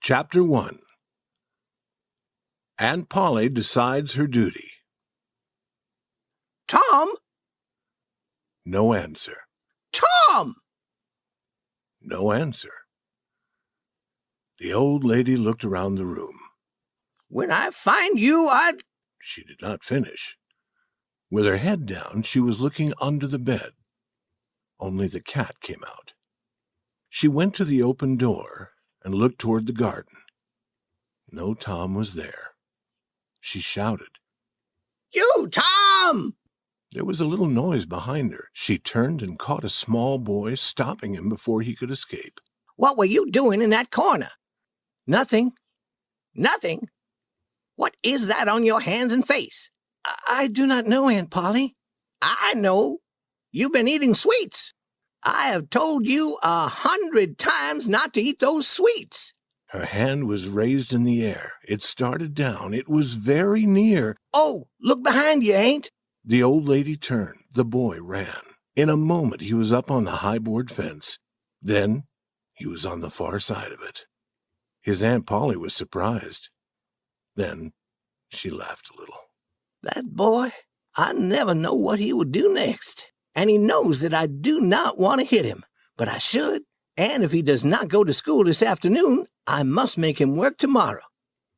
Chapter 1. Aunt Polly decides her duty. Tom? No answer. Tom! No answer. The old lady looked around the room. When I find you, I'd... She did not finish. With her head down, she was looking under the bed. Only the cat came out. She went to the open door and looked toward the garden. No Tom was there. She shouted, You, Tom! There was a little noise behind her. She turned and caught a small boy, stopping him before he could escape. What were you doing in that corner? Nothing. Nothing? What is that on your hands and face? I do not know, Aunt Polly. I know. You've been eating sweets. I have told you 100 times not to eat those sweets. Her hand was raised in the air. It started down. It was very near. Oh, look behind you, Aunt. The old lady turned. The boy ran. In a moment, he was up on the high-board fence. Then he was on the far side of it. His Aunt Polly was surprised. Then she laughed a little. That boy, I never know what he will do next. And he knows that I do not want to hit him, but I should. And if he does not go to school this afternoon, I must make him work tomorrow.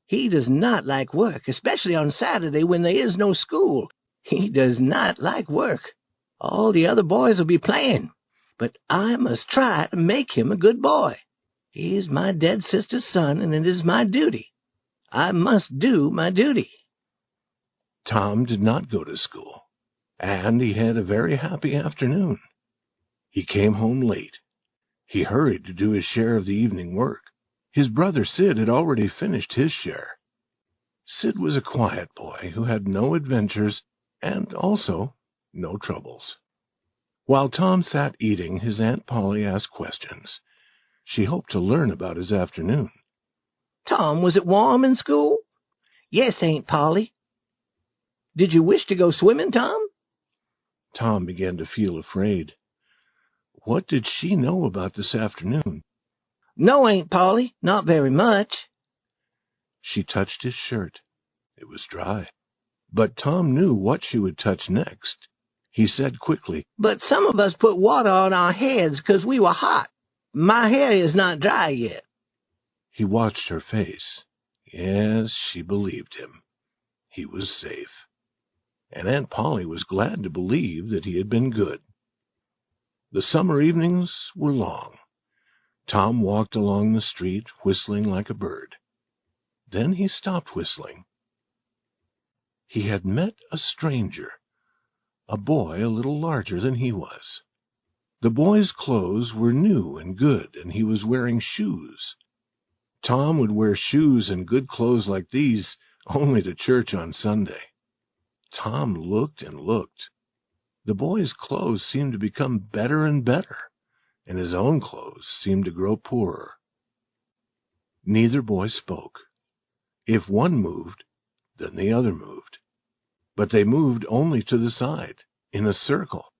He does not like work, especially on Saturday when there is no school. He does not like work. All the other boys will be playing, but I must try to make him a good boy. He is my dead sister's son, and it is my duty. I must do my duty. Tom did not go to school, and he had a very happy afternoon. He came home late. He hurried to do his share of the evening work. His brother Sid had already finished his share. Sid was a quiet boy who had no adventures and also no troubles. While Tom sat eating, his Aunt Polly asked questions. She hoped to learn about his afternoon. Tom, was it warm in school? Yes, Aunt Polly. Did you wish to go swimming, Tom? Tom began to feel afraid. What did she know about this afternoon? No, Aunt Polly, not very much. She touched his shirt. It was dry. But Tom knew what she would touch next. He said quickly, But some of us put water on our heads because we were hot. My hair is not dry yet. He watched her face. Yes, she believed him. He was safe. And Aunt Polly was glad to believe that he had been good. The summer evenings were long. Tom walked along the street, whistling like a bird. Then he stopped whistling. He had met a stranger, a boy a little larger than he was. The boy's clothes were new and good, and he was wearing shoes. Tom would wear shoes and good clothes like these only to church on Sunday. Tom looked and looked. The boy's clothes seemed to become better and better, and his own clothes seemed to grow poorer. Neither boy spoke. If one moved, then the other moved. But they moved only to the side, in a circle.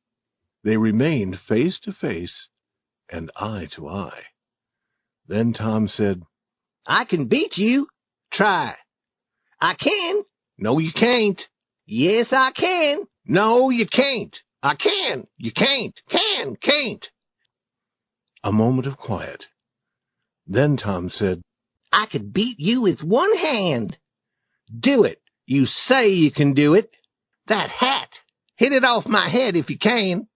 They remained face to face and eye to eye. Then Tom said, I can beat you. Try. I can. No, you can't. Yes, I can. No, you can't. I can. You can't. Can't. A moment of quiet. Then Tom said, I could beat you with one hand. Do it. You say you can do it. That hat. Hit it off my head if you can.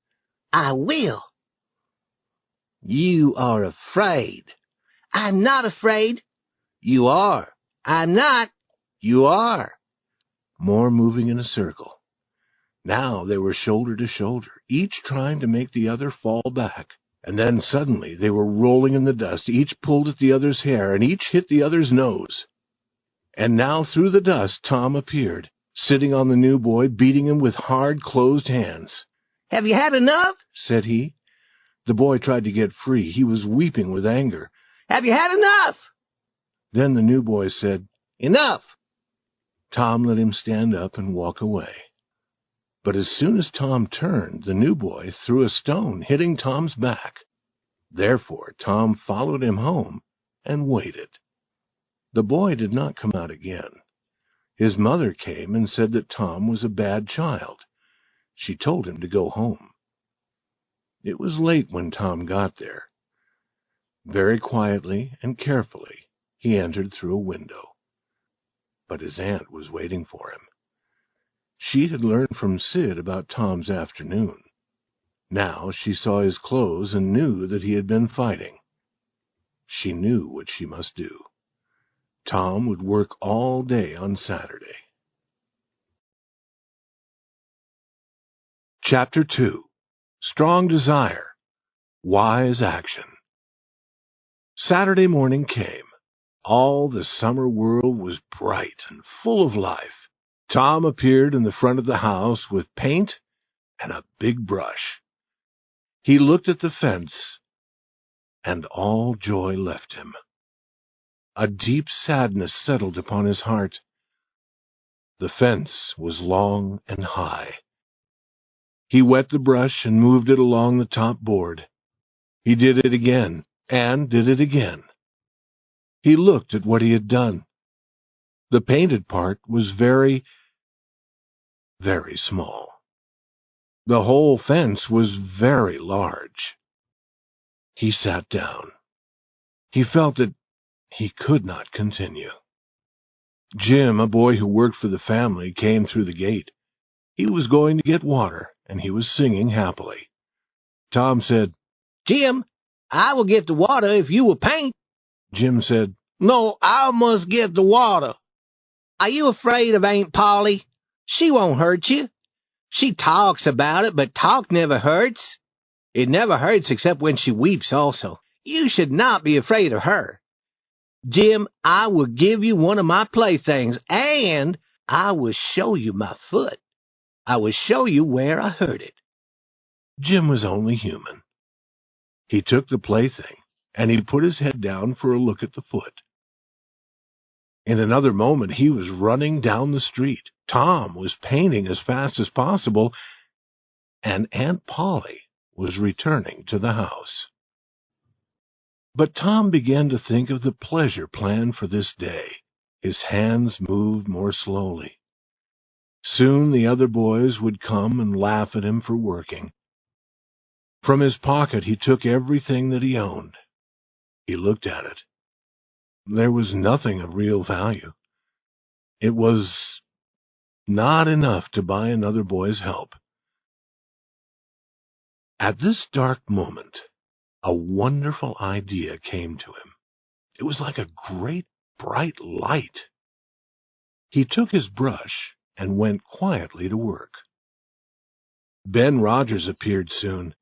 I will. You are afraid. I'm not afraid. You are. I'm not. You are. More moving in a circle. Now they were shoulder to shoulder, each trying to make the other fall back. And then suddenly they were rolling in the dust. Each pulled at the other's hair, and each hit the other's nose. And now through the dust Tom appeared, sitting on the new boy, beating him with hard, closed hands. Have you had enough? Said he. The boy tried to get free. He was weeping with anger. Have you had enough? Then the new boy said, Enough. Tom let him stand up and walk away. But as soon as Tom turned, the new boy threw a stone, hitting Tom's back. Therefore Tom followed him home and waited. The boy did not come out again. His mother came and said that Tom was a bad child. She told him to go home. It was late when Tom got there. Very quietly and carefully, he entered through a window. But his aunt was waiting for him. She had learned from Sid about Tom's afternoon. Now she saw his clothes and knew that he had been fighting. She knew what she must do. Tom would work all day on Saturday. Chapter 2. Strong Desire, Wise Action. Saturday morning came. All the summer world was bright and full of life. Tom appeared in the front of the house with paint and a big brush. He looked at the fence, and all joy left him. A deep sadness settled upon his heart. The fence was long and high. He wet the brush and moved it along the top board. He did it again, and did it again. He looked at what he had done. The painted part was very, very small. The whole fence was very large. He sat down. He felt that he could not continue. Jim, a boy who worked for the family, came through the gate. He was going to get water, and he was singing happily. Tom said, "Jim, I will get the water if you will paint." Jim said, "No, I must get the water." "Are you afraid of Aunt Polly? She won't hurt you. She talks about it, but talk never hurts. It never hurts except when she weeps also. You should not be afraid of her. Jim, I will give you one of my playthings, and I will show you my foot. I will show you where I hurt it." Jim was only human. He took the plaything, and he put his head down for a look at the foot. In another moment he was running down the street. Tom was painting as fast as possible, and Aunt Polly was returning to the house. But Tom began to think of the pleasure planned for this day. His hands moved more slowly. Soon the other boys would come and laugh at him for working. From his pocket he took everything that he owned. He looked at it. There was nothing of real value. It was not enough to buy another boy's help. At this dark moment, a wonderful idea came to him. It was like a great bright light. He took his brush and went quietly to work. Ben Rogers appeared soon.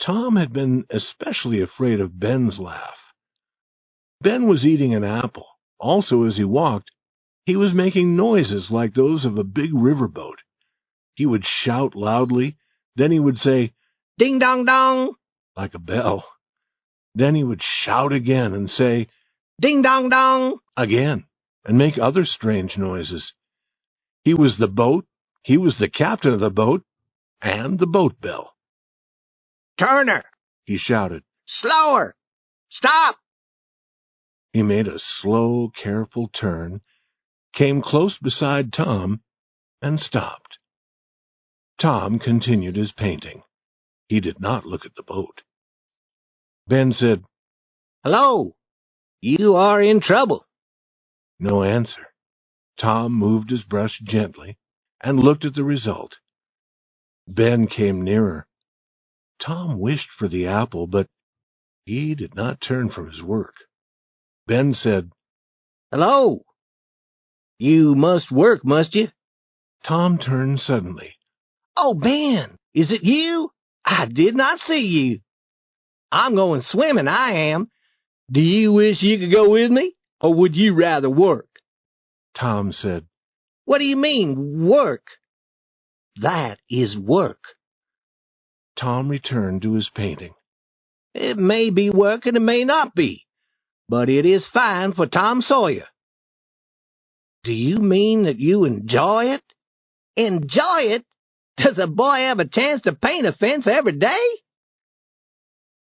Tom had been especially afraid of Ben's laugh. Ben was eating an apple. Also, as he walked, he was making noises like those of a big riverboat. He would shout loudly, then he would say, "Ding dong dong," like a bell. Then he would shout again and say, "Ding dong dong," again, and make other strange noises. He was the boat, he was the captain of the boat, and the boat bell. "Turner," he shouted, "slower! Stop!" He made a slow, careful turn, came close beside Tom, and stopped. Tom continued his painting. He did not look at the boat. Ben said, "Hello, you are in trouble." No answer. Tom moved his brush gently and looked at the result. Ben came nearer. Tom wished for the apple, but he did not turn from his work. Ben said, "Hello, you must work, must you?" Tom turned suddenly. "Oh, Ben, is it you? I did not see you. I'm going swimming, I am. Do you wish you could go with me, or would you rather work?" Tom said, "What do you mean, work?" "That is work." Tom returned to his painting. "It may be work and it may not be, but it is fine for Tom Sawyer." "Do you mean that you enjoy it?" "Enjoy it? Does a boy have a chance to paint a fence every day?"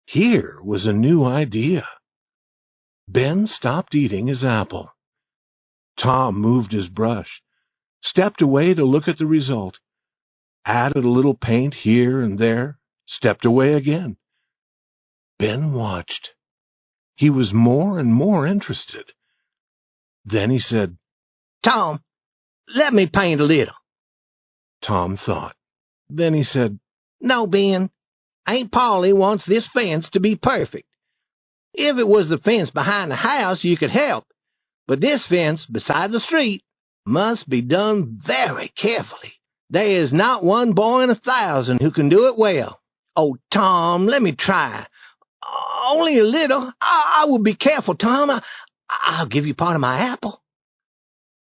Here was a new idea. Ben stopped eating his apple. Tom moved his brush, stepped away to look at the result, added a little paint here and there, stepped away again. Ben watched. He was more and more interested. Then he said, "Tom, let me paint a little." Tom thought. Then he said, "No, Ben. Aunt Polly wants this fence to be perfect. If it was the fence behind the house, you could help. But this fence beside the street must be done very carefully. There is not one boy in 1,000 who can do it well. Oh, Tom, let me try. Only a little. I will be careful, Tom. I'll give you part of my apple."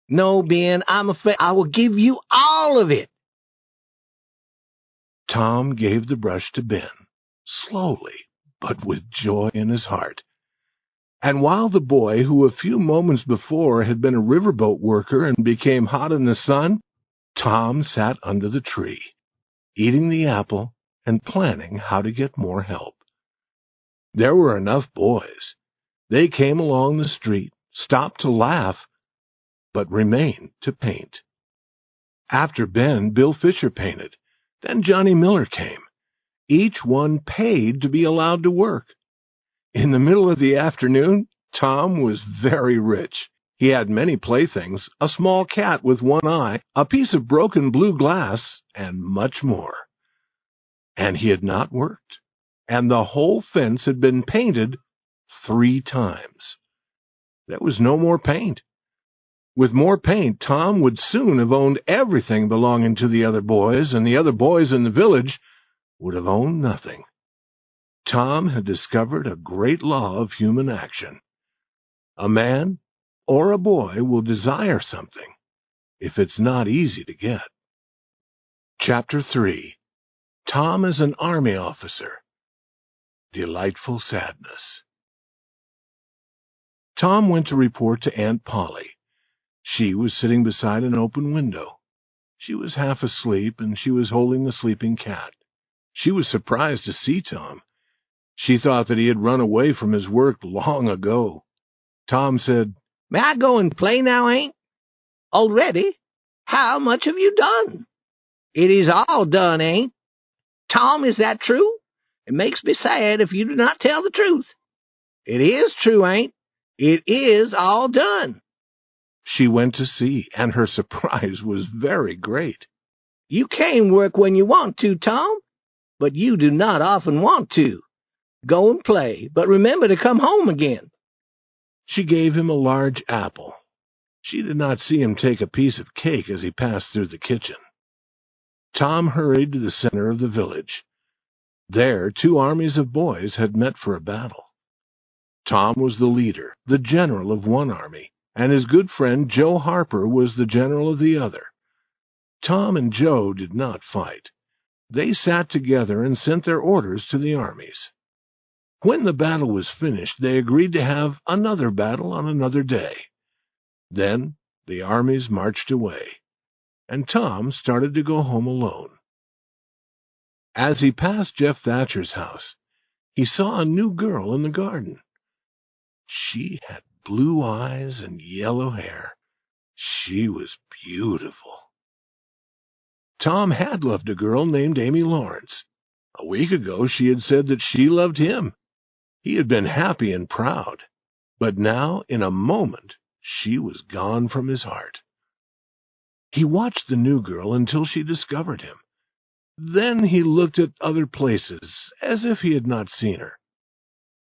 "No, Ben, I'm afraid I will give you all of it." Tom gave the brush to Ben, slowly, but with joy in his heart. And while the boy, who a few moments before had been a riverboat worker and became hot in the sun, Tom sat under the tree, eating the apple and planning how to get more help. There were enough boys. They came along the street, stopped to laugh, but remained to paint. After Ben, Bill Fisher painted. Then Johnny Miller came. Each one paid to be allowed to work. In the middle of the afternoon, Tom was very rich. He had many playthings, a small cat with one eye, a piece of broken blue glass, and much more. And he had not worked, and the whole fence had been painted 3 times. There was no more paint. With more paint, Tom would soon have owned everything belonging to the other boys, and the other boys in the village would have owned nothing. Tom had discovered a great law of human action. A man or a boy will desire something if it's not easy to get. Chapter 3. Tom as an Army Officer. Delightful Sadness. Tom went to report to Aunt Polly. She was sitting beside an open window. She was half asleep, and she was holding the sleeping cat. She was surprised to see Tom. She thought that he had run away from his work long ago. Tom said, "May I go and play now, Aunt?" "Already? How much have you done?" "It is all done, Aunt." "Tom, is that true? It makes me sad if you do not tell the truth." "It is true, Aunt. It is all done." She went to see, and her surprise was very great. "You can work when you want to, Tom, but you do not often want to. Go and play, but remember to come home again." She gave him a large apple. She did not see him take a piece of cake as he passed through the kitchen. Tom hurried to the center of the village. There, 2 armies of boys had met for a battle. Tom was the leader, the general of one army, and his good friend Joe Harper was the general of the other. Tom and Joe did not fight. They sat together and sent their orders to the armies. When the battle was finished, they agreed to have another battle on another day. Then the armies marched away, and Tom started to go home alone. As he passed Jeff Thatcher's house, he saw a new girl in the garden. She had blue eyes and yellow hair. She was beautiful. Tom had loved a girl named Amy Lawrence. A week ago she had said that she loved him. He had been happy and proud, but now, in a moment, she was gone from his heart. He watched the new girl until she discovered him. Then he looked at other places, as if he had not seen her.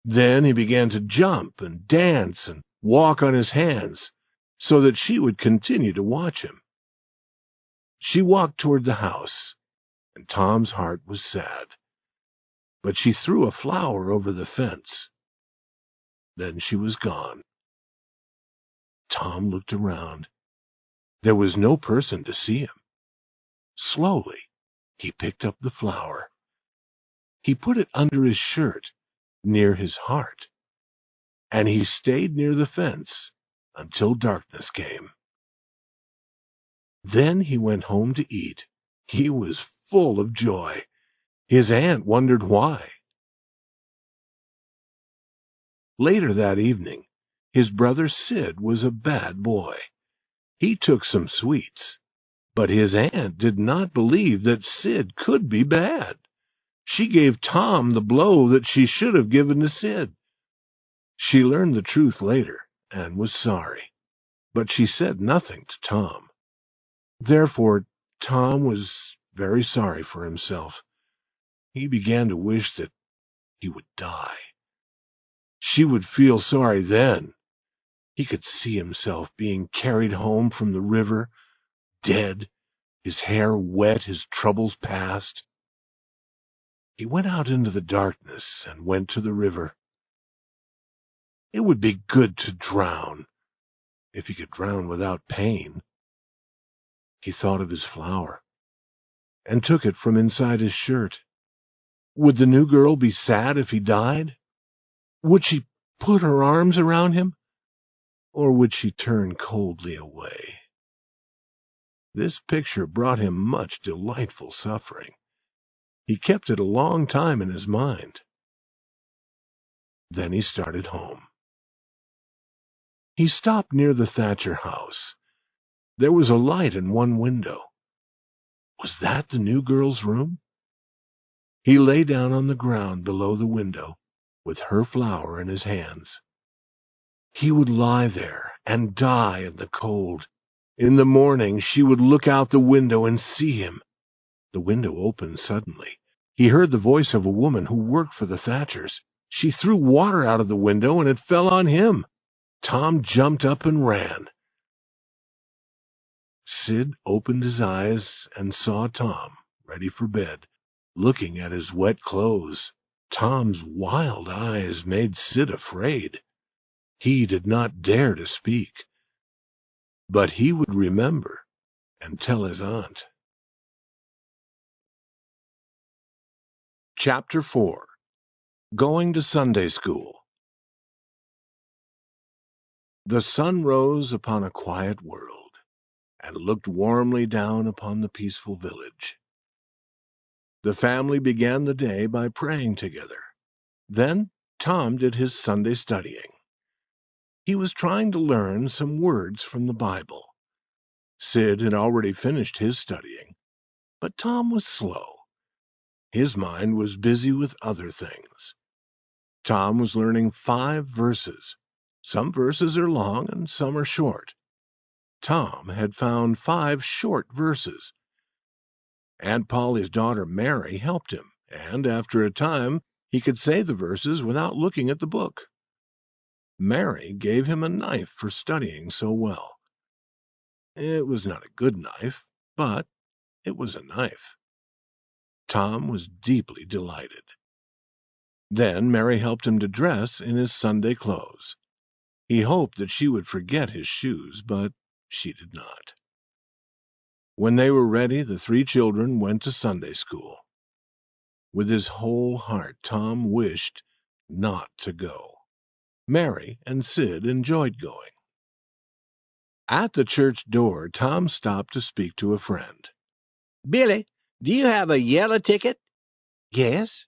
Then he began to jump and dance and walk on his hands, so that she would continue to watch him. She walked toward the house, and Tom's heart was sad. But she threw a flower over the fence. Then she was gone. Tom looked around. There was no person to see him. Slowly, he picked up the flower. He put it under his shirt, near his heart, and he stayed near the fence until darkness came. Then he went home to eat. He was full of joy. His aunt wondered why. Later that evening, his brother Sid was a bad boy. He took some sweets, but his aunt did not believe that Sid could be bad. She gave Tom the blow that she should have given to Sid. She learned the truth later and was sorry, but she said nothing to Tom. Therefore, Tom was very sorry for himself. He began to wish that he would die. She would feel sorry then. He could see himself being carried home from the river, dead, his hair wet, his troubles past. He went out into the darkness and went to the river. It would be good to drown, if he could drown without pain. He thought of his flower, and took it from inside his shirt. Would the new girl be sad if he died? Would she put her arms around him? Or would she turn coldly away? This picture brought him much delightful suffering. He kept it a long time in his mind. Then he started home. He stopped near the Thatcher house. There was a light in one window. Was that the new girl's room? He lay down on the ground below the window, with her flower in his hands. He would lie there and die in the cold. In the morning she would look out the window and see him. The window opened suddenly. He heard the voice of a woman who worked for the Thatchers. She threw water out of the window and it fell on him. Tom jumped up and ran. Sid opened his eyes and saw Tom, ready for bed, looking at his wet clothes. Tom's wild eyes made Sid afraid. He did not dare to speak. But he would remember and tell his aunt. Chapter 4. Going to Sunday School. The sun rose upon a quiet world and looked warmly down upon the peaceful village. The family began the day by praying together. Then Tom did his Sunday studying. He was trying to learn some words from the Bible. Sid had already finished his studying, but Tom was slow. His mind was busy with other things. Tom was learning 5 verses. Some verses are long and some are short. Tom had found 5 short verses. Aunt Polly's daughter Mary helped him, and after a time he could say the verses without looking at the book. Mary gave him a knife for studying so well. It was not a good knife, but it was a knife. Tom was deeply delighted. Then Mary helped him to dress in his Sunday clothes. He hoped that she would forget his shoes, but she did not. When they were ready, the 3 children went to Sunday school. With his whole heart, Tom wished not to go. Mary and Sid enjoyed going. At the church door, Tom stopped to speak to a friend. Billy, do you have a yellow ticket? Yes.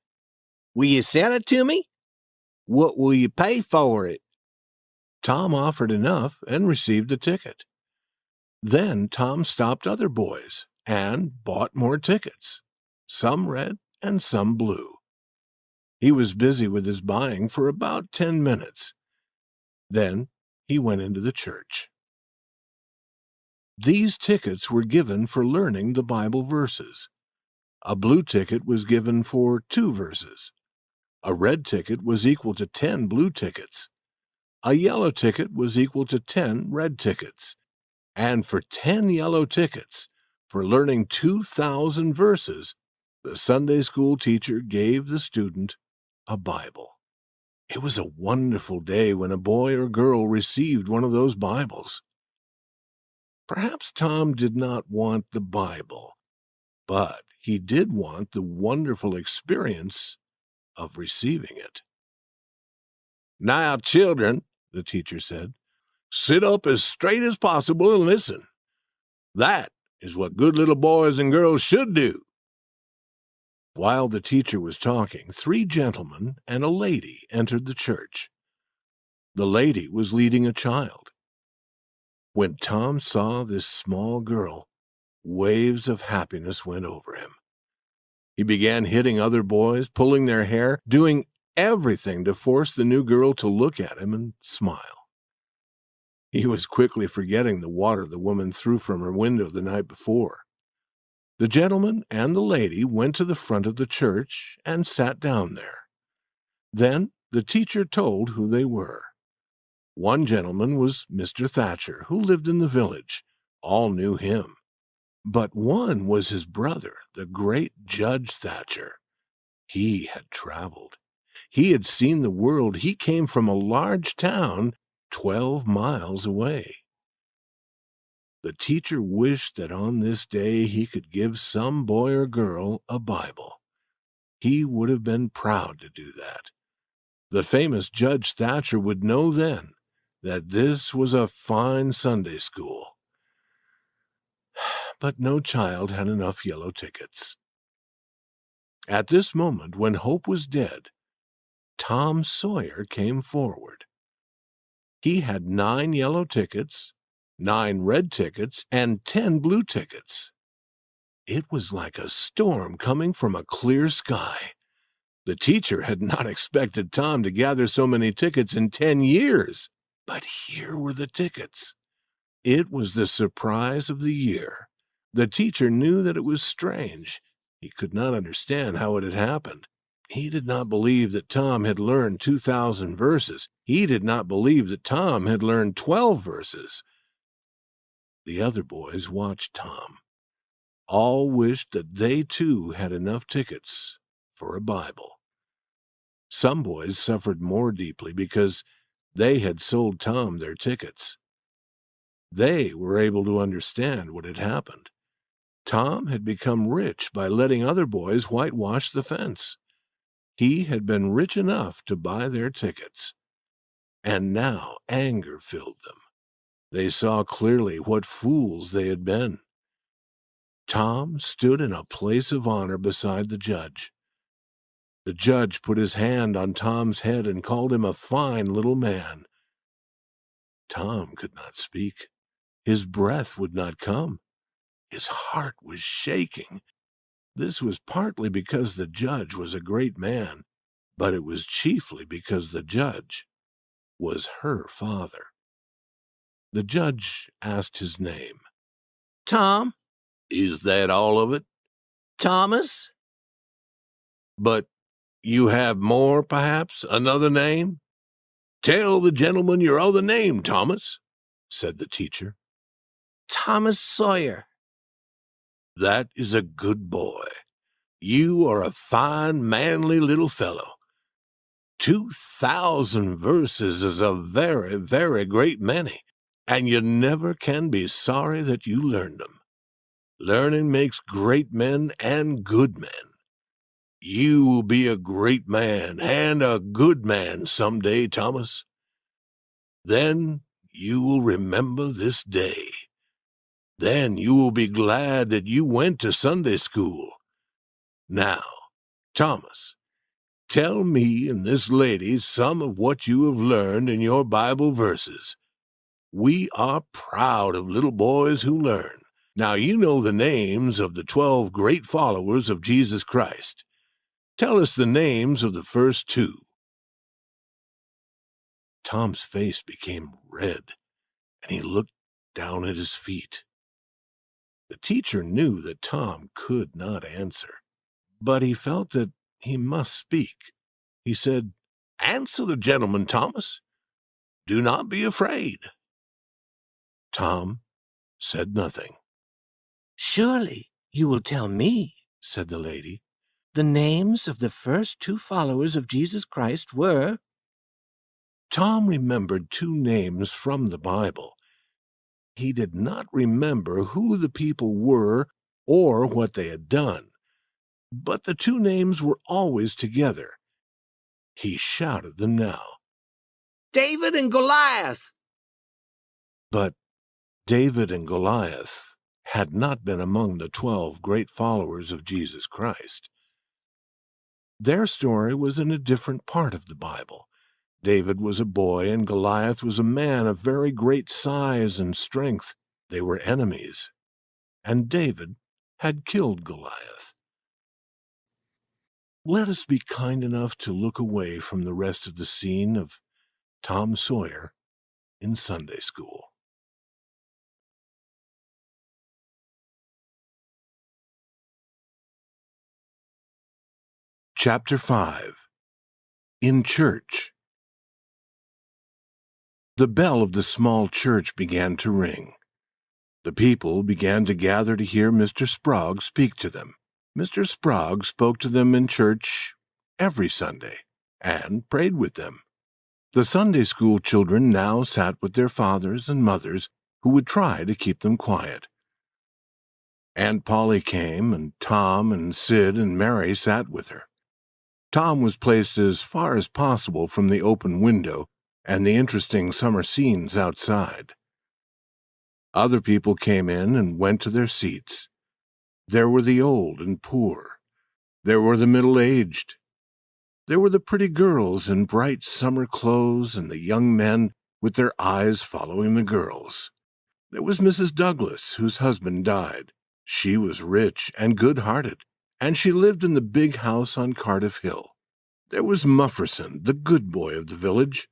Will you sell it to me? What will you pay for it? Tom offered enough and received the ticket. Then Tom stopped other boys and bought more tickets, some red and some blue. He was busy with his buying for about 10 minutes. Then he went into the church. These tickets were given for learning the Bible verses. A blue ticket was given for 2 verses. A red ticket was equal to 10 blue tickets. A yellow ticket was equal to 10 red tickets. And for 10 yellow tickets, for learning 2,000 verses, the Sunday school teacher gave the student a Bible. It was a wonderful day when a boy or girl received one of those Bibles. Perhaps Tom did not want the Bible, but he did want the wonderful experience of receiving it. "Now, children," the teacher said, "sit up as straight as possible and listen. That is what good little boys and girls should do." While the teacher was talking, 3 gentlemen and a lady entered the church. The lady was leading a child. When Tom saw this small girl, waves of happiness went over him. He began hitting other boys, pulling their hair, doing everything to force the new girl to look at him and smile. He was quickly forgetting the water the woman threw from her window the night before. The gentleman and the lady went to the front of the church and sat down there. Then the teacher told who they were. One gentleman was Mr. Thatcher, who lived in the village. All knew him. But one was his brother, the great Judge Thatcher. He had traveled. He had seen the world. He came from a large town 12 miles away. The teacher wished that on this day he could give some boy or girl a Bible. He would have been proud to do that. The famous Judge Thatcher would know then that this was a fine Sunday school. But no child had enough yellow tickets. At this moment, when hope was dead, Tom Sawyer came forward. He had 9 yellow tickets, 9 red tickets, and 10 blue tickets. It was like a storm coming from a clear sky. The teacher had not expected Tom to gather so many tickets in 10 years, but here were the tickets. It was the surprise of the year. The teacher knew that it was strange. He could not understand how it had happened. He did not believe that Tom had learned 2,000 verses. He did not believe that Tom had learned 12 verses. The other boys watched Tom. All wished that they too had enough tickets for a Bible. Some boys suffered more deeply because they had sold Tom their tickets. They were able to understand what had happened. Tom had become rich by letting other boys whitewash the fence. He had been rich enough to buy their tickets. And now anger filled them. They saw clearly what fools they had been. Tom stood in a place of honor beside the judge. The judge put his hand on Tom's head and called him a fine little man. Tom could not speak. His breath would not come. His heart was shaking. This was partly because the judge was a great man, but it was chiefly because the judge was her father. The judge asked his name. Tom? Is that all of it? Thomas? But you have more, perhaps, another name? Tell the gentleman your other name, Thomas, said the teacher. Thomas Sawyer. That is a good boy. You are a fine, manly little fellow. 2,000 verses is a very, very great many, and you never can be sorry that you learned them. Learning makes great men and good men. You will be a great man and a good man some day, Thomas. Then you will remember this day. Then you will be glad that you went to Sunday school. Now, Thomas, tell me and this lady some of what you have learned in your Bible verses. We are proud of little boys who learn. Now you know the names of the 12 great followers of Jesus Christ. Tell us the names of the first 2. Tom's face became red, and he looked down at his feet. The teacher knew that Tom could not answer, but he felt that he must speak. He said, "Answer the gentleman, Thomas. Do not be afraid." Tom said nothing. Surely you will tell me, said the lady. The names of the first 2 followers of Jesus Christ were... Tom remembered 2 names from the Bible. He did not remember who the people were or what they had done, but the 2 names were always together. He shouted them now. David and Goliath! But David and Goliath had not been among the 12 great followers of Jesus Christ. Their story was in a different part of the Bible. David was a boy, and Goliath was a man of very great size and strength. They were enemies, and David had killed Goliath. Let us be kind enough to look away from the rest of the scene of Tom Sawyer in Sunday school. Chapter 5. In Church. The bell of the small church began to ring. The people began to gather to hear Mr. Sprague speak to them. Mr. Sprague spoke to them in church every Sunday and prayed with them. The Sunday school children now sat with their fathers and mothers, who would try to keep them quiet. Aunt Polly came, and Tom and Sid and Mary sat with her. Tom was placed as far as possible from the open window and the interesting summer scenes outside. Other people came in and went to their seats. There were the old and poor. There were the middle-aged. There were the pretty girls in bright summer clothes and the young men with their eyes following the girls. There was Mrs. Douglas, whose husband died. She was rich and good-hearted, and she lived in the big house on Cardiff Hill. There was Mufferson, the good boy of the village.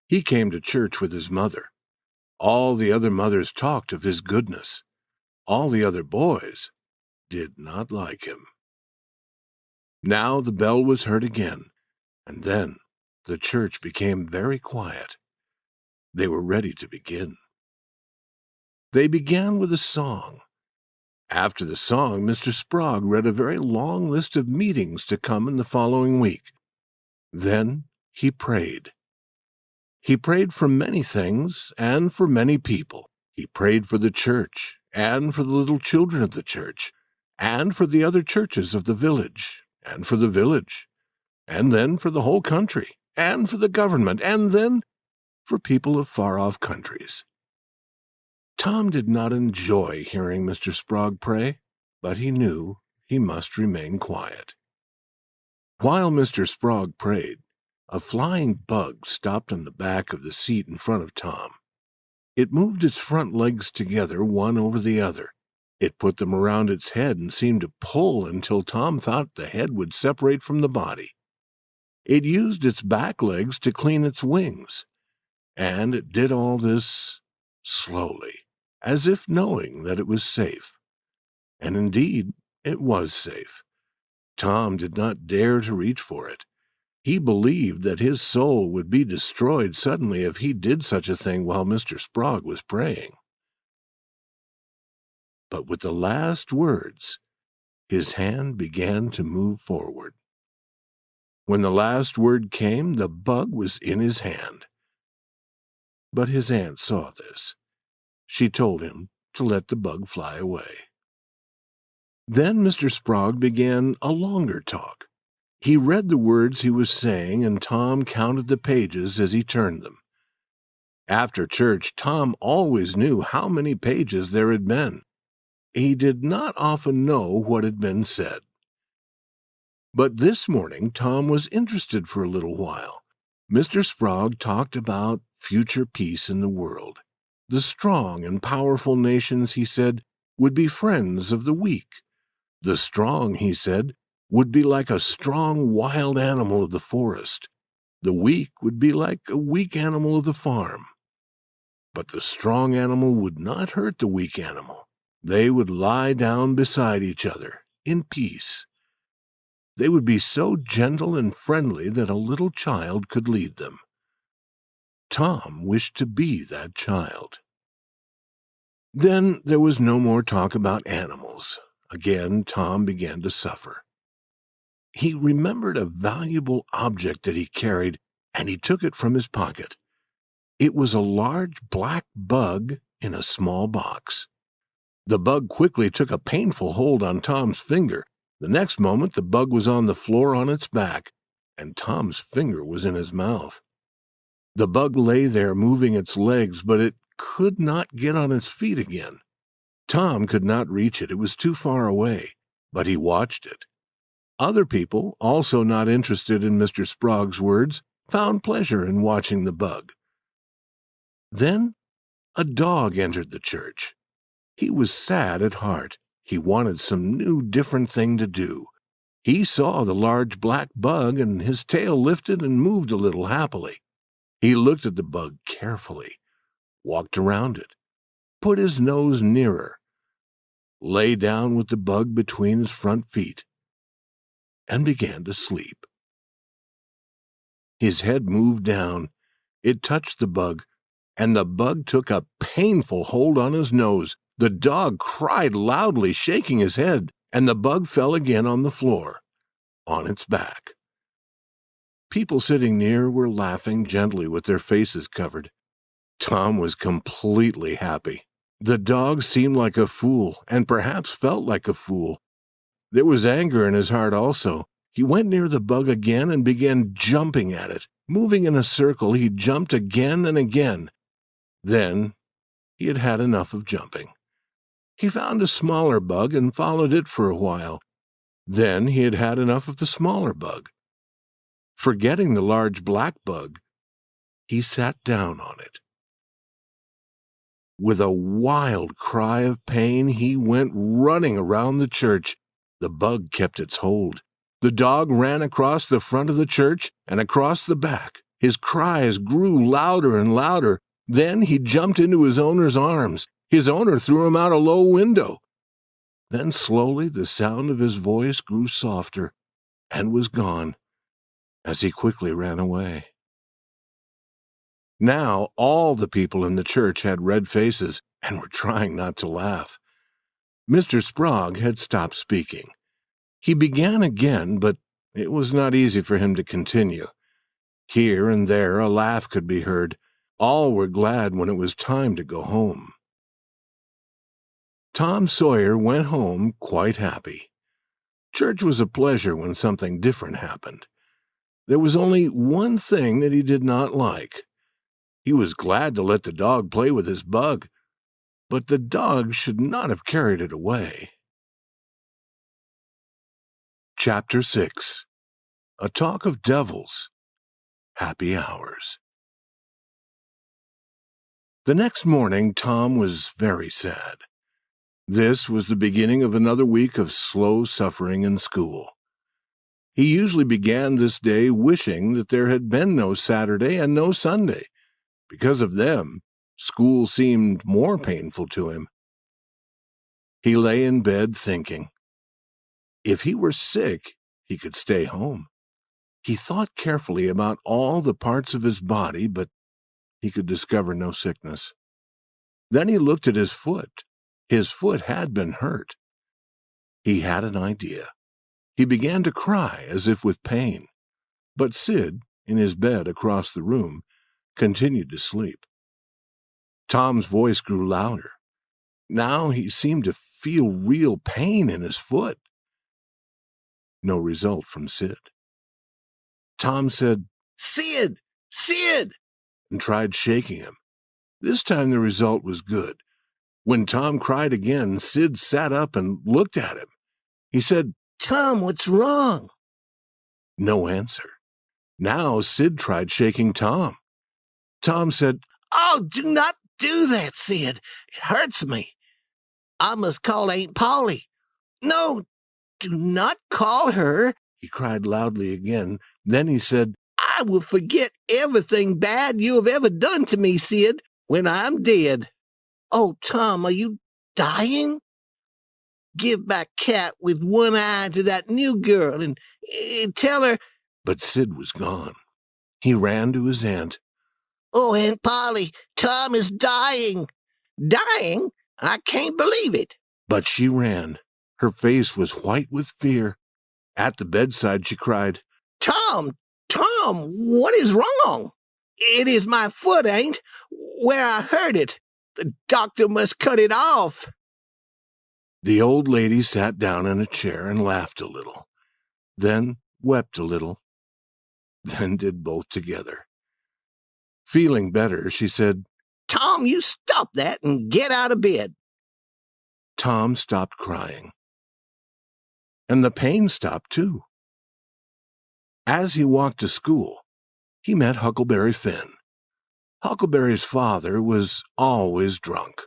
He came to church with his mother. All the other mothers talked of his goodness. All the other boys did not like him. Now the bell was heard again, and then the church became very quiet. They were ready to begin. They began with a song. After the song, Mr. Sprague read a very long list of meetings to come in the following week. Then he prayed. He prayed for many things and for many people. He prayed for the church and for the little children of the church and for the other churches of the village and for the village, and then for the whole country and for the government, and then for people of far-off countries. Tom did not enjoy hearing Mr. Sprague pray, but he knew he must remain quiet. While Mr. Sprague prayed, a flying bug stopped on the back of the seat in front of Tom. It moved its front legs together, one over the other. It put them around its head and seemed to pull until Tom thought the head would separate from the body. It used its back legs to clean its wings, and it did all this slowly, as if knowing that it was safe. And indeed, it was safe. Tom did not dare to reach for it. He believed that his soul would be destroyed suddenly if he did such a thing while Mr. Sprague was praying. But with the last words, his hand began to move forward. When the last word came, the bug was in his hand. But his aunt saw this. She told him to let the bug fly away. Then Mr. Sprague began a longer talk. He read the words he was saying, and Tom counted the pages as he turned them. After church, Tom always knew how many pages there had been. He did not often know what had been said. But this morning Tom was interested for a little while. Mr. Sprague talked about future peace in the world. The strong and powerful nations, he said, would be friends of the weak. The strong, he said, would be like a strong wild animal of the forest. The weak would be like a weak animal of the farm. But the strong animal would not hurt the weak animal. They would lie down beside each other, in peace. They would be so gentle and friendly that a little child could lead them. Tom wished to be that child. Then there was no more talk about animals. Again, Tom began to suffer. He remembered a valuable object that he carried, and he took it from his pocket. It was a large black bug in a small box. The bug quickly took a painful hold on Tom's finger. The next moment the bug was on the floor on its back, and Tom's finger was in his mouth. The bug lay there moving its legs, but it could not get on its feet again. Tom could not reach it. It was too far away, but he watched it. Other people, also not interested in Mr. Sprague's words, found pleasure in watching the bug. Then a dog entered the church. He was sad at heart. He wanted some new, different thing to do. He saw the large black bug, and his tail lifted and moved a little happily. He looked at the bug carefully, walked around it, put his nose nearer, lay down with the bug between his front feet, and began to sleep. His head moved down. It touched the bug, and the bug took a painful hold on his nose. The dog cried loudly, shaking his head, and the bug fell again on the floor, on its back. People sitting near were laughing gently with their faces covered. Tom was completely happy. The dog seemed like a fool, and perhaps felt like a fool. There was anger in his heart also. He went near the bug again and began jumping at it. Moving in a circle, he jumped again and again. Then he had had enough of jumping. He found a smaller bug and followed it for a while. Then he had had enough of the smaller bug. Forgetting the large black bug, he sat down on it. With a wild cry of pain, he went running around the church. The bug kept its hold. The dog ran across the front of the church and across the back. His cries grew louder and louder. Then he jumped into his owner's arms. His owner threw him out a low window. Then slowly the sound of his voice grew softer and was gone as he quickly ran away. Now all the people in the church had red faces and were trying not to laugh. Mr. Sprague had stopped speaking. He began again, but it was not easy for him to continue. Here and there a laugh could be heard. All were glad when it was time to go home. Tom Sawyer went home quite happy. Church was a pleasure when something different happened. There was only one thing that he did not like. He was glad to let the dog play with his bug, but the dog should not have carried it away. Chapter 6. A Talk of Devils. Happy Hours. The next morning, Tom was very sad. This was the beginning of another week of slow suffering in school. He usually began this day wishing that there had been no Saturday and no Sunday. Because of them, school seemed more painful to him. He lay in bed thinking. If he were sick, he could stay home. He thought carefully about all the parts of his body, but he could discover no sickness. Then he looked at his foot. His foot had been hurt. He had an idea. He began to cry as if with pain. But Sid, in his bed across the room, continued to sleep. Tom's voice grew louder. Now he seemed to feel real pain in his foot. No result from Sid. Tom said, Sid! Sid! and tried shaking him. This time the result was good. When Tom cried again, Sid sat up and looked at him. He said, Tom, what's wrong? No answer. Now Sid tried shaking Tom. Tom said, Oh, do not do that, Sid. It hurts me. I must call Aunt Polly. No, do not call her, he cried loudly again. Then he said, I will forget everything bad you have ever done to me, Sid, when I'm dead. Oh, Tom, are you dying? Give back Cat with one eye to that new girl and tell her. But Sid was gone. He ran to his aunt. Oh, Aunt Polly, Tom is dying. Dying? I can't believe it. But she ran. Her face was white with fear. At the bedside she cried, Tom, what is wrong? It is my foot, Aunt, where I hurt it. The doctor must cut it off. The old lady sat down in a chair and laughed a little, then wept a little, then did both together. Feeling better, she said, Tom, you stop that and get out of bed. Tom stopped crying. And the pain stopped too. As he walked to school, he met Huckleberry Finn. Huckleberry's father was always drunk.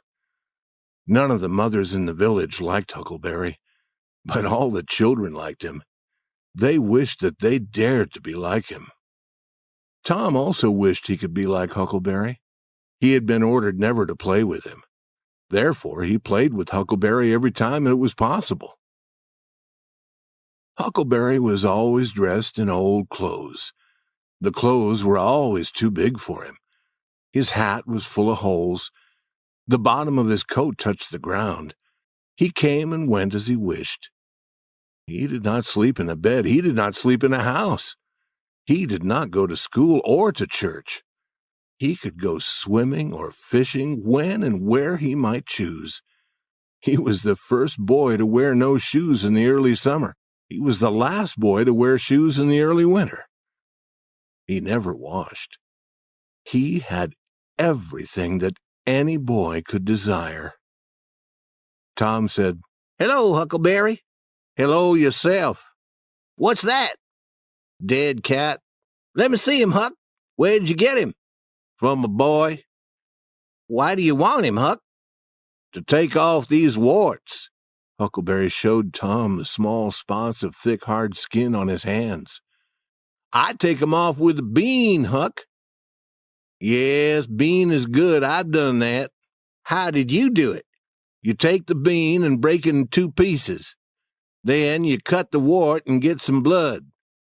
None of the mothers in the village liked Huckleberry, but all the children liked him. They wished that they dared to be like him. Tom also wished he could be like Huckleberry. He had been ordered never to play with him. Therefore, he played with Huckleberry every time it was possible. Huckleberry was always dressed in old clothes. The clothes were always too big for him. His hat was full of holes. The bottom of his coat touched the ground. He came and went as he wished. He did not sleep in a bed. He did not sleep in a house. He did not go to school or to church. He could go swimming or fishing when and where he might choose. He was the first boy to wear no shoes in the early summer. He was the last boy to wear shoes in the early winter. He never washed. He had everything that any boy could desire. Tom said, "Hello, Huckleberry." "Hello yourself." "What's that?" "Dead cat." "Let me see him, Huck. Where'd you get him?" "From a boy." "Why do you want him, Huck?" "To take off these warts." Huckleberry showed Tom the small spots of thick, hard skin on his hands. "I take 'em off with a bean, Huck." "Yes, bean is good. I've done that." "How did you do it?" "You take the bean and break it in 2 pieces. Then you cut the wart and get some blood.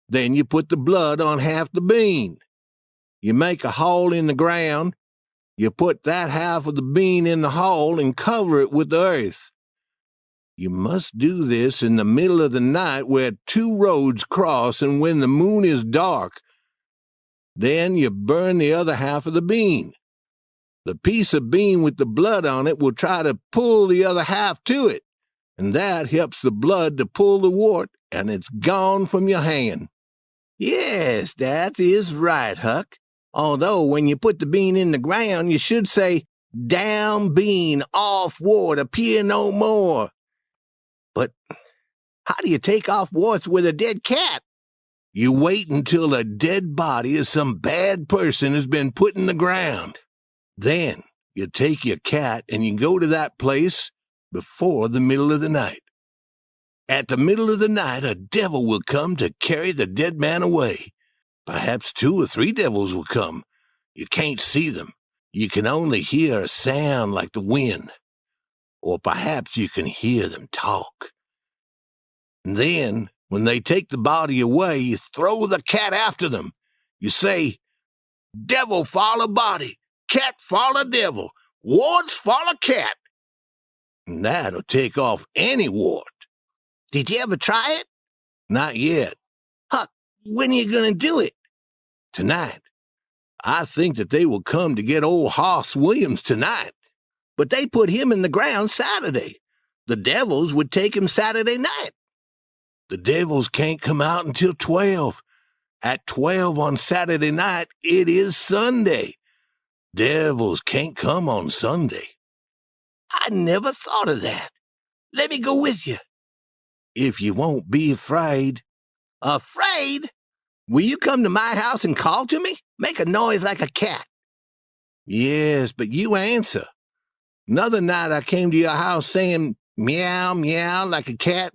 Then you put the blood on half the bean. You make a hole in the ground. You put that half of the bean in the hole and cover it with the earth. You must do this in the middle of the night where 2 roads cross and when the moon is dark. Then you burn the other half of the bean. The piece of bean with the blood on it will try to pull the other half to it, and that helps the blood to pull the wart, and it's gone from your hand." "Yes, that is right, Huck. Although when you put the bean in the ground, you should say, 'Down bean, off wart, appear no more.' But how do you take off warts with a dead cat?" "You wait until the dead body of some bad person has been put in the ground. Then you take your cat and you go to that place before the middle of the night. At the middle of the night, a devil will come to carry the dead man away. Perhaps 2 or 3 devils will come. You can't see them. You can only hear a sound like the wind. Or perhaps you can hear them talk. And then, when they take the body away, you throw the cat after them. You say, 'Devil follow body, cat follow devil, warts follow cat.' And that'll take off any wart." "Did you ever try it?" "Not yet." "Huck, when are you going to do it?" "Tonight. I think that they will come to get old Hoss Williams tonight." "But they put him in the ground Saturday. The devils would take him Saturday night." "The devils can't come out until 12. At 12 on Saturday night, it is Sunday. Devils can't come on Sunday." "I never thought of that. Let me go with you." "If you won't be afraid." "Afraid? Will you come to my house and call to me? Make a noise like a cat." "Yes, but you answer. Another night I came to your house saying meow, meow like a cat,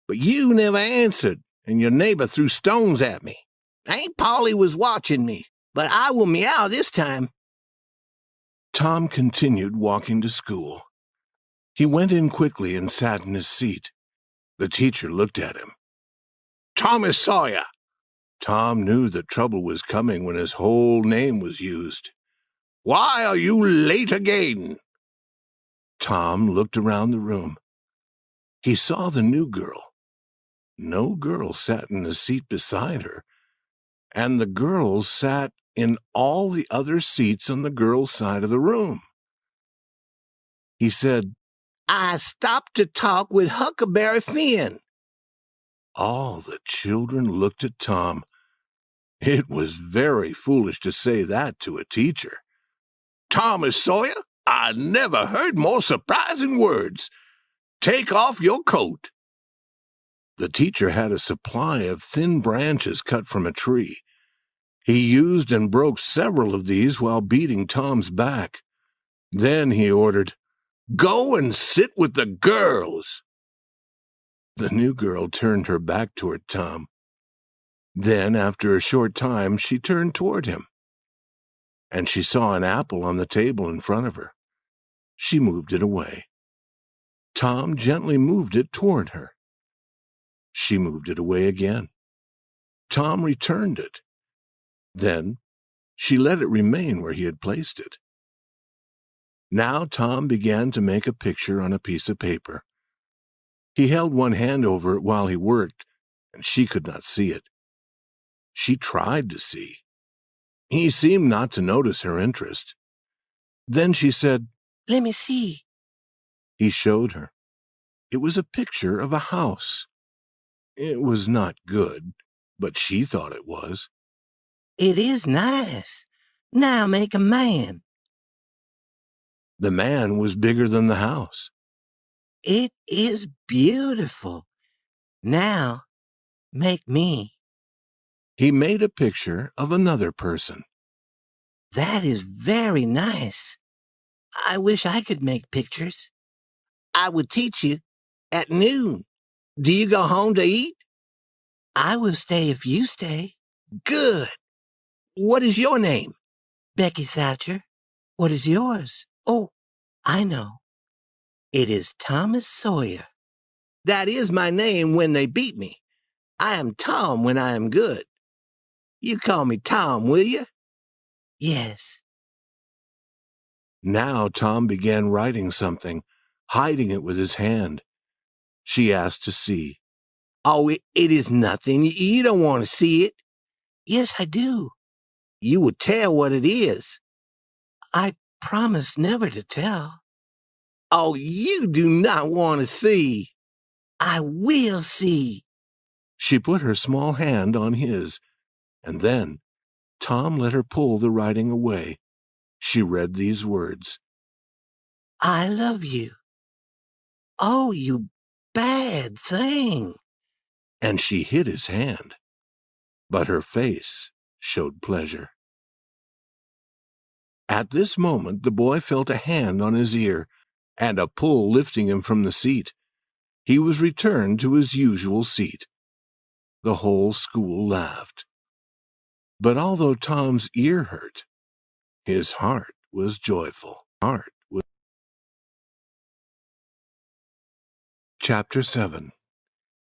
but you never answered, and your neighbor threw stones at me." "Aunt Polly was watching me, but I will meow this time." Tom continued walking to school. He went in quickly and sat in his seat. The teacher looked at him. "Thomas Sawyer." Tom knew that trouble was coming when his whole name was used. "Why are you late again?" Tom looked around the room. He saw the new girl. No girl sat in the seat beside her, and the girls sat in all the other seats on the girls' side of the room. He said, "I stopped to talk with Huckleberry Finn." All the children looked at Tom. It was very foolish to say that to a teacher. "Thomas Sawyer, I never heard more surprising words. Take off your coat." The teacher had a supply of thin branches cut from a tree. He used and broke several of these while beating Tom's back. Then he ordered, "Go and sit with the girls." The new girl turned her back toward Tom. Then, after a short time, she turned toward him, and she saw an apple on the table in front of her. She moved it away. Tom gently moved it toward her. She moved it away again. Tom returned it. Then she let it remain where he had placed it. Now Tom began to make a picture on a piece of paper. He held one hand over it while he worked, and she could not see it. She tried to see. He seemed not to notice her interest. Then she said, "Let me see." He showed her. It was a picture of a house. It was not good, but she thought it was. "It is nice. Now make a man." The man was bigger than the house. "It is beautiful. Now make me." He made a picture of another person. "That is very nice. I wish I could make pictures. I would teach you at noon. Do you go home to eat?" "I will stay if you stay." "Good. What is your name?" "Becky Thatcher." "What is yours?" "Oh, I know. It is Thomas Sawyer." "That is my name when they beat me. I am Tom when I am good. You call me Tom, will you?" "Yes." Now Tom began writing something, hiding it with his hand. She asked to see. "Oh, it is nothing. You don't want to see it." "Yes, I do." "You will tell what it is." "I promise never to tell." "Oh, you do not want to see." "I will see." She put her small hand on his, and then Tom let her pull the writing away. She read these words: "I love you." "Oh, you bad thing." And she hid his hand, but her face showed pleasure. At this moment the boy felt a hand on his ear, and a pull lifting him from the seat. He was returned to his usual seat. The whole school laughed. But although Tom's ear hurt, his heart was joyful. Chapter 7.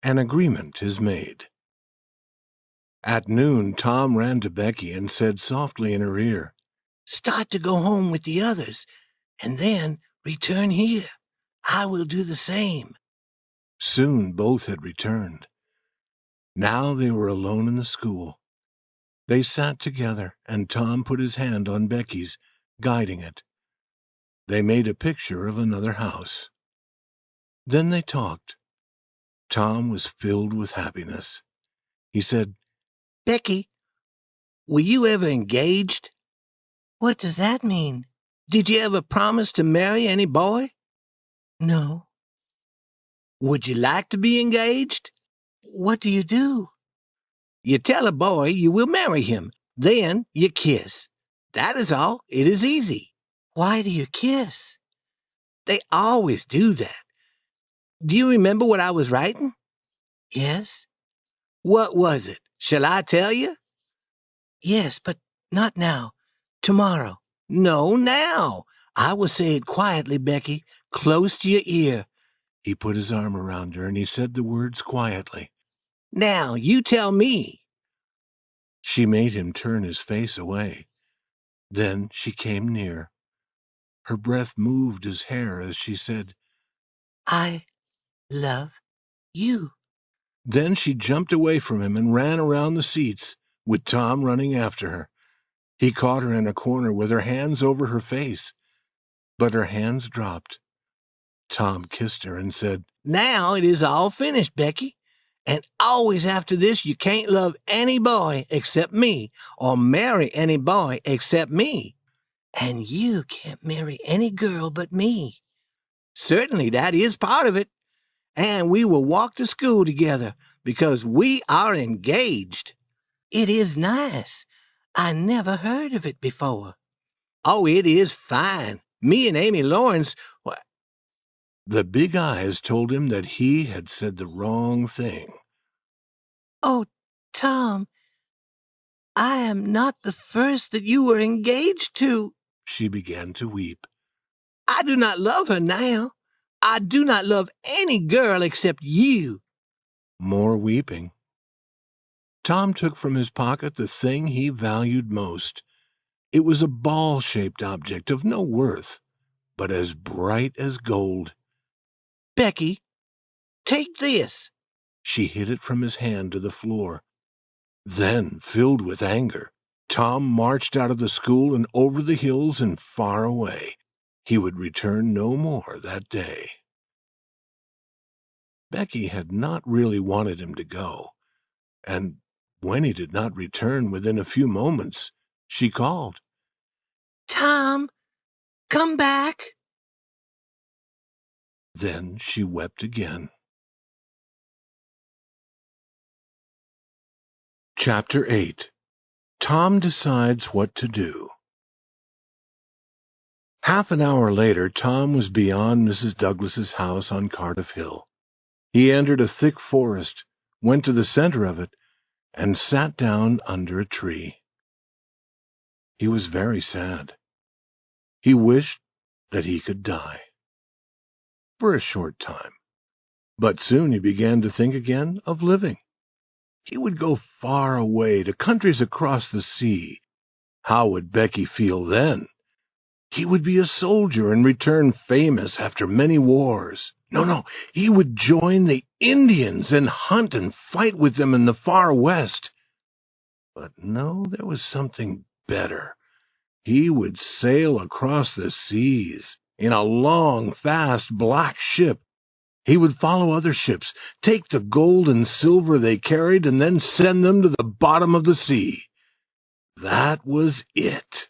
An Agreement is Made. At noon, Tom ran to Becky and said softly in her ear, "Start to go home with the others, and then return here. I will do the same." Soon both had returned. Now they were alone in the school. They sat together, and Tom put his hand on Becky's, guiding it. They made a picture of another house. Then they talked. Tom was filled with happiness. He said, "Becky, were you ever engaged?" "What does that mean?" "Did you ever promise to marry any boy?" "No." "Would you like to be engaged?" "What do you do?" "You tell a boy you will marry him. Then you kiss. That is all. It is easy." "Why do you kiss?" "They always do that. Do you remember what I was writing?" "Yes." "What was it? Shall I tell you?" "Yes, but not now. Tomorrow." "No, now. I will say it quietly, Becky, close to your ear." He put his arm around her and he said the words quietly. "Now, you tell me." She made him turn his face away. Then she came near. Her breath moved his hair as she said, "I love you." Then she jumped away from him and ran around the seats, with Tom running after her. He caught her in a corner with her hands over her face, but her hands dropped. Tom kissed her and said, "Now it is all finished, Becky. And always after this you can't love any boy except me, or marry any boy except me. And you can't marry any girl but me." "Certainly, that is part of it. And we will walk to school together, because we are engaged." "It is nice. I never heard of it before. Oh, it is fine. Me and Amy Lawrence, The big eyes told him that he had said the wrong thing. Oh, Tom, I am not the first that you were engaged to. She began to weep. I do not love her now. I do not love any girl except you. More weeping. Tom took from his pocket the thing he valued most. It was a ball-shaped object of no worth, but as bright as gold. Becky, take this. She hid it from his hand to the floor. Then, filled with anger, Tom marched out of the school and over the hills and far away. He would return no more that day. Becky had not really wanted him to go, and when he did not return within a few moments, she called, Tom, come back. Then she wept again. Chapter 8. Tom Decides What to Do. Half an hour later, Tom was beyond Mrs. Douglas's house on Cardiff Hill. He entered a thick forest, went to the center of it, and sat down under a tree. He was very sad. He wished that he could die. For a short time. But soon he began to think again of living. He would go far away to countries across the sea. How would Becky feel then? He would be a soldier and return famous after many wars. No, he would join the Indians and hunt and fight with them in the far west. But no, there was something better. He would sail across the seas in a long, fast, black ship. He would follow other ships, take the gold and silver they carried, and then send them to the bottom of the sea. That was it.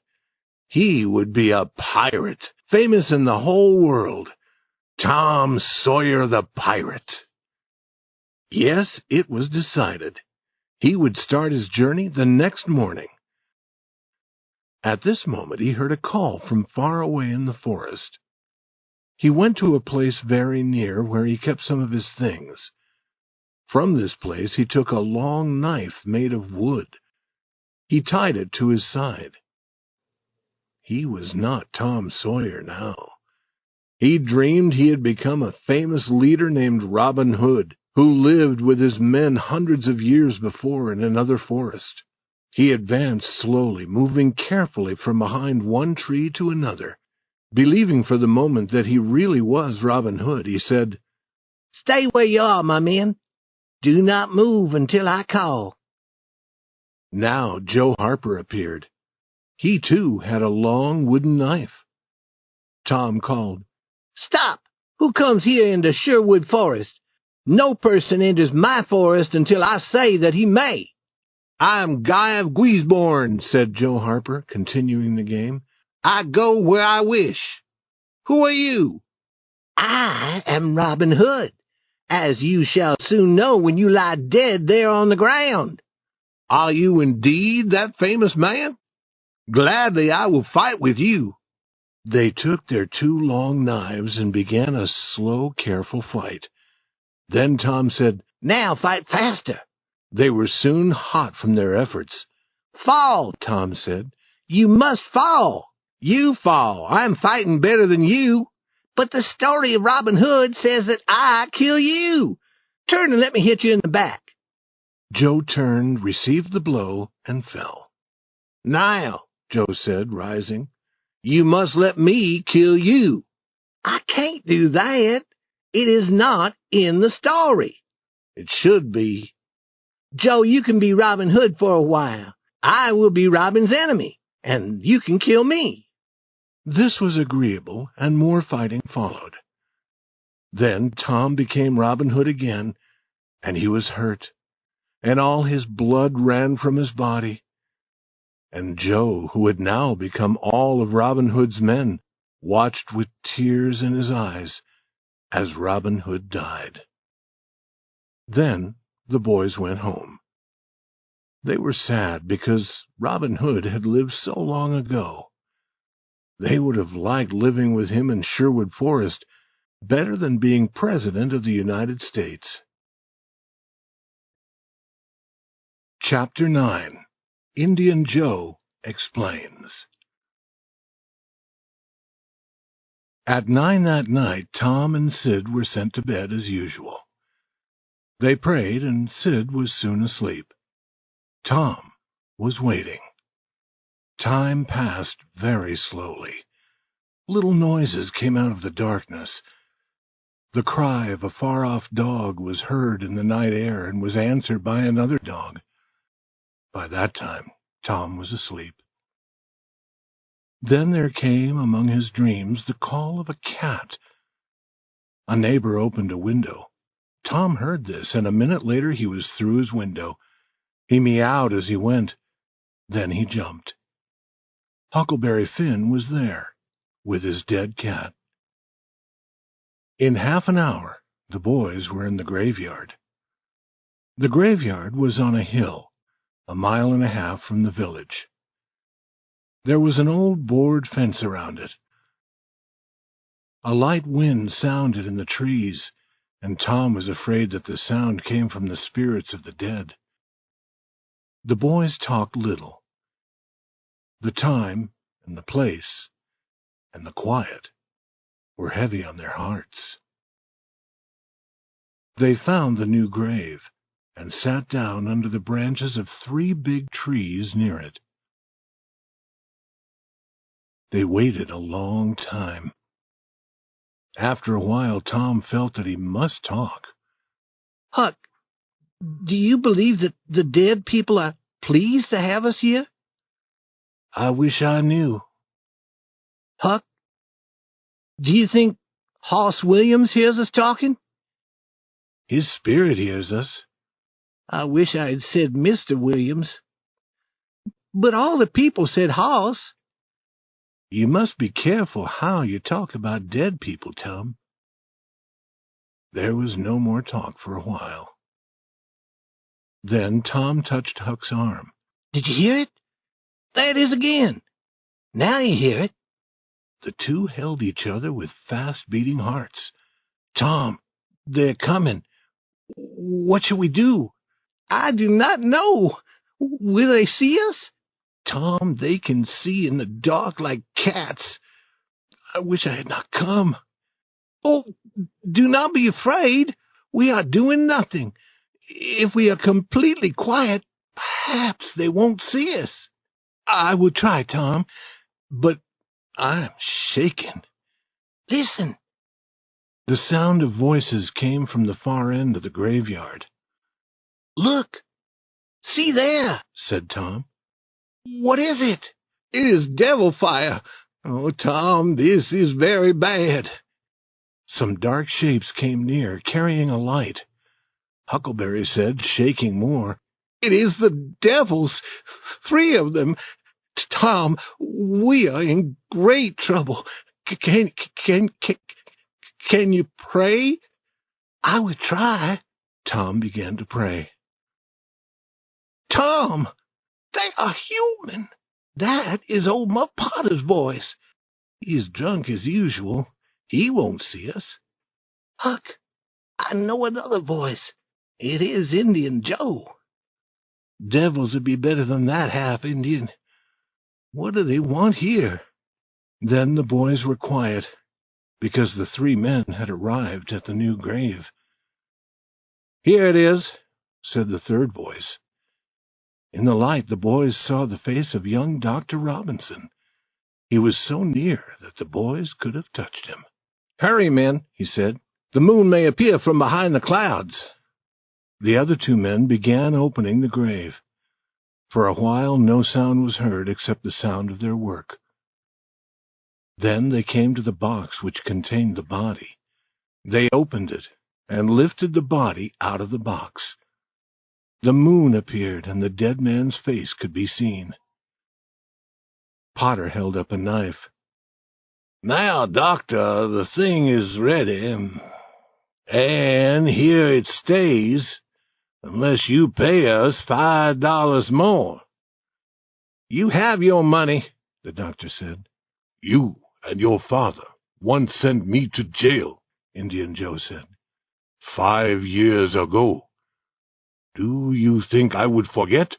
He would be a pirate, famous in the whole world. Tom Sawyer the pirate. Yes, it was decided. He would start his journey the next morning. At this moment he heard a call from far away in the forest. He went to a place very near where he kept some of his things. From this place he took a long knife made of wood. He tied it to his side. He was not Tom Sawyer now. He dreamed he had become a famous leader named Robin Hood, who lived with his men hundreds of years before in another forest. He advanced slowly, moving carefully from behind one tree to another. Believing for the moment that he really was Robin Hood, he said, Stay where you are, my men. Do not move until I call. Now Joe Harper appeared. He, too, had a long wooden knife. Tom called, Stop! Who comes here into Sherwood Forest? No person enters my forest until I say that he may. I'm Guy of Guisborne, said Joe Harper, continuing the game. I go where I wish. Who are you? I am Robin Hood, as you shall soon know when you lie dead there on the ground. Are you indeed that famous man? Gladly I will fight with you. They took their two long knives and began a slow, careful fight. Then Tom said, Now fight faster. They were soon hot from their efforts. Fall, Tom said. You must fall. You fall. I'm fighting better than you. But the story of Robin Hood says that I kill you. Turn and let me hit you in the back. Joe turned, received the blow, and fell. Now, Joe said, rising, you must let me kill you. I can't do that. It is not in the story. It should be. Joe, you can be Robin Hood for a while. I will be Robin's enemy, and you can kill me. This was agreeable, and more fighting followed. Then Tom became Robin Hood again, and he was hurt, and all his blood ran from his body. And Joe, who had now become all of Robin Hood's men, watched with tears in his eyes as Robin Hood died. Then the boys went home. They were sad because Robin Hood had lived so long ago. They would have liked living with him in Sherwood Forest better than being President of the United States. Chapter 9. Indian Joe Explains. At 9 that night, Tom and Sid were sent to bed as usual. They prayed, and Sid was soon asleep. Tom was waiting. Time passed very slowly. Little noises came out of the darkness. The cry of a far-off dog was heard in the night air and was answered by another dog. By that time, Tom was asleep. Then there came among his dreams the call of a cat. A neighbor opened a window. Tom heard this, and a minute later he was through his window. He meowed as he went. Then he jumped. Huckleberry Finn was there, with his dead cat. In half an hour, the boys were in the graveyard. The graveyard was on a hill, 1.5 miles from the village. There was an old board fence around it. A light wind sounded in the trees, and Tom was afraid that the sound came from the spirits of the dead. The boys talked little. The time and the place and the quiet were heavy on their hearts. They found the new grave and sat down under the branches of 3 big trees near it. They waited a long time. After a while, Tom felt that he must talk. Huck, do you believe that the dead people are pleased to have us here? I wish I knew. Huck, do you think Hoss Williams hears us talking? His spirit hears us. I wish I had said Mr. Williams. But all the people said Hoss. You must be careful how you talk about dead people, Tom. There was no more talk for a while. Then Tom touched Huck's arm. Did you hear it? There it is again. Now you hear it. The two held each other with fast-beating hearts. Tom, they're coming. What shall we do? I do not know. Will they see us? Tom, they can see in the dark like cats. I wish I had not come. Oh, do not be afraid. We are doing nothing. If we are completely quiet, perhaps they won't see us. I will try, Tom, but I'm shaken. Listen. The sound of voices came from the far end of the graveyard. Look. See there, said Tom. What is it? It is devil fire. Oh, Tom, this is very bad. Some dark shapes came near, carrying a light. Huckleberry said, shaking more, It is the devils, 3 of them. Tom, we are in great trouble. Can you pray? I will try. Tom began to pray. Tom, they are human. That is old Muff Potter's voice. He's drunk as usual. He won't see us. Huck, I know another voice. It is Indian Joe. Devils would be better than that half-Indian. What do they want here? Then the boys were quiet, because the 3 men had arrived at the new grave. Here it is, said the third voice. In the light, the boys saw the face of young Dr. Robinson. He was so near that the boys could have touched him. Hurry, men, he said. The moon may appear from behind the clouds. The other 2 men began opening the grave. For a while no sound was heard except the sound of their work. Then they came to the box which contained the body. They opened it and lifted the body out of the box. The moon appeared, and the dead man's face could be seen. Potter held up a knife. Now, Doctor, the thing is ready, and here it stays unless you pay us $5 more." "You have your money," the doctor said. "You and your father once sent me to jail," Indian Joe said. "5 years ago. Do you think I would forget?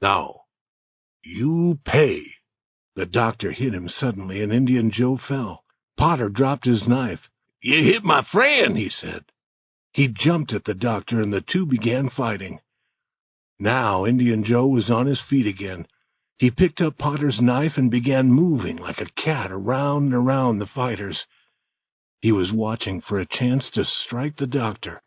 Now, you pay." The doctor hit him suddenly, and Indian Joe fell. Potter dropped his knife. "You hit my friend," he said. He jumped at the doctor, and the two began fighting. Now Indian Joe was on his feet again. He picked up Potter's knife and began moving like a cat around and around the fighters. He was watching for a chance to strike the doctor.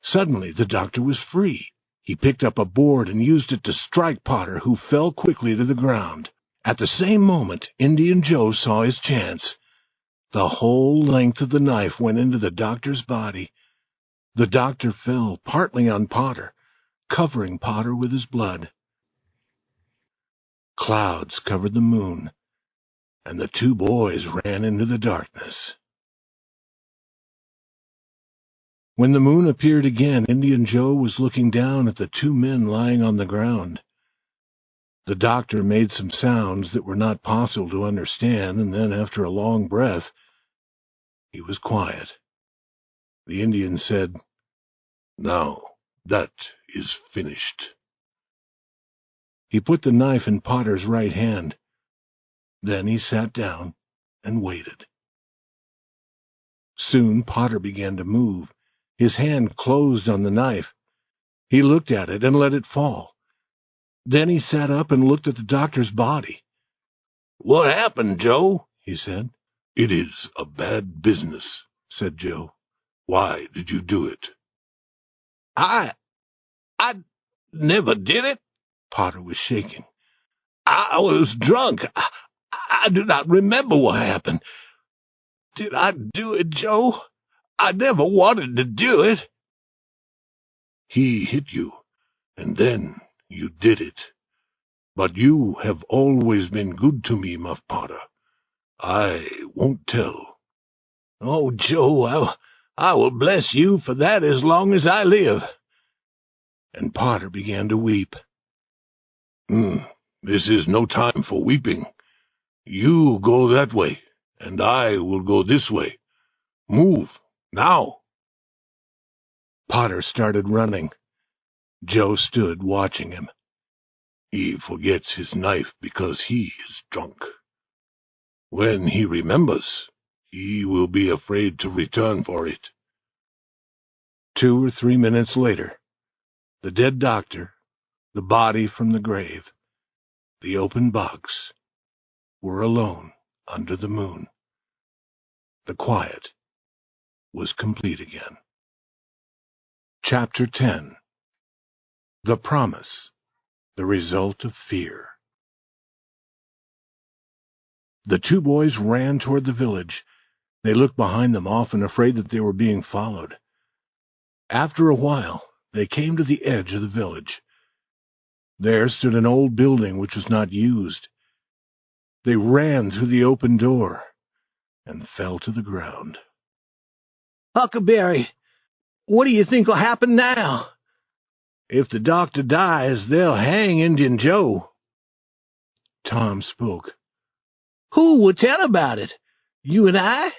Suddenly the doctor was free. He picked up a board and used it to strike Potter, who fell quickly to the ground. At the same moment, Indian Joe saw his chance. The whole length of the knife went into the doctor's body. The doctor fell partly on Potter, covering Potter with his blood. Clouds covered the moon, and the two boys ran into the darkness. When the moon appeared again, Indian Joe was looking down at the two men lying on the ground. The doctor made some sounds that were not possible to understand, and then, after a long breath, he was quiet. The Indian said, "Now, that is finished." He put the knife in Potter's right hand. Then he sat down and waited. Soon Potter began to move. His hand closed on the knife. He looked at it and let it fall. Then he sat up and looked at the doctor's body. "What happened, Joe?" he said. "It is a bad business," said Joe. "Why did you do it?" I never did it." Potter was shaking. "I was drunk. I do not remember what happened. Did I do it, Joe? I never wanted to do it." "He hit you, and then you did it. But you have always been good to me, Muff Potter. I won't tell." "Oh, Joe, I will bless you for that as long as I live." And Potter began to weep. This is no time for weeping. You go that way, and I will go this way. Move, now." Potter started running. Joe stood watching him. "He forgets his knife because he is drunk. When he remembers, he will be afraid to return for it." 2 or 3 minutes later, the dead doctor, the body from the grave, the open box, were alone under the moon. The quiet was complete again. Chapter 10. The Promise, the Result of Fear. The two boys ran toward the village. They looked behind them, often afraid that they were being followed. After a while, they came to the edge of the village. There stood an old building which was not used. They ran through the open door and fell to the ground. "Huckleberry, what do you think will happen now?" "If the doctor dies, they'll hang Indian Joe." Tom spoke. "Who will tell about it? You and I?"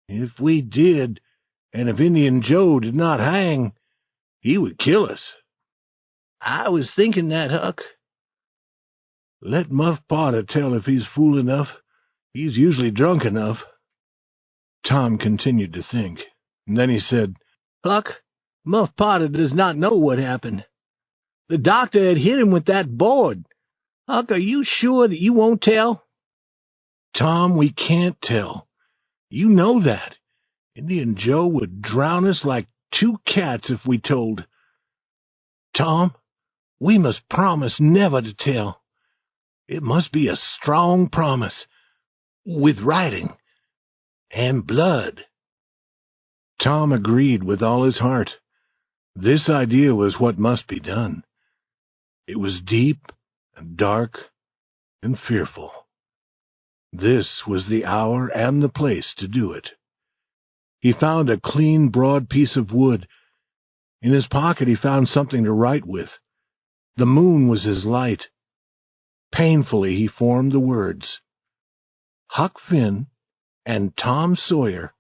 "If we did, and if Indian Joe did not hang, he would kill us." "I was thinking that, Huck." "Let Muff Potter tell if he's fool enough. He's usually drunk enough." Tom continued to think, and then he said, "Huck, Muff Potter does not know what happened. The doctor had hit him with that board. Huck, are you sure that you won't tell?" "Tom, we can't tell. You know that. Indian Joe would drown us like 2 cats if we told. Tom, we must promise never to tell. It must be a strong promise, with writing and blood." Tom agreed with all his heart. This idea was what must be done. It was deep and dark and fearful. This was the hour and the place to do it. He found a clean, broad piece of wood. In his pocket he found something to write with. The moon was his light. Painfully he formed the words, "Huck Finn and Tom Sawyer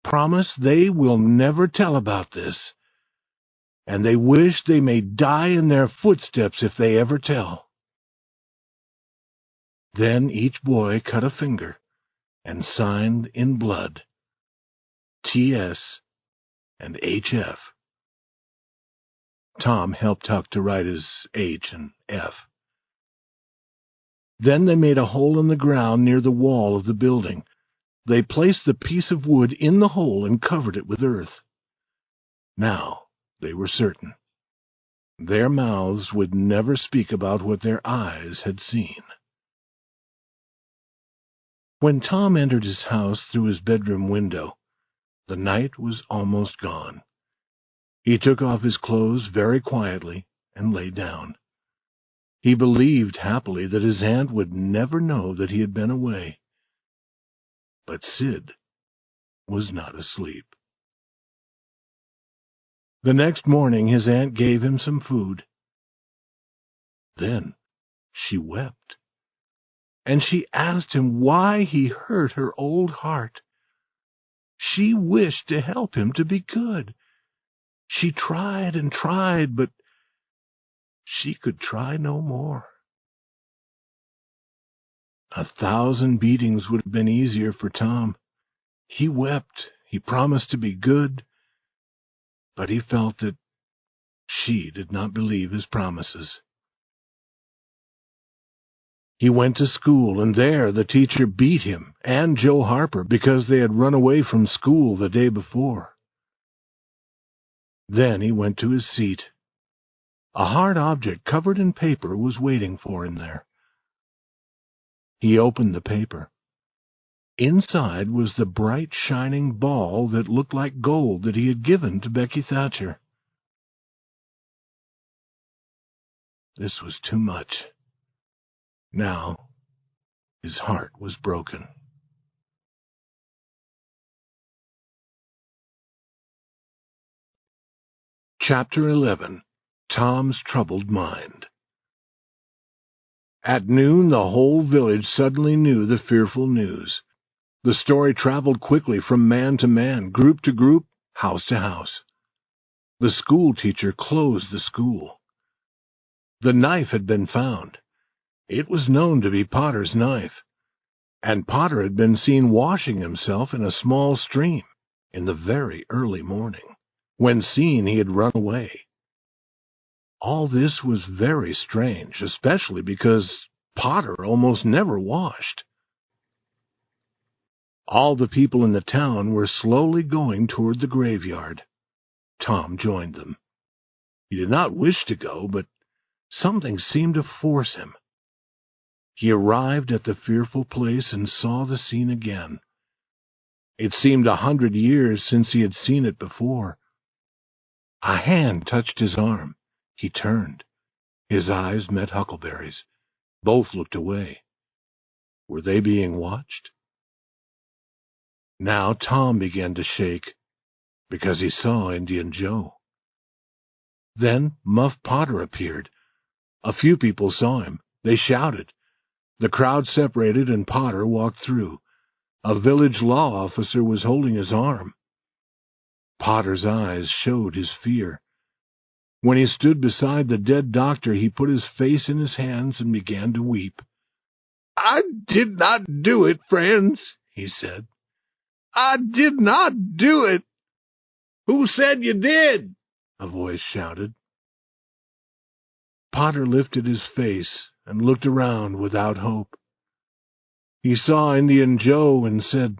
promise they will never tell about this, and they wish they may die in their footsteps if they ever tell." Then each boy cut a finger and signed in blood T.S. and H.F. Tom helped Huck to write his H and F. Then they made a hole in the ground near the wall of the building. They placed the piece of wood in the hole and covered it with earth. Now they were certain. Their mouths would never speak about what their eyes had seen. When Tom entered his house through his bedroom window, the night was almost gone. He took off his clothes very quietly and lay down. He believed happily that his aunt would never know that he had been away. But Sid was not asleep. The next morning his aunt gave him some food. Then she wept, and she asked him why he hurt her old heart. She wished to help him to be good. She tried and tried, but she could try no more. 1,000 beatings would have been easier for Tom. He wept, he promised to be good, but he felt that she did not believe his promises. He went to school, and there the teacher beat him and Joe Harper because they had run away from school the day before. Then he went to his seat. A hard object covered in paper was waiting for him there. He opened the paper. Inside was the bright, shining ball that looked like gold that he had given to Becky Thatcher. This was too much. Now his heart was broken. Chapter 11. Tom's Troubled Mind. At noon the whole village suddenly knew the fearful news. The story traveled quickly from man to man, group to group, house to house. The school teacher closed the school. The knife had been found. It was known to be Potter's knife, and Potter had been seen washing himself in a small stream in the very early morning. When seen, he had run away. All this was very strange, especially because Potter almost never washed. All the people in the town were slowly going toward the graveyard. Tom joined them. He did not wish to go, but something seemed to force him. He arrived at the fearful place and saw the scene again. It seemed 100 years since he had seen it before. A hand touched his arm. He turned. His eyes met Huckleberry's. Both looked away. Were they being watched? Now Tom began to shake, because he saw Indian Joe. Then Muff Potter appeared. A few people saw him. They shouted. The crowd separated and Potter walked through. A village law officer was holding his arm. Potter's eyes showed his fear. When he stood beside the dead doctor, he put his face in his hands and began to weep. "I did not do it, friends," he said. "I did not do it." "Who said you did?" a voice shouted. Potter lifted his face and looked around without hope. He saw Indian Joe and said,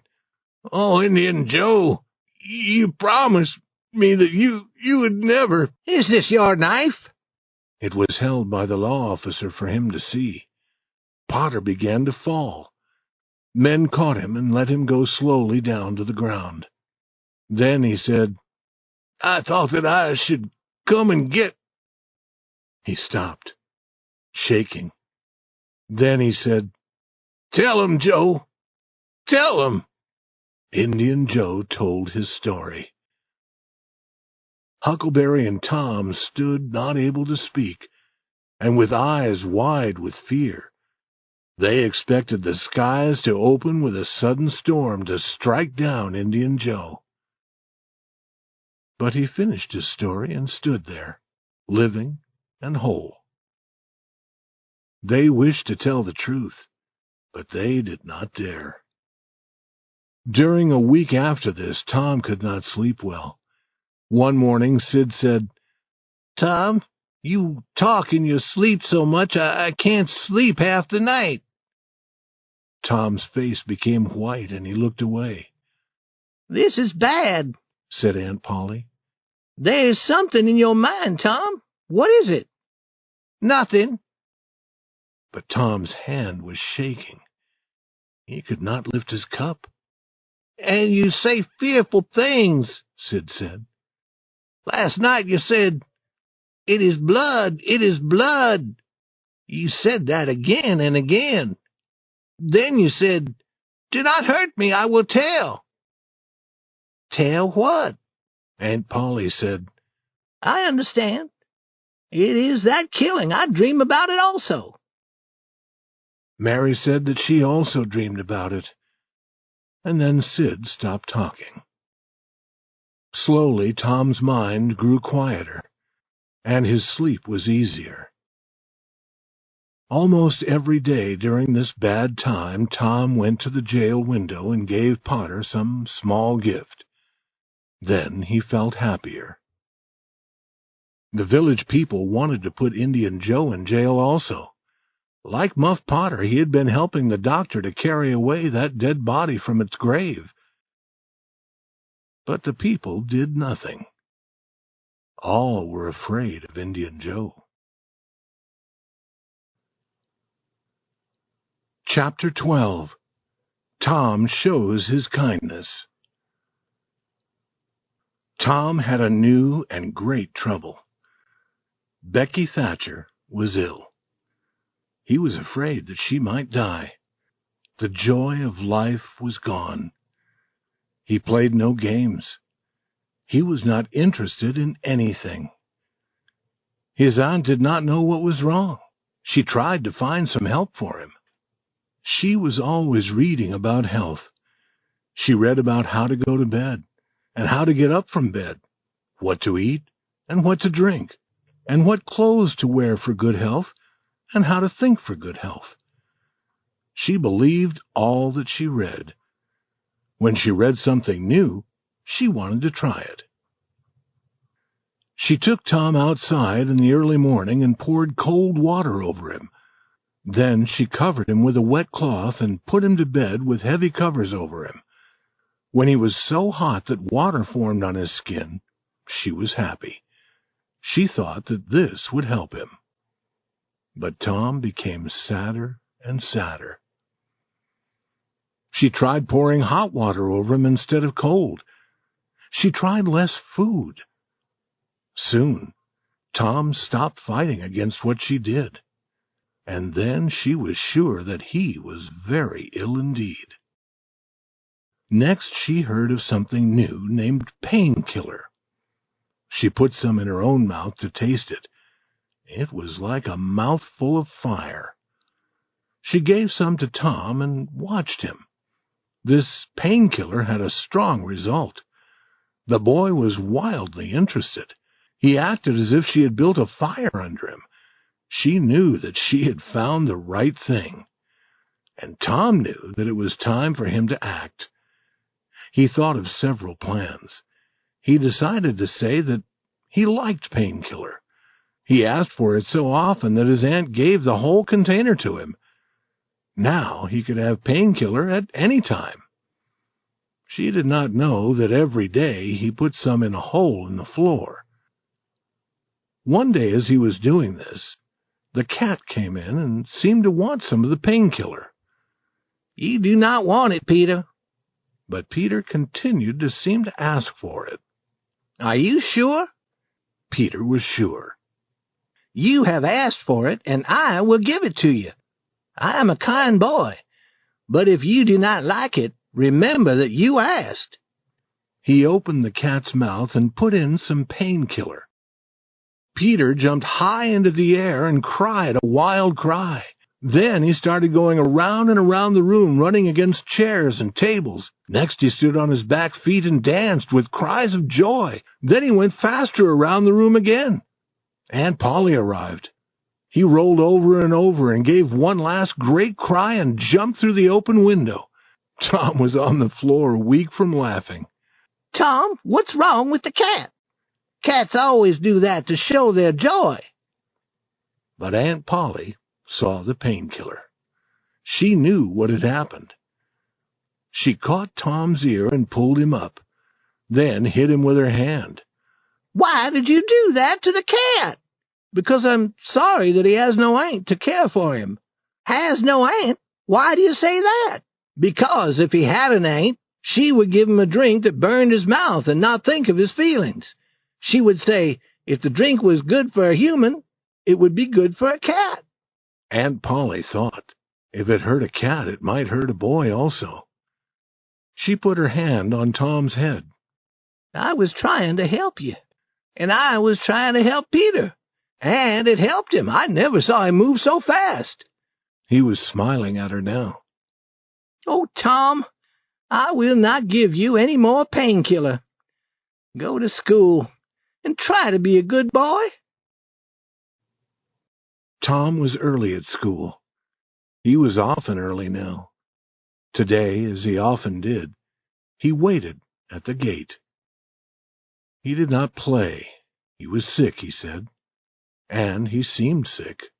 "Oh, Indian Joe, you promised me that you would never—" "Is this your knife?" It was held by the law officer for him to see. Potter began to fall. Men caught him and let him go slowly down to the ground. Then he said, "I thought that I should come and get—" He stopped, shaking. Then he said, "Tell him, Joe. Tell him." Indian Joe told his story. Huckleberry and Tom stood not able to speak, and with eyes wide with fear. They expected the skies to open with a sudden storm to strike down Indian Joe. But he finished his story and stood there, living and whole. They wished to tell the truth, but they did not dare. During a week after this, Tom could not sleep well. One morning, Sid said, "Tom, you talk in your sleep so much I can't sleep half the night." Tom's face became white, and he looked away. "This is bad," said Aunt Polly. "There's something in your mind, Tom. What is it?" "Nothing." But Tom's hand was shaking. He could not lift his cup. "And you say fearful things," Sid said. "Last night you said, 'It is blood, it is blood.' You said that again and again. Then you said, 'Do not hurt me, I will tell.'" "Tell what?" Aunt Polly said. "I understand. It is that killing. I dream about it also." Mary said that she also dreamed about it. And then Sid stopped talking. Slowly, Tom's mind grew quieter, and his sleep was easier. Almost every day during this bad time, Tom went to the jail window and gave Potter some small gift. Then he felt happier. The village people wanted to put Indian Joe in jail also. Like Muff Potter, he had been helping the doctor to carry away that dead body from its grave. But the people did nothing. All were afraid of Indian Joe. Chapter 12. Tom Shows His Kindness. Tom had a new and great trouble. Becky Thatcher was ill. He was afraid that she might die. The joy of life was gone. He played no games. He was not interested in anything. His aunt did not know what was wrong. She tried to find some help for him. She was always reading about health. She read about how to go to bed, and how to get up from bed, what to eat, and what to drink, and what clothes to wear for good health, and how to think for good health. She believed all that she read. When she read something new, she wanted to try it. She took Tom outside in the early morning and poured cold water over him. Then she covered him with a wet cloth and put him to bed with heavy covers over him. When he was so hot that water formed on his skin, she was happy. She thought that this would help him. But Tom became sadder and sadder. She tried pouring hot water over him instead of cold. She tried less food. Soon, Tom stopped fighting against what she did, and then she was sure that he was very ill indeed. Next, she heard of something new named painkiller. She put some in her own mouth to taste it. It was like a mouthful of fire. She gave some to Tom and watched him. This painkiller had a strong result. The boy was wildly interested. He acted as if she had built a fire under him. She knew that she had found the right thing. And Tom knew that it was time for him to act. He thought of several plans. He decided to say that he liked painkiller. He asked for it so often that his aunt gave the whole container to him. Now he could have painkiller at any time. She did not know that every day he put some in a hole in the floor. One day as he was doing this, the cat came in and seemed to want some of the painkiller. "You do not want it, Peter." But Peter continued to seem to ask for it. "Are you sure?" Peter was sure. "You have asked for it, and I will give it to you. I am a kind boy. But if you do not like it, remember that you asked." He opened the cat's mouth and put in some painkiller. Peter jumped high into the air and cried a wild cry. Then he started going around and around the room, running against chairs and tables. Next he stood on his back feet and danced with cries of joy. Then he went faster around the room again. Aunt Polly arrived. He rolled over and over and gave one last great cry and jumped through the open window. Tom was on the floor, weak from laughing. "Tom, what's wrong with the cat? Cats always do that to show their joy." But Aunt Polly saw the painkiller. She knew what had happened. She caught Tom's ear and pulled him up, then hit him with her hand. "Why did you do that to the cat?" "Because I'm sorry that he has no aunt to care for him." "Has no aunt? Why do you say that?" "Because if he had an aunt, she would give him a drink that burned his mouth and not think of his feelings. She would say, if the drink was good for a human, it would be good for a cat." Aunt Polly thought, if it hurt a cat, it might hurt a boy also. She put her hand on Tom's head. "I was trying to help you, and I was trying to help Peter, and it helped him. I never saw him move so fast." He was smiling at her now. "Oh, Tom, I will not give you any more painkiller. Go to school and try to be a good boy." Tom was early at school. He was often early now. Today, as he often did, he waited at the gate. He did not play. He was sick, he said, and he seemed sick.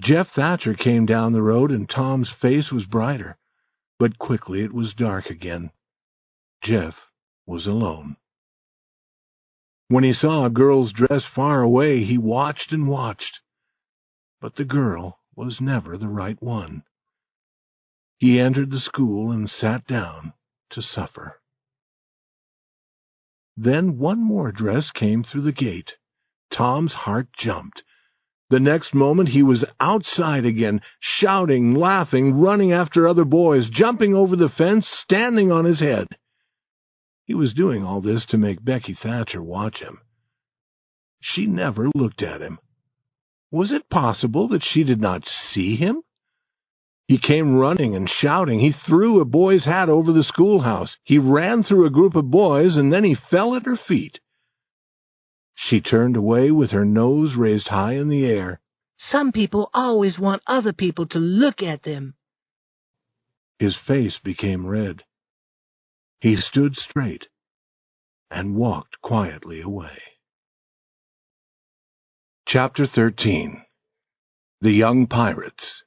Jeff Thatcher came down the road, and Tom's face was brighter, but quickly it was dark again. Jeff was alone. When he saw a girl's dress far away, he watched and watched. But the girl was never the right one. He entered the school and sat down to suffer. Then one more dress came through the gate. Tom's heart jumped. The next moment he was outside again, shouting, laughing, running after other boys, jumping over the fence, standing on his head. He was doing all this to make Becky Thatcher watch him. She never looked at him. Was it possible that she did not see him? He came running and shouting. He threw a boy's hat over the schoolhouse. He ran through a group of boys, and then he fell at her feet. She turned away with her nose raised high in the air. "Some people always want other people to look at them." His face became red. He stood straight and walked quietly away. Chapter 13. The Young Pirates.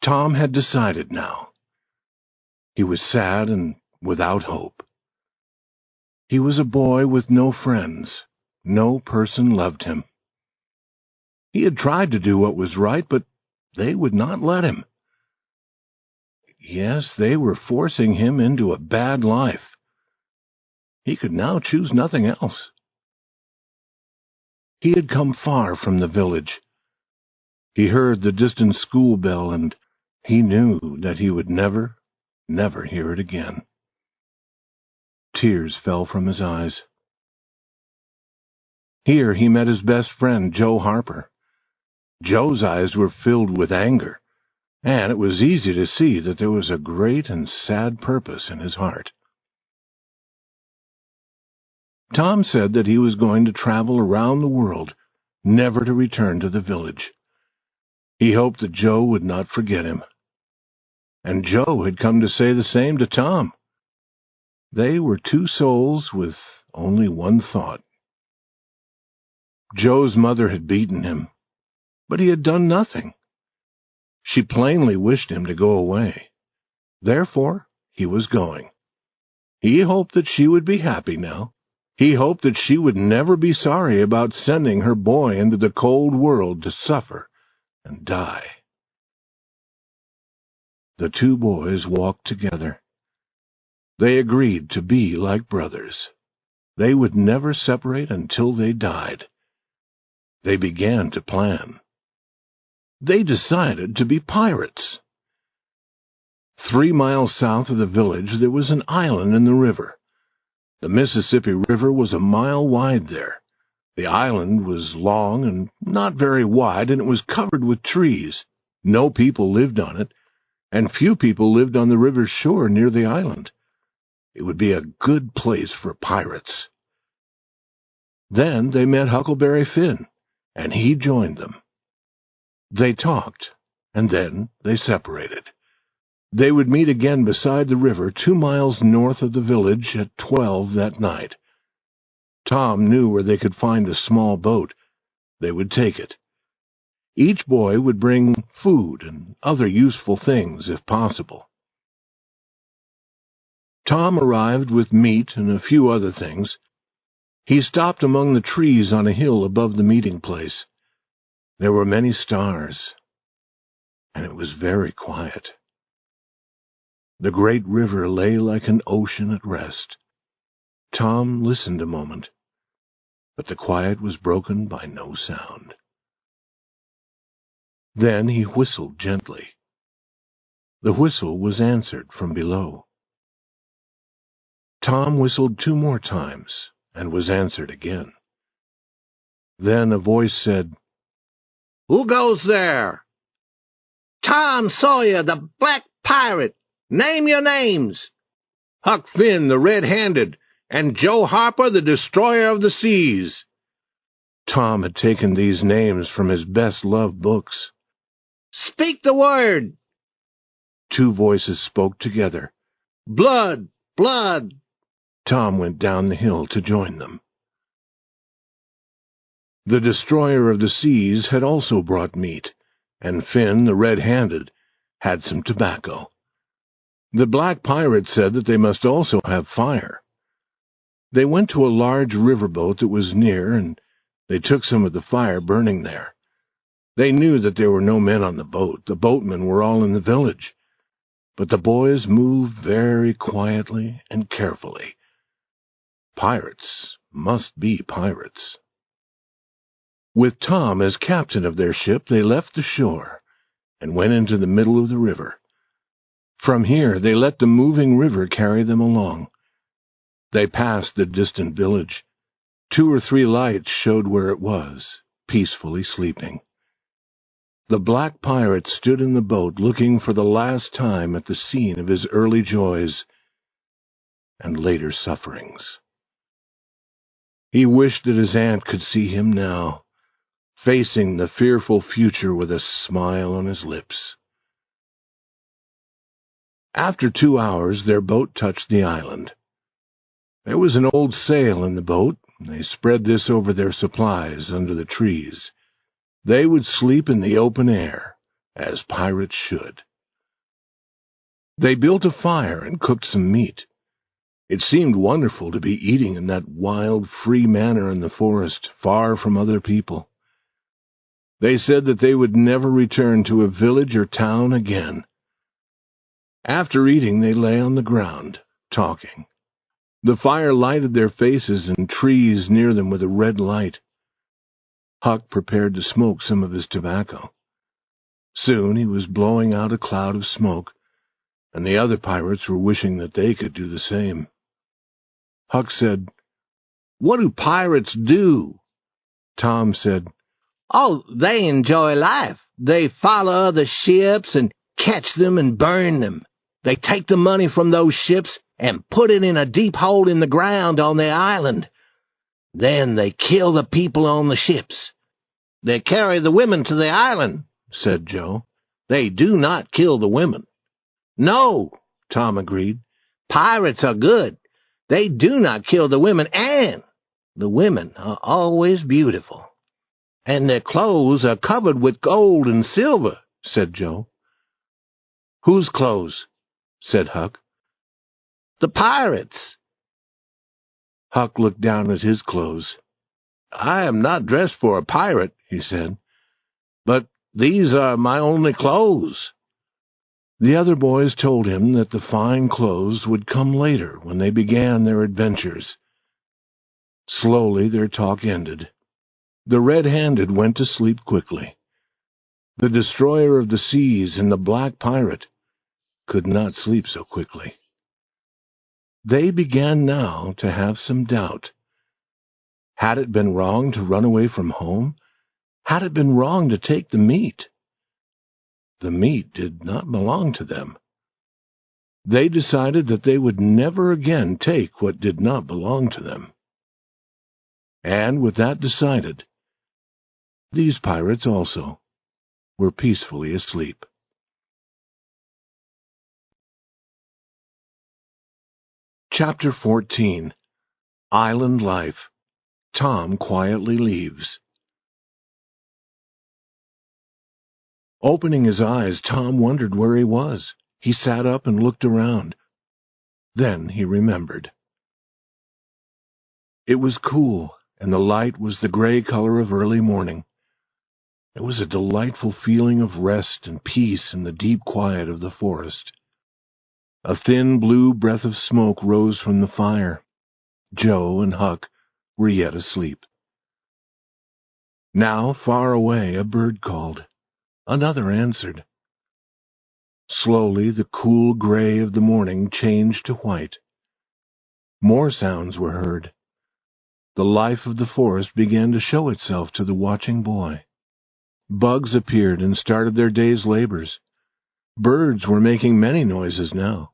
Tom had decided now. He was sad and without hope. He was a boy with no friends. No person loved him. He had tried to do what was right, but they would not let him. Yes, they were forcing him into a bad life. He could now choose nothing else. He had come far from the village. He heard the distant school bell, and he knew that he would never hear it again. Tears fell from his eyes. Here he met his best friend, Joe Harper. Joe's eyes were filled with anger, and it was easy to see that there was a great and sad purpose in his heart. Tom said that he was going to travel around the world, never to return to the village. He hoped that Joe would not forget him. And Joe had come to say the same to Tom. They were two souls with only one thought. Joe's mother had beaten him, but he had done nothing. She plainly wished him to go away. Therefore, he was going. He hoped that she would be happy now. He hoped that she would never be sorry about sending her boy into the cold world to suffer and die. The two boys walked together. They agreed to be like brothers. They would never separate until they died. They began to plan. They decided to be pirates. 3 miles south of the village there was an island in the river. The Mississippi River was a mile wide there. The island was long and not very wide, and it was covered with trees. No people lived on it, and few people lived on the river's shore near the island. It would be a good place for pirates. Then they met Huckleberry Finn, and he joined them. They talked, and then they separated. They would meet again beside the river 2 miles north of the village at 12 that night. Tom knew where they could find a small boat. They would take it. Each boy would bring food and other useful things if possible. Tom arrived with meat and a few other things. He stopped among the trees on a hill above the meeting place. There were many stars, and it was very quiet. The great river lay like an ocean at rest. Tom listened a moment, but the quiet was broken by no sound. Then he whistled gently. The whistle was answered from below. Tom whistled 2 more times and was answered again. Then a voice said, "Who goes there?" "Tom Sawyer, the Black Pirate. Name your names." "Huck Finn, the Red-Handed, and Joe Harper, the Destroyer of the Seas." Tom had taken these names from his best-loved books. "Speak the word." 2 voices spoke together. "Blood! Blood!" Tom went down the hill to join them. The Destroyer of the Seas had also brought meat, and Finn, the Red-Handed, had some tobacco. The Black Pirate said that they must also have fire. They went to a large riverboat that was near, and they took some of the fire burning there. They knew that there were no men on the boat. The boatmen were all in the village. But the boys moved very quietly and carefully. Pirates must be pirates. With Tom as captain of their ship, they left the shore and went into the middle of the river. From here, they let the moving river carry them along. They passed the distant village. 2 or 3 lights showed where it was, peacefully sleeping. The Black Pirate stood in the boat looking for the last time at the scene of his early joys and later sufferings. He wished that his aunt could see him now, facing the fearful future with a smile on his lips. After 2 hours, their boat touched the island. There was an old sail in the boat. They spread this over their supplies under the trees. They would sleep in the open air, as pirates should. They built a fire and cooked some meat. It seemed wonderful to be eating in that wild, free manner in the forest, far from other people. They said that they would never return to a village or town again. After eating, they lay on the ground, talking. The fire lighted their faces and trees near them with a red light. Huck prepared to smoke some of his tobacco. Soon he was blowing out a cloud of smoke, and the other pirates were wishing that they could do the same. Huck said, "What do pirates do?" Tom said, "Oh, they enjoy life. They follow other ships and catch them and burn them. They take the money from those ships and put it in a deep hole in the ground on their island. Then they kill the people on the ships. They carry the women to the island," said Joe. "They do not kill the women." "No," Tom agreed. "Pirates are good. They do not kill the women, and the women are always beautiful. And their clothes are covered with gold and silver," said Joe. "Whose clothes?" said Huck. "The pirates." Huck looked down at his clothes. "I am not dressed for a pirate," he said, "but these are my only clothes." The other boys told him that the fine clothes would come later when they began their adventures. Slowly their talk ended. The Red-Handed went to sleep quickly. The Destroyer of the Seas and the Black Pirate could not sleep so quickly. They began now to have some doubt. Had it been wrong to run away from home? Had it been wrong to take the meat? The meat did not belong to them. They decided that they would never again take what did not belong to them. And with that decided, these pirates also were peacefully asleep. Chapter 14. Island Life. Tom quietly leaves. Opening his eyes, Tom wondered where he was. He sat up and looked around. Then he remembered. It was cool, and the light was the gray color of early morning. There was a delightful feeling of rest and peace in the deep quiet of the forest. A thin blue breath of smoke rose from the fire. Joe and Huck were yet asleep. Now, far away, a bird called. Another answered. Slowly, the cool gray of the morning changed to white. More sounds were heard. The life of the forest began to show itself to the watching boy. Bugs appeared and started their day's labors. Birds were making many noises now.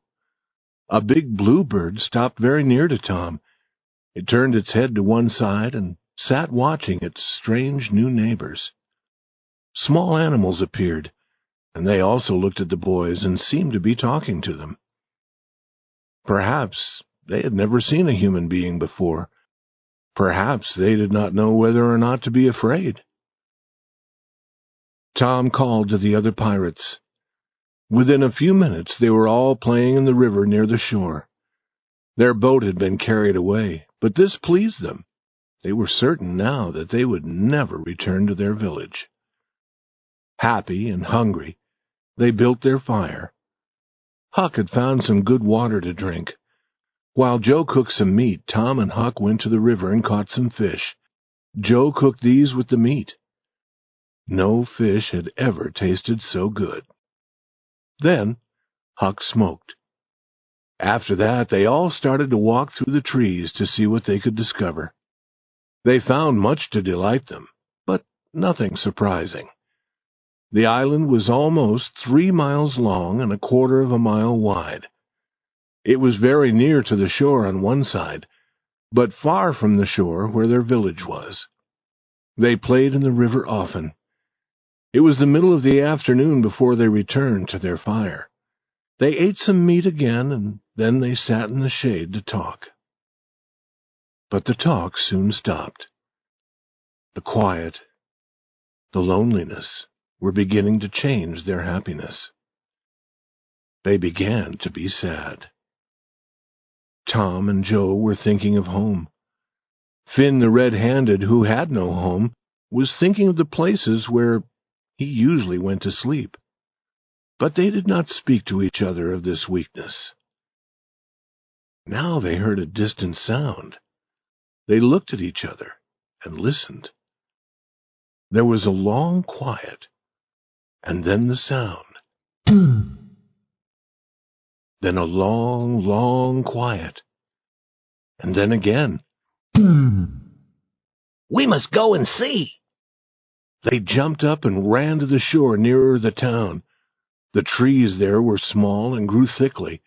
A big bluebird stopped very near to Tom. It turned its head to one side and sat watching its strange new neighbors. Small animals appeared, and they also looked at the boys and seemed to be talking to them. Perhaps they had never seen a human being before. Perhaps they did not know whether or not to be afraid. Tom called to the other pirates. Within a few minutes they were all playing in the river near the shore. Their boat had been carried away, but this pleased them. They were certain now that they would never return to their village. Happy and hungry, they built their fire. Huck had found some good water to drink. While Joe cooked some meat, Tom and Huck went to the river and caught some fish. Joe cooked these with the meat. No fish had ever tasted so good. Then Huck smoked. After that, they all started to walk through the trees to see what they could discover. They found much to delight them, but nothing surprising. The island was almost 3 miles long and 1/4 of a mile wide. It was very near to the shore on one side, but far from the shore where their village was. They played in the river often. It was the middle of the afternoon before they returned to their fire. They ate some meat again, and then they sat in the shade to talk. But the talk soon stopped. The quiet, the loneliness were beginning to change their happiness. They began to be sad. Tom and Joe were thinking of home. Finn the red-handed, who had no home, was thinking of the places where he usually went to sleep. But they did not speak to each other of this weakness. Now they heard a distant sound. They looked at each other and listened. There was a long quiet, and then the sound. Then a long, long quiet, and then again. We must go and see. They jumped up and ran to the shore nearer the town. The trees there were small and grew thickly.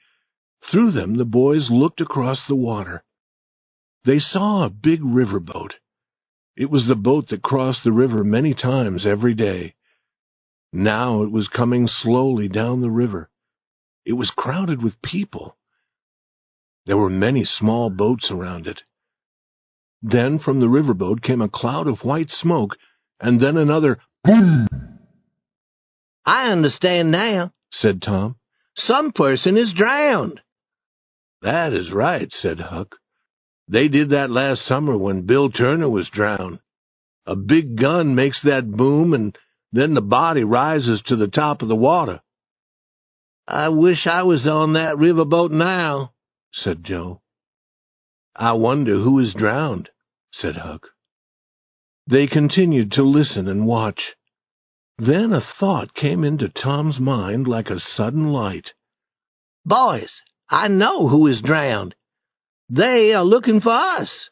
Through them the boys looked across the water. They saw a big riverboat. It was the boat that crossed the river many times every day. Now it was coming slowly down the river. It was crowded with people. There were many small boats around it. Then from the riverboat came a cloud of white smoke, and then another boom. I understand now, said Tom. Some person is drowned. That is right, said Huck. They did that last summer when Bill Turner was drowned. A big gun makes that boom, and then the body rises to the top of the water. I wish I was on that riverboat now, said Joe. I wonder who is drowned, said Huck. They continued to listen and watch. Then a thought came into Tom's mind like a sudden light. Boys, I know who is drowned. They are looking for us."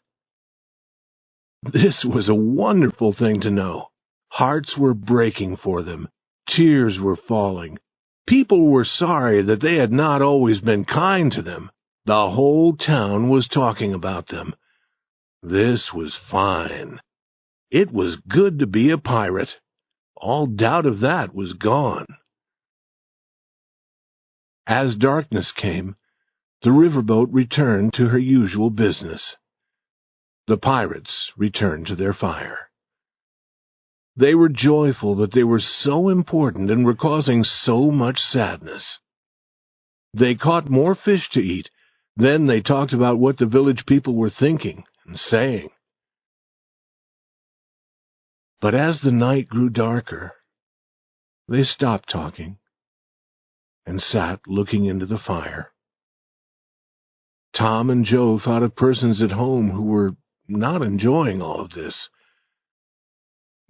This was a wonderful thing to know. Hearts were breaking for them. Tears were falling. People were sorry that they had not always been kind to them. The whole town was talking about them. This was fine. It was good to be a pirate. All doubt of that was gone. As darkness came, the riverboat returned to her usual business. The pirates returned to their fire. They were joyful that they were so important and were causing so much sadness. They caught more fish to eat. Then they talked about what the village people were thinking and saying. But as the night grew darker, they stopped talking and sat looking into the fire. Tom and Joe thought of persons at home who were not enjoying all of this.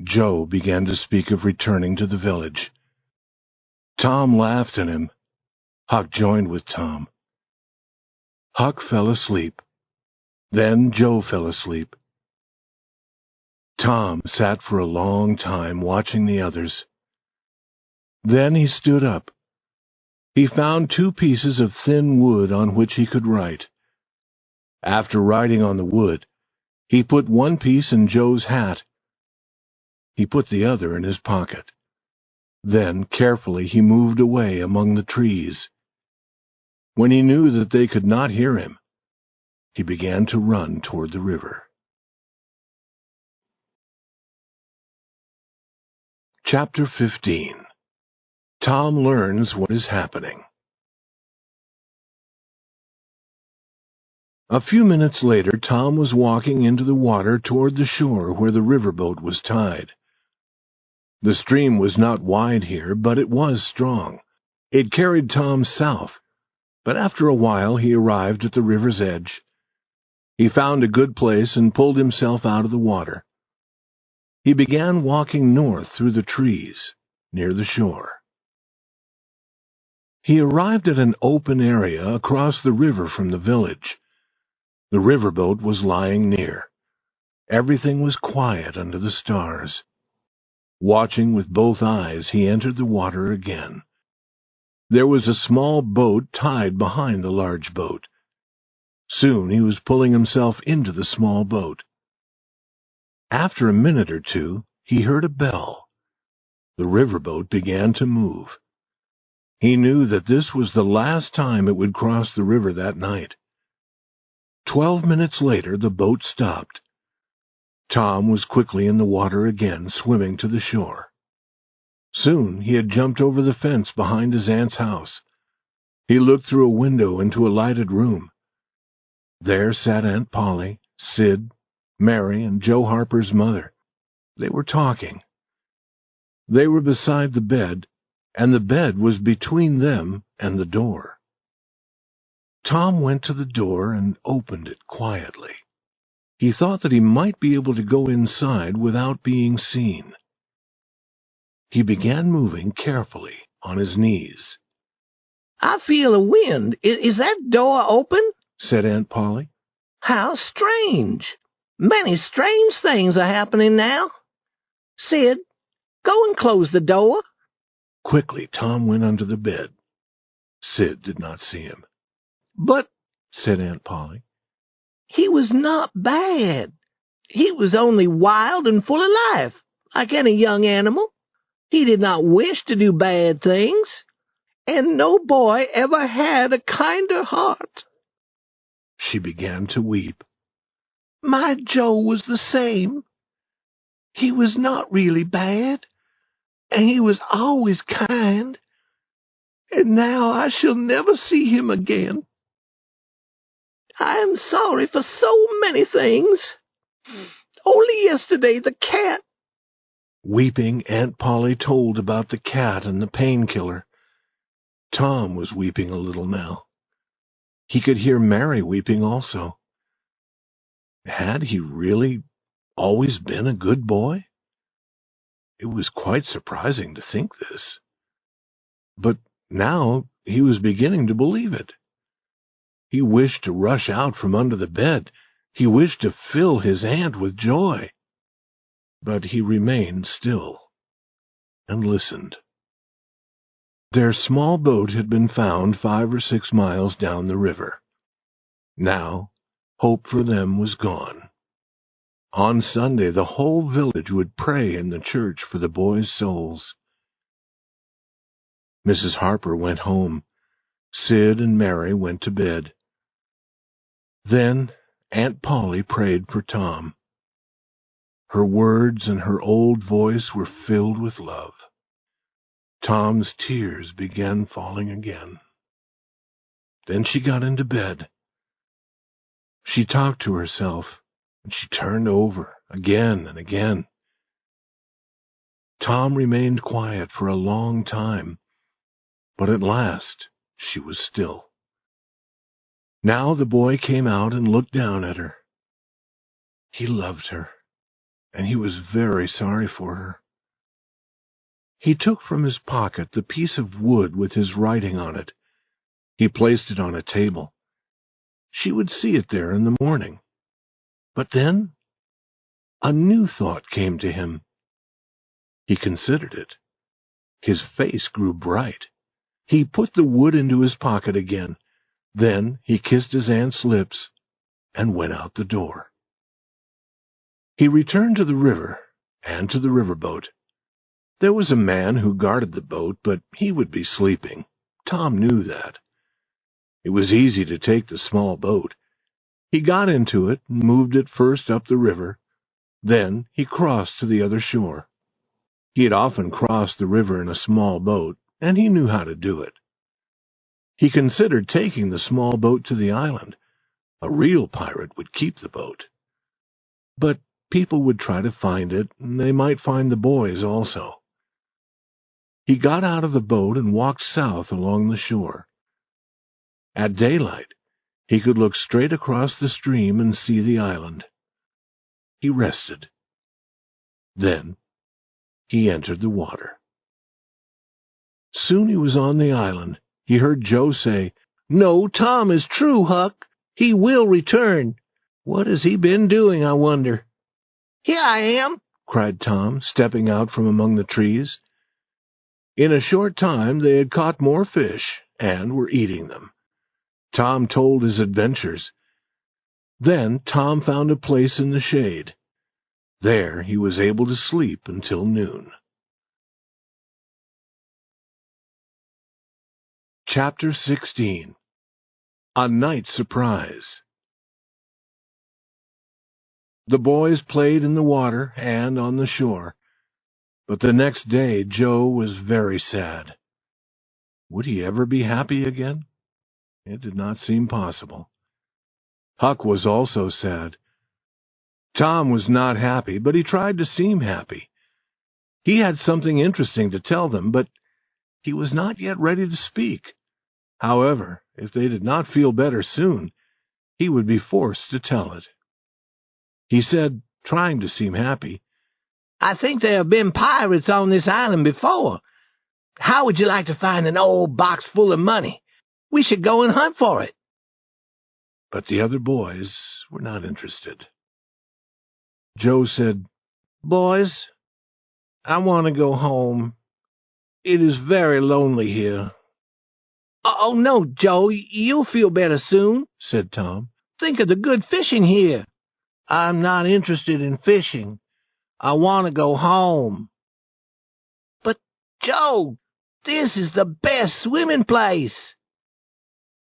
Joe began to speak of returning to the village. Tom laughed at him. Huck joined with Tom. Huck fell asleep. Then Joe fell asleep. Tom sat for a long time watching the others. Then he stood up. He found 2 pieces of thin wood on which he could write. After writing on the wood, he put one piece in Joe's hat. He put the other in his pocket. Then, carefully, he moved away among the trees. When he knew that they could not hear him, he began to run toward the river. Chapter 15. Tom learns what is happening. A few minutes later, Tom was walking into the water toward the shore where the riverboat was tied. The stream was not wide here, but it was strong. It carried Tom south, but after a while he arrived at the river's edge. He found a good place and pulled himself out of the water. He began walking north through the trees, near the shore. He arrived at an open area across the river from the village. The riverboat was lying near. Everything was quiet under the stars. Watching with both eyes, he entered the water again. There was a small boat tied behind the large boat. Soon he was pulling himself into the small boat. After a minute or two, he heard a bell. The riverboat began to move. He knew that this was the last time it would cross the river that night. 12 minutes later, the boat stopped. Tom was quickly in the water again, swimming to the shore. Soon he had jumped over the fence behind his aunt's house. He looked through a window into a lighted room. There sat Aunt Polly, Sid, Mary, and Joe Harper's mother. They were talking. They were beside the bed, and the bed was between them and the door. Tom went to the door and opened it quietly. He thought that he might be able to go inside without being seen. He began moving carefully on his knees. "I feel a wind. Is that door open?" said Aunt Polly. "How strange. Many strange things are happening now. Sid, go and close the door." Quickly, Tom went under the bed. Sid did not see him. "But," said Aunt Polly, "he was not bad. He was only wild and full of life, like any young animal. He did not wish to do bad things, and no boy ever had a kinder heart." She began to weep. "My Joe was the same. He was not really bad, and he was always kind, and now I shall never see him again. I am sorry for so many things. Only yesterday the cat—" Weeping, Aunt Polly told about the cat and the painkiller. Tom was weeping a little now. He could hear Mary weeping also. Had he really always been a good boy? It was quite surprising to think this. But now he was beginning to believe it. He wished to rush out from under the bed. He wished to fill his aunt with joy. But he remained still and listened. Their small boat had been found 5 or 6 miles down the river. Now, hope for them was gone. On Sunday, the whole village would pray in the church for the boys' souls. Mrs. Harper went home. Sid and Mary went to bed. Then Aunt Polly prayed for Tom. Her words and her old voice were filled with love. Tom's tears began falling again. Then she got into bed. She talked to herself, and she turned over again and again. Tom remained quiet for a long time, but at last she was still. Now the boy came out and looked down at her. He loved her, and he was very sorry for her. He took from his pocket the piece of wood with his writing on it. He placed it on a table. She would see it there in the morning. But then a new thought came to him. He considered it. His face grew bright. He put the wood into his pocket again. Then he kissed his aunt's lips and went out the door. He returned to the river and to the riverboat. There was a man who guarded the boat, but he would be sleeping. Tom knew that. It was easy to take the small boat. He got into it and moved it first up the river. Then he crossed to the other shore. He had often crossed the river in a small boat, and he knew how to do it. He considered taking the small boat to the island. A real pirate would keep the boat. But people would try to find it, and they might find the boys also. He got out of the boat and walked south along the shore. At daylight, he could look straight across the stream and see the island. He rested. Then he entered the water. Soon he was on the island. He heard Joe say, "No, Tom is true, Huck. He will return. What has he been doing, I wonder?" "Here I am," cried Tom, stepping out from among the trees. In a short time they had caught more fish and were eating them. Tom told his adventures. Then Tom found a place in the shade. There he was able to sleep until noon. Chapter 16. A Night Surprise. The boys played in the water and on the shore, but the next day Joe was very sad. Would he ever be happy again? It did not seem possible. Huck was also sad. Tom was not happy, but he tried to seem happy. He had something interesting to tell them, but he was not yet ready to speak. However, if they did not feel better soon, he would be forced to tell it. He said, trying to seem happy, "I think there have been pirates on this island before. How would you like to find an old box full of money? We should go and hunt for it." But the other boys were not interested. Joe said, "Boys, I want to go home. It is very lonely here." "Oh, no, Joe, you'll feel better soon," said Tom. "Think of the good fishing here." "I'm not interested in fishing. I want to go home." "But, Joe, this is the best swimming place."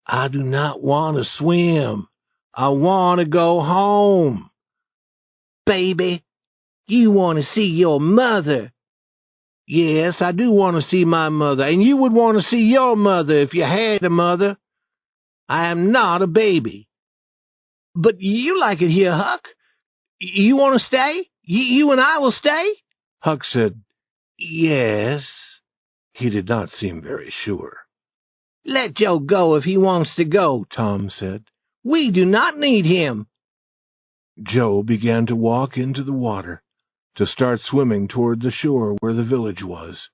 "I do not want to swim. I want to go home." "Baby, you want to see your mother." "Yes, I do want to see my mother, and you would want to see your mother if you had a mother." "I am not a baby." "But you like it here, Huck. You want to stay? You and I will stay?" Huck said, "Yes." He did not seem very sure. "Let Joe go if he wants to go," Tom said. "We do not need him." Joe began to walk into the water, to start swimming toward the shore where the village was.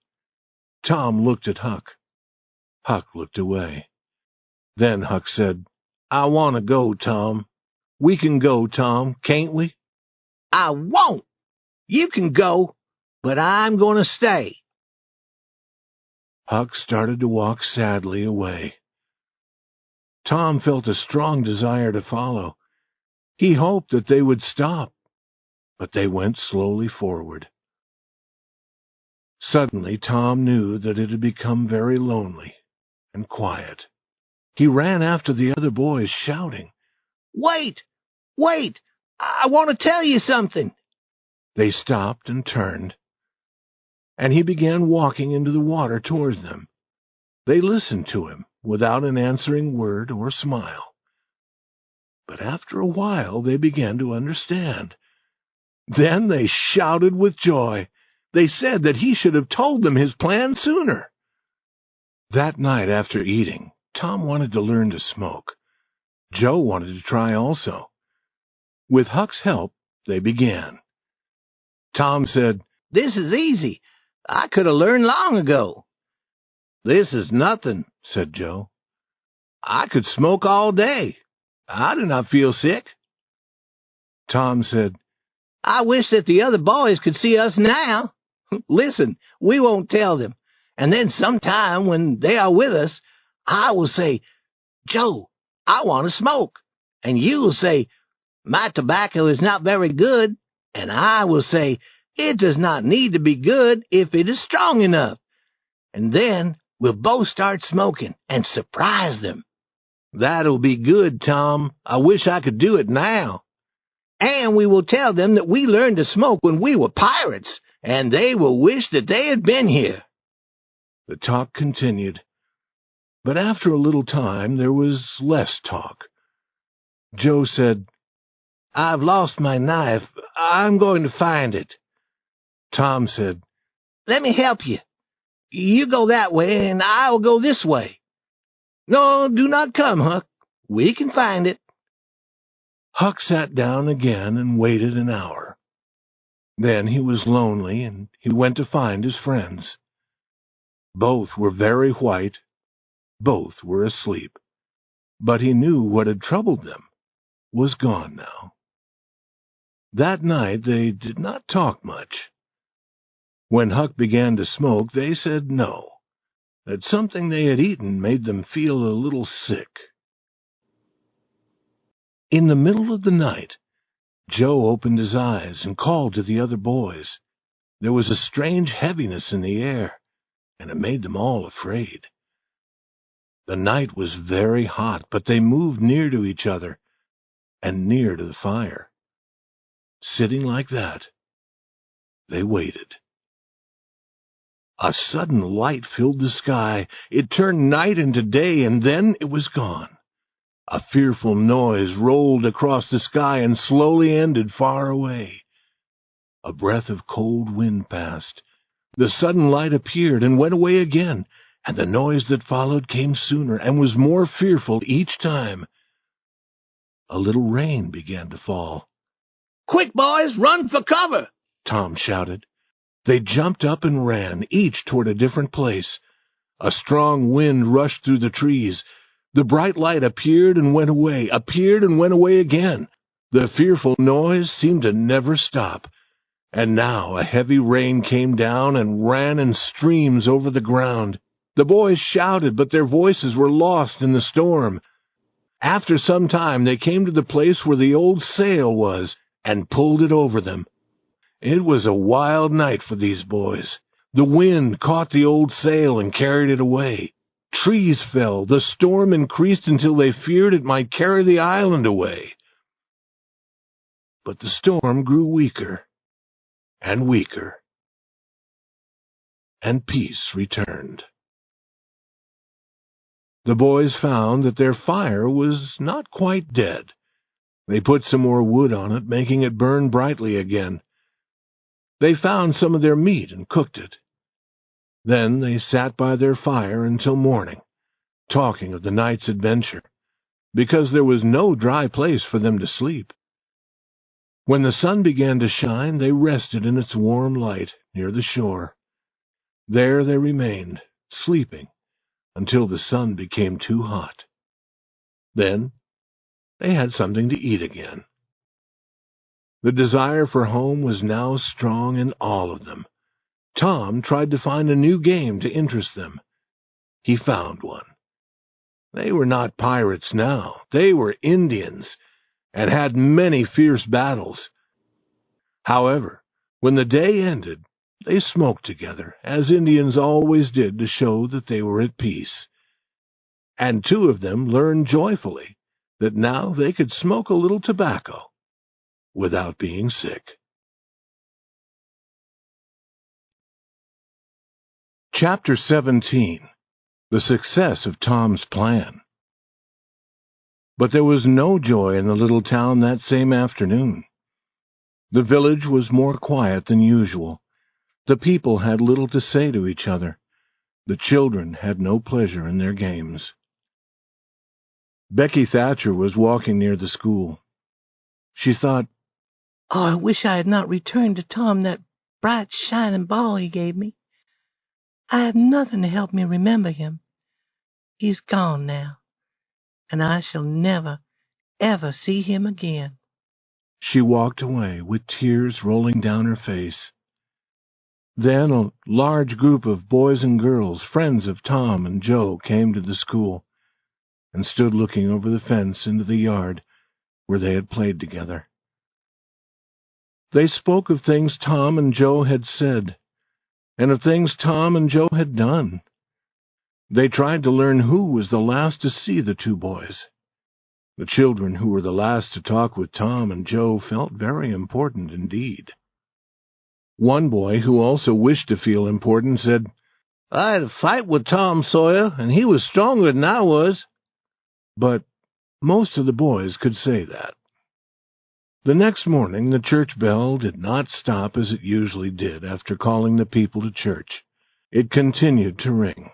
Tom looked at Huck. Huck looked away. Then Huck said, "I want to go, Tom. We can go, Tom, can't we?" "I won't. You can go, but I'm going to stay." Huck started to walk sadly away. Tom felt a strong desire to follow. He hoped that they would stop, but they went slowly forward. Suddenly Tom knew that it had become very lonely and quiet. He ran after the other boys, shouting, "Wait! Wait! I want to tell you something." They stopped and turned, and he began walking into the water towards them. They listened to him without an answering word or smile. But after a while they began to understand. Then they shouted with joy. They said that he should have told them his plan sooner. That night after eating, Tom wanted to learn to smoke. Joe wanted to try also. With Huck's help, they began. Tom said, "This is easy. I could have learned long ago." "This is nothing," said Joe. "I could smoke all day. I do not feel sick." Tom said, "I wish that the other boys could see us now. Listen, we won't tell them. And then sometime when they are with us, I will say, 'Joe, I want to smoke.' And you will say, 'My tobacco is not very good.' And I will say, 'It does not need to be good if it is strong enough.' And then we'll both start smoking and surprise them." "That'll be good, Tom. I wish I could do it now." "And we will tell them that we learned to smoke when we were pirates, and they will wish that they had been here." The talk continued, but after a little time there was less talk. Joe said, "I've lost my knife. I'm going to find it." Tom said, "Let me help you. You go that way, and I will go this way." "No, do not come, Huck. We can find it." Huck sat down again and waited an hour. Then he was lonely, and he went to find his friends. Both were very white. Both were asleep. But he knew what had troubled them was gone now. That night they did not talk much. When Huck began to smoke, they said no, that something they had eaten made them feel a little sick. In the middle of the night, Joe opened his eyes and called to the other boys. There was a strange heaviness in the air, and it made them all afraid. The night was very hot, but they moved near to each other and near to the fire. Sitting like that, they waited. A sudden light filled the sky. It turned night into day, and then it was gone. A fearful noise rolled across the sky and slowly ended far away. A breath of cold wind passed. The sudden light appeared and went away again, and the noise that followed came sooner and was more fearful each time. A little rain began to fall. "Quick, boys, run for cover!" Tom shouted. They jumped up and ran, each toward a different place. A strong wind rushed through the trees. The bright light appeared and went away, appeared and went away again. The fearful noise seemed to never stop. And now a heavy rain came down and ran in streams over the ground. The boys shouted, but their voices were lost in the storm. After some time they came to the place where the old sail was, and pulled it over them. It was a wild night for these boys. The wind caught the old sail and carried it away. Trees fell. The storm increased until they feared it might carry the island away. But the storm grew weaker and weaker, and peace returned. The boys found that their fire was not quite dead. They put some more wood on it, making it burn brightly again. They found some of their meat and cooked it. Then they sat by their fire until morning, talking of the night's adventure, because there was no dry place for them to sleep. When the sun began to shine, they rested in its warm light near the shore. There they remained, sleeping, until the sun became too hot. Then they had something to eat again. The desire for home was now strong in all of them. Tom tried to find a new game to interest them. He found one. They were not pirates now. They were Indians, and had many fierce battles. However, when the day ended, they smoked together, as Indians always did to show that they were at peace. And two of them learned joyfully that now they could smoke a little tobacco without being sick. Chapter 17. The Success of Tom's Plan. But there was no joy in the little town that same afternoon. The village was more quiet than usual. The people had little to say to each other. The children had no pleasure in their games. Becky Thatcher was walking near the school. She thought, "Oh, I wish I had not returned to Tom that bright, shining ball he gave me. I have nothing to help me remember him. He's gone now, and I shall never, ever see him again." She walked away with tears rolling down her face. Then a large group of boys and girls, friends of Tom and Joe, came to the school and stood looking over the fence into the yard where they had played together. They spoke of things Tom and Joe had said, and of things Tom and Joe had done. They tried to learn who was the last to see the two boys. The children who were the last to talk with Tom and Joe felt very important indeed. One boy, who also wished to feel important, said, "I had a fight with Tom Sawyer, and he was stronger than I was." But most of the boys could say that. The next morning the church bell did not stop as it usually did after calling the people to church. It continued to ring.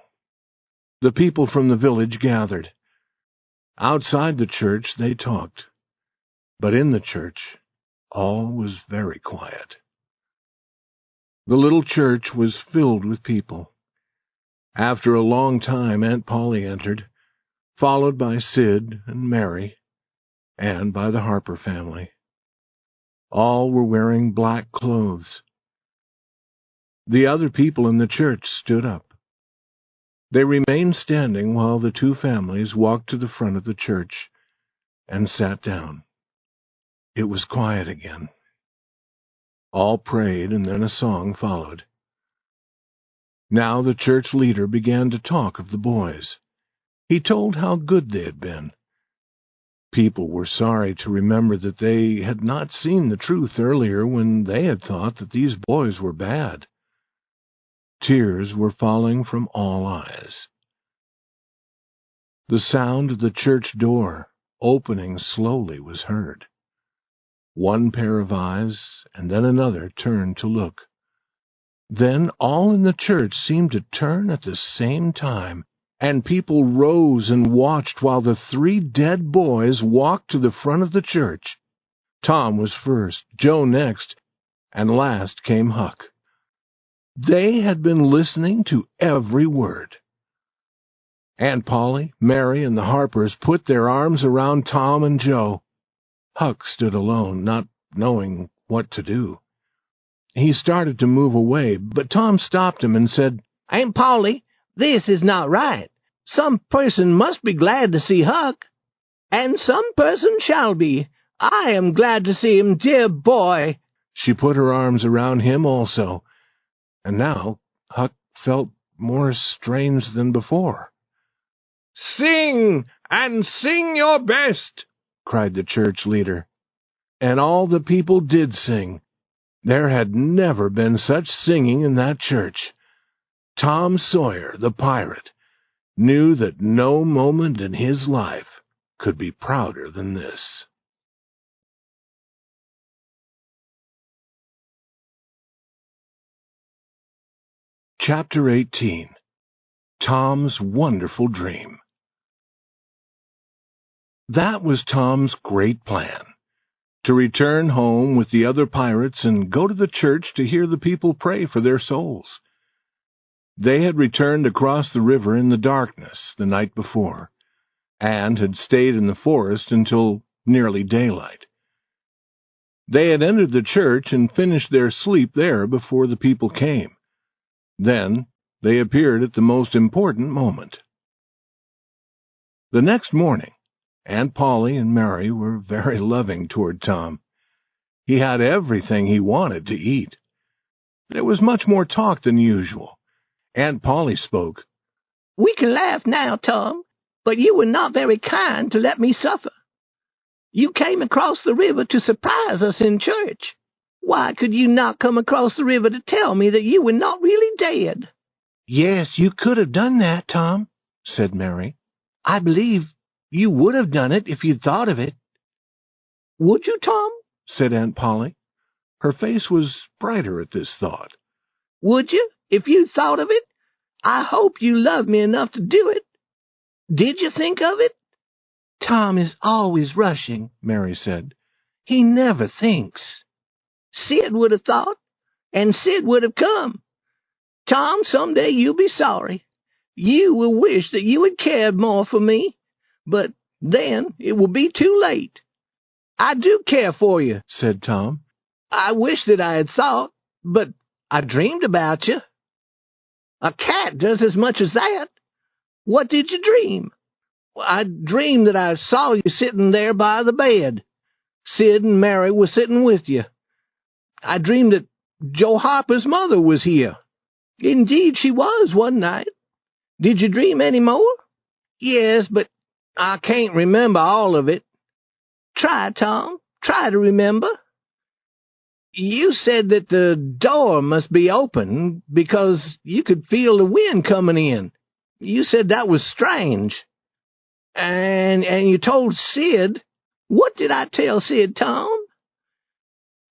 The people from the village gathered. Outside the church they talked, but in the church all was very quiet. The little church was filled with people. After a long time Aunt Polly entered, followed by Sid and Mary, and by the Harper family. All were wearing black clothes. The other people in the church stood up. They remained standing while the two families walked to the front of the church and sat down. It was quiet again. All prayed, and then a song followed. Now the church leader began to talk of the boys. He told how good they had been. People were sorry to remember that they had not seen the truth earlier when they had thought that these boys were bad. Tears were falling from all eyes. The sound of the church door opening slowly was heard. One pair of eyes, and then another, turned to look. Then all in the church seemed to turn at the same time, and people rose and watched while the three dead boys walked to the front of the church. Tom was first, Joe next, and last came Huck. They had been listening to every word. Aunt Polly, Mary, and the Harpers put their arms around Tom and Joe. Huck stood alone, not knowing what to do. He started to move away, but Tom stopped him and said, "Aunt Polly, this is not right. Some person must be glad to see Huck, and some person shall be. I am glad to see him, dear boy." She put her arms around him also, and now Huck felt more strange than before. "Sing, and sing your best!" cried the church leader. And all the people did sing. There had never been such singing in that church. Tom Sawyer, the pirate, knew that no moment in his life could be prouder than this. Chapter 18. Tom's Wonderful Dream. That was Tom's great plan, to return home with the other pirates and go to the church to hear the people pray for their souls. They had returned across the river in the darkness the night before, and had stayed in the forest until nearly daylight. They had entered the church and finished their sleep there before the people came. Then they appeared at the most important moment. The next morning, Aunt Polly and Mary were very loving toward Tom. He had everything he wanted to eat. There was much more talk than usual. Aunt Polly spoke. "We can laugh now, Tom, but you were not very kind to let me suffer. You came across the river to surprise us in church. Why could you not come across the river to tell me that you were not really dead?" "Yes, you could have done that, Tom," said Mary. "I believe you would have done it if you'd thought of it." "Would you, Tom?" said Aunt Polly. Her face was brighter at this thought. "Would you, if you thought of it? I hope you love me enough to do it. Did you think of it?" "Tom is always rushing," Mary said. "He never thinks." "Sid would have thought, and Sid would have come. Tom, someday you'll be sorry. You will wish that you had cared more for me, but then it will be too late. I do care for you," said Tom. "I wish that I had thought, but I dreamed about you." "A cat does as much as that. What did you dream?" "I dreamed that I saw you sitting there by the bed. Sid and Mary were sitting with you. I dreamed that Joe Harper's mother was here. Indeed she was one night. Did you dream any more?" "Yes, but I can't remember all of it." "Try, Tom. Try to remember." "You said that the door must be open because you could feel the wind coming in. You said that was strange. And you told Sid—" "What did I tell Sid, Tom?"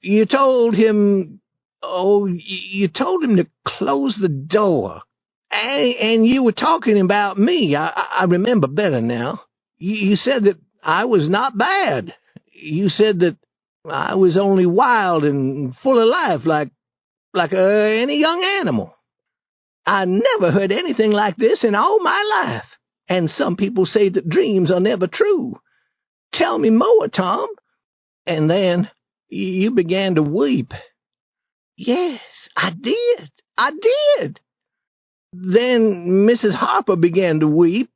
"You told him— you told him to close the door. And you were talking about me. I remember better now. You said that I was not bad. You said that I was only wild and full of life like any young animal. I never heard anything like this in all my life. And some people say that dreams are never true. Tell me more, Tom." And then you began to weep. "Yes, I did. I did." Then Mrs. Harper began to weep.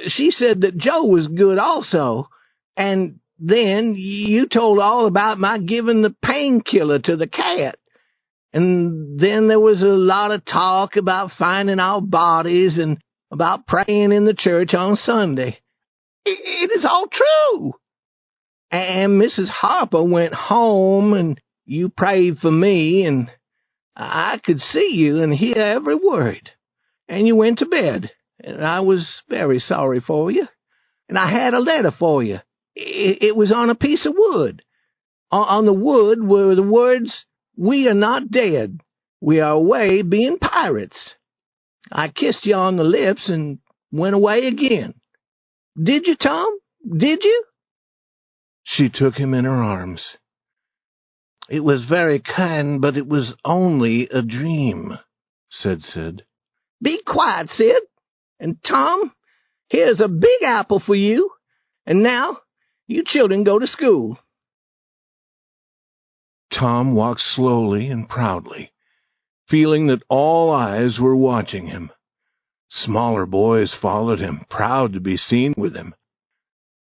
She said that Joe was good also. And then you told all about my giving the painkiller to the cat. And then there was a lot of talk about finding our bodies and about praying in the church on Sunday. It is all true. And Mrs. Harper went home, and you prayed for me, and I could see you and hear every word. And you went to bed, and I was very sorry for you. And I had a letter for you. It was on a piece of wood. On the wood were the words, "We are not dead. We are away being pirates." I kissed you on the lips and went away again. Did you, Tom? Did you? She took him in her arms. "It was very kind, but it was only a dream," said Sid. "Be quiet, Sid. And Tom, here's a big apple for you. And now, you children go to school." Tom walked slowly and proudly, feeling that all eyes were watching him. Smaller boys followed him, proud to be seen with him.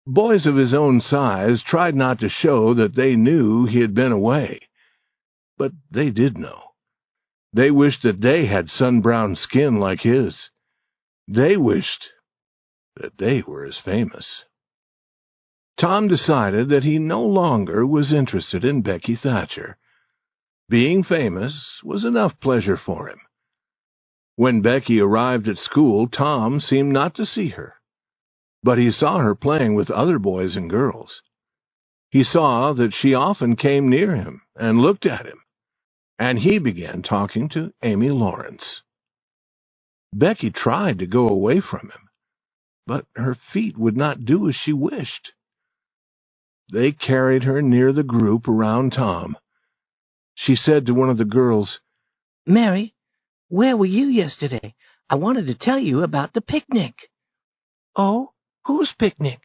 Boys of his own size tried not to show that they knew he had been away. But they did know. They wished that they had sun-brown skin like his. They wished that they were as famous. Tom decided that he no longer was interested in Becky Thatcher. Being famous was enough pleasure for him. When Becky arrived at school, Tom seemed not to see her, but he saw her playing with other boys and girls. He saw that she often came near him and looked at him, and he began talking to Amy Lawrence. Becky tried to go away from him, but her feet would not do as she wished. They carried her near the group around Tom. She said to one of the girls, "Mary, Where were you yesterday? I wanted to tell you about the picnic. Oh, whose picnic?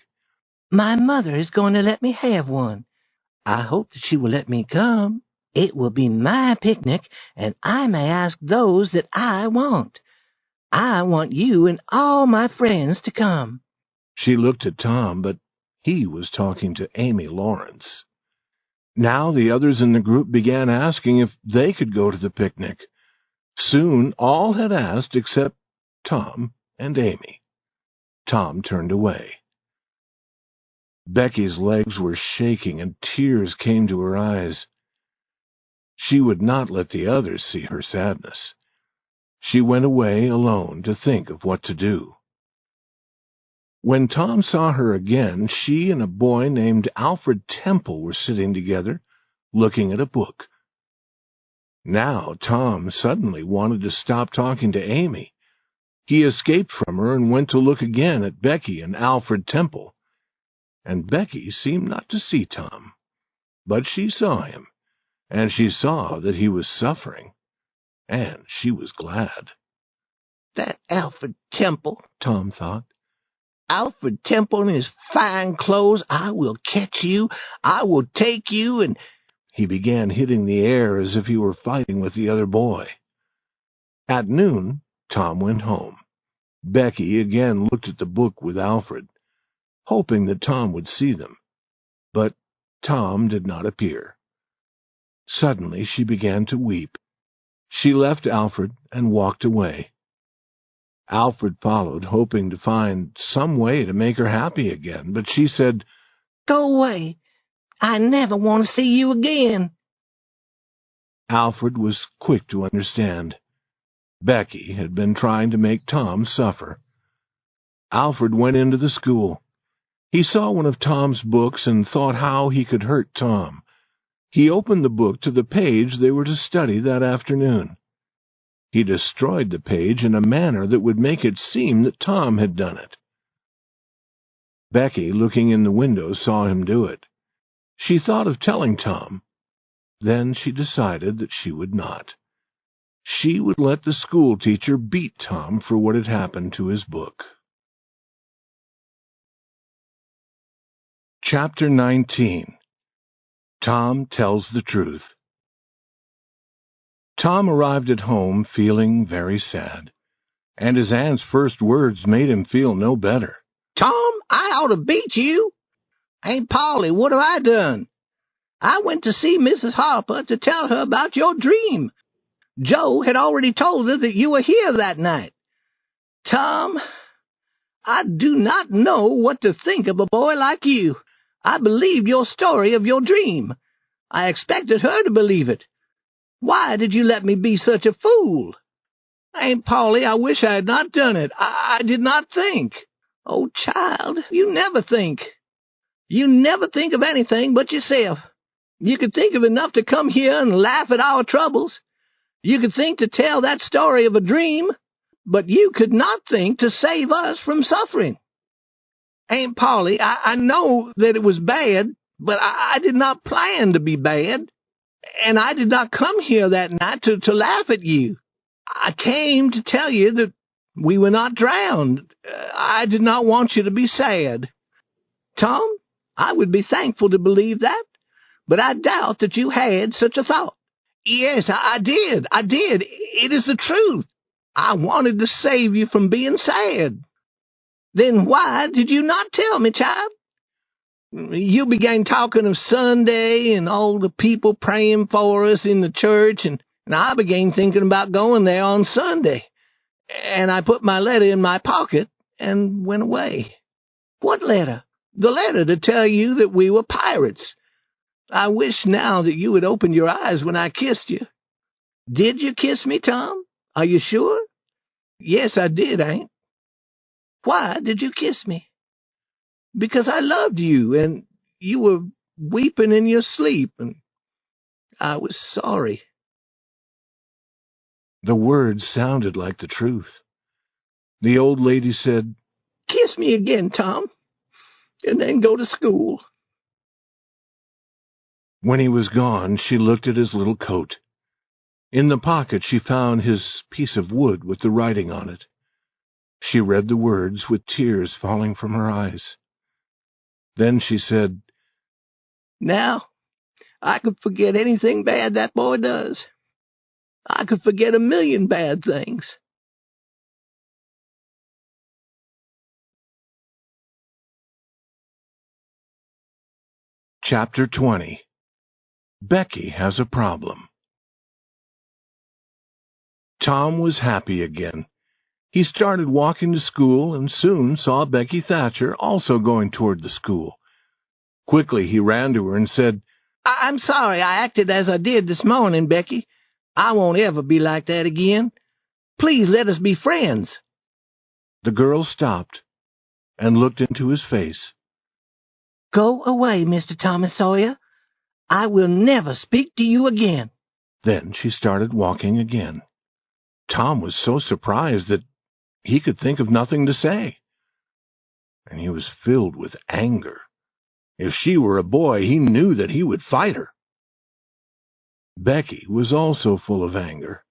My mother is going to let me have one. I hope that she will let me come. It will be my picnic, and I may ask those that I want. I want you and all my friends to come. She looked at Tom, but he was talking to Amy Lawrence. Now the others in the group began asking if they could go to the picnic. Soon all had asked except Tom and Amy. Tom turned away. Becky's legs were shaking and tears came to her eyes. She would not let the others see her sadness. She went away alone to think of what to do. When Tom saw her again, she and a boy named Alfred Temple were sitting together, looking at a book. Now Tom suddenly wanted to stop talking to Amy. He escaped from her and went to look again at Becky and Alfred Temple. And Becky seemed not to see Tom, but she saw him, and she saw that he was suffering, and she was glad. That Alfred Temple, Tom thought. Alfred Temple in his fine clothes. I will catch you. I will take you. And he began hitting the air as if he were fighting with the other boy. At noon, Tom went home. Becky again looked at the book with Alfred, hoping that Tom would see them. But Tom did not appear. Suddenly she began to weep. She left Alfred and walked away. Alfred followed, hoping to find some way to make her happy again, but she said, "Go away. I never want to see you again." Alfred was quick to understand. Becky had been trying to make Tom suffer. Alfred went into the school. He saw one of Tom's books and thought how he could hurt Tom. He opened the book to the page they were to study that afternoon. He destroyed the page in a manner that would make it seem that Tom had done it. Becky, looking in the window, saw him do it. She thought of telling Tom. Then she decided that she would not. She would let the school teacher beat Tom for what had happened to his book. Chapter 19. Tom Tells the Truth. Tom arrived at home feeling very sad, and his aunt's first words made him feel no better. "Tom, I ought to beat you. Aunt Polly, what have I done? I went to see Mrs. Harper to tell her about your dream. Joe had already told her that you were here that night. Tom, I do not know what to think of a boy like you. I believed your story of your dream. I expected her to believe it. Why did you let me be such a fool? Aunt Polly, I wish I had not done it. I did not think. Oh, child, you never think. You never think of anything but yourself. You could think of enough to come here and laugh at our troubles. You could think to tell that story of a dream, but you could not think to save us from suffering. Aunt Polly, I know that it was bad, but I did not plan to be bad, and I did not come here that night to laugh at you. I came to tell you that we were not drowned. I did not want you to be sad. Tom, I would be thankful to believe that, but I doubt that you had such a thought. Yes, I did. It is the truth. I wanted to save you from being sad. Then why did you not tell me, child? You began talking of Sunday and all the people praying for us in the church, and I began thinking about going there on Sunday. And I put my letter in my pocket and went away. What letter? The letter to tell you that we were pirates. I wish now that you had opened your eyes when I kissed you. Did you kiss me, Tom? Are you sure? Yes, I did, Aunt. Why did you kiss me? Because I loved you, and you were weeping in your sleep, and I was sorry. The words sounded like the truth. The old lady said, "Kiss me again, Tom, and then go to school." When he was gone, she looked at his little coat. In the pocket she found his piece of wood with the writing on it. She read the words with tears falling from her eyes. Then she said, Now, I could forget anything bad that boy does. I could forget 1,000,000 bad things. Chapter 20. Becky Has a Problem. Tom was happy again. He started walking to school and soon saw Becky Thatcher also going toward the school. Quickly he ran to her and said, I'm sorry I acted as I did this morning, Becky. I won't ever be like that again. Please let us be friends. The girl stopped and looked into his face. Go away, Mr. Thomas Sawyer. I will never speak to you again. Then she started walking again. Tom was so surprised that he could think of nothing to say. And he was filled with anger. If she were a boy, he knew that he would fight her. Becky was also full of anger.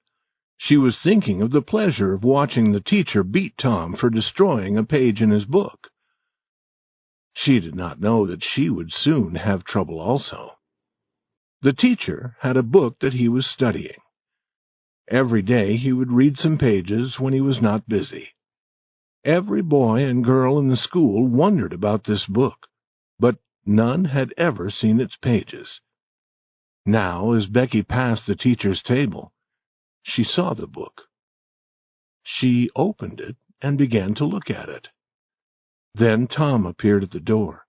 She was thinking of the pleasure of watching the teacher beat Tom for destroying a page in his book. She did not know that she would soon have trouble also. The teacher had a book that he was studying. Every day he would read some pages when he was not busy. Every boy and girl in the school wondered about this book, but none had ever seen its pages. Now, as Becky passed the teacher's table, she saw the book. She opened it and began to look at it. Then Tom appeared at the door.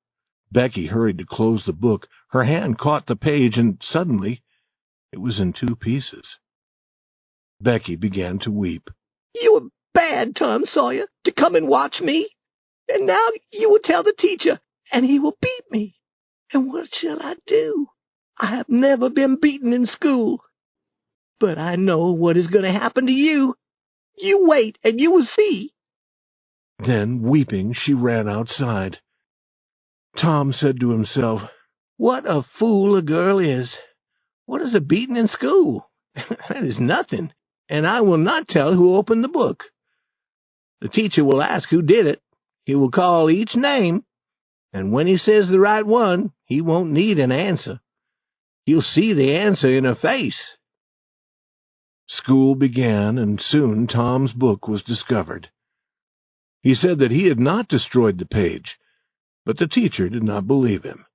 Becky hurried to close the book. Her hand caught the page, and suddenly it was in two pieces. Becky began to weep. You were bad, Tom Sawyer, to come and watch me. And now you will tell the teacher, and he will beat me. And what shall I do? I have never been beaten in school. But I know what is going to happen to you. You wait, and you will see. Then, weeping, she ran outside. Tom said to himself, What a fool a girl is. What is a beating in school? That is nothing, and I will not tell who opened the book. The teacher will ask who did it. He will call each name, and when he says the right one, he won't need an answer. He'll see the answer in her face. School began, and soon Tom's book was discovered. He said that he had not destroyed the page, but the teacher did not believe him.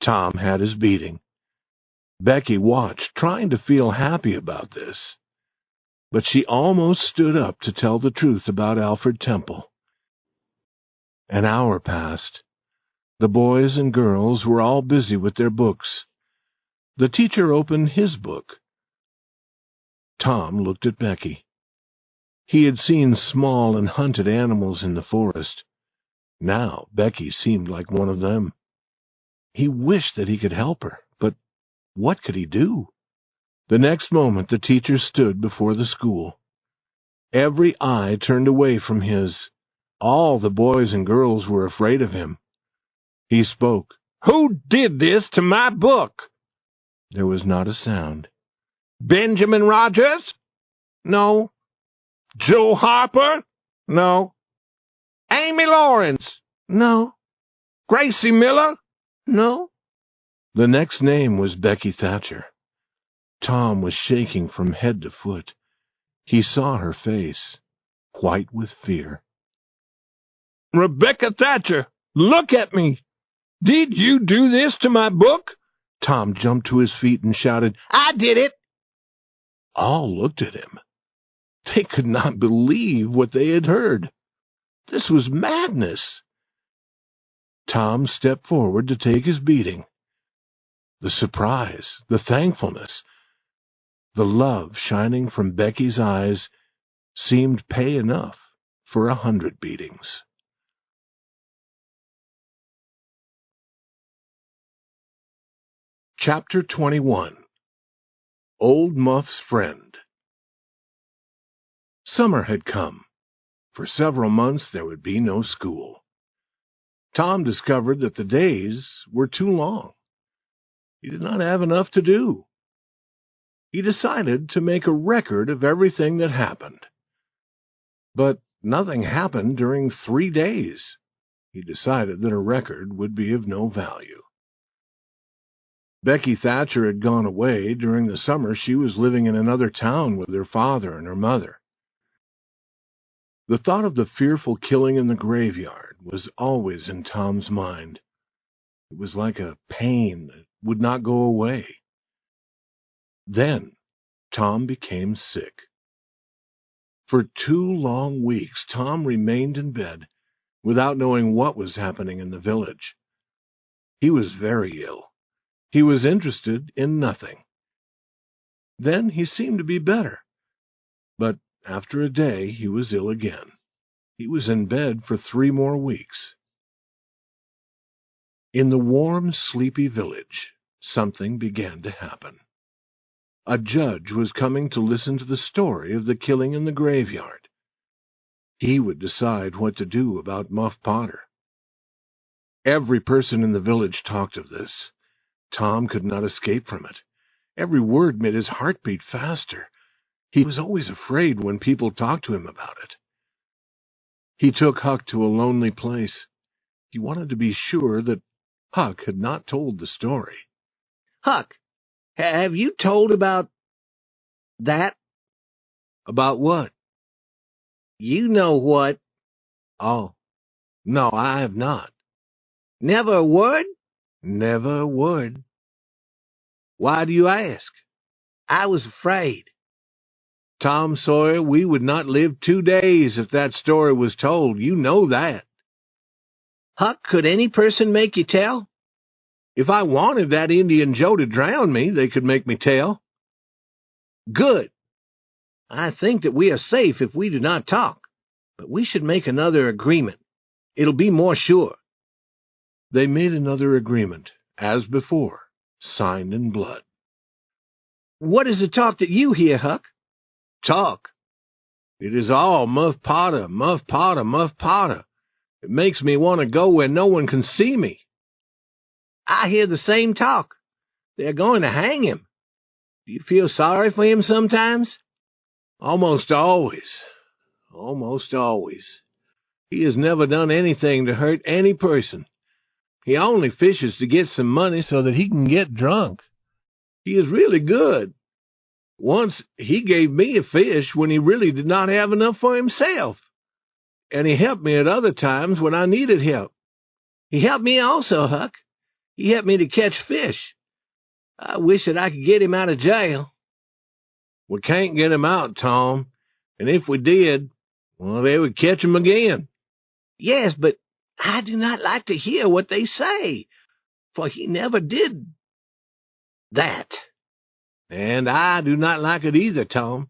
Tom had his beating. Becky watched, trying to feel happy about this. But she almost stood up to tell the truth about Alfred Temple. An hour passed. The boys and girls were all busy with their books. The teacher opened his book. Tom looked at Becky. He had seen small and hunted animals in the forest. Now Becky seemed like one of them. He wished that he could help her, but what could he do? The next moment the teacher stood before the school. Every eye turned away from his. All the boys and girls were afraid of him. He spoke. Who did this to my book? There was not a sound. Benjamin Rogers? No. Joe Harper? No. Amy Lawrence? No. Gracie Miller? No. The next name was Becky Thatcher. Tom was shaking from head to foot. He saw her face, white with fear. Rebecca Thatcher, look at me. Did you do this to my book? Tom jumped to his feet and shouted, I did it. All looked at him. They could not believe what they had heard. This was madness. Tom stepped forward to take his beating. The surprise, the thankfulness, the love shining from Becky's eyes seemed pay enough for 100 beatings. Chapter 21. Old Muff's Friend. Summer had come. For several months there would be no school. Tom discovered that the days were too long. He did not have enough to do. He decided to make a record of everything that happened. But nothing happened during 3 days. He decided that a record would be of no value. Becky Thatcher had gone away. During the summer, she was living in another town with her father and her mother. The thought of the fearful killing in the graveyard was always in Tom's mind. It was like a pain that would not go away. Then Tom became sick. For 2 long weeks, Tom remained in bed without knowing what was happening in the village. He was very ill. He was interested in nothing. Then he seemed to be better. But after a day, he was ill again. He was in bed for 3 more weeks. In the warm, sleepy village, something began to happen. A judge was coming to listen to the story of the killing in the graveyard. He would decide what to do about Muff Potter. Every person in the village talked of this. Tom could not escape from it. Every word made his heart beat faster. He was always afraid when people talked to him about it. He took Huck to a lonely place. He wanted to be sure that Huck had not told the story. Huck, have you told about that? About what? You know what. Oh, no, I have not. Never a word? Never a word. Why do you ask? I was afraid. Tom Sawyer, we would not live 2 days if that story was told. You know that. Huck, could any person make you tell? If I wanted that Indian Joe to drown me, they could make me tell. Good. I think that we are safe if we do not talk, but we should make another agreement. It'll be more sure. They made another agreement, as before, signed in blood. What is the talk that you hear, Huck? Talk? It is all Muff Potter, Muff Potter, Muff Potter. It makes me want to go where no one can see me. I hear the same talk. They're going to hang him. Do you feel sorry for him sometimes? Almost always. Almost always. He has never done anything to hurt any person. He only fishes to get some money so that he can get drunk. He is really good. Once he gave me a fish when he really did not have enough for himself. And he helped me at other times when I needed help. He helped me also, Huck. He helped me to catch fish. I wish that I could get him out of jail. We can't get him out, Tom. And if we did, well, they would catch him again. Yes, but I do not like to hear what they say, for he never did that. And I do not like it either, Tom.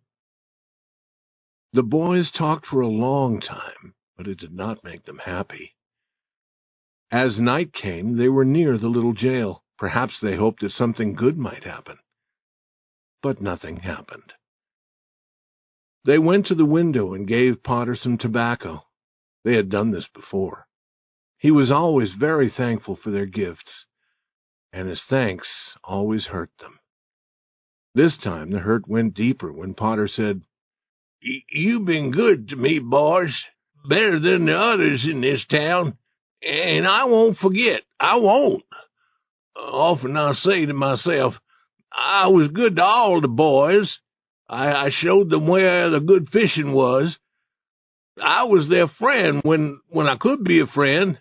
The boys talked for a long time, but it did not make them happy. As night came, they were near the little jail. Perhaps they hoped that something good might happen. But nothing happened. They went to the window and gave Potter some tobacco. They had done this before. He was always very thankful for their gifts, and his thanks always hurt them. This time the hurt went deeper when Potter said, "You've been good to me, boys, better than the others in this town, and I won't forget. I won't. Often I say to myself, I was good to all the boys. I showed them where the good fishing was. I was their friend when I could be a friend.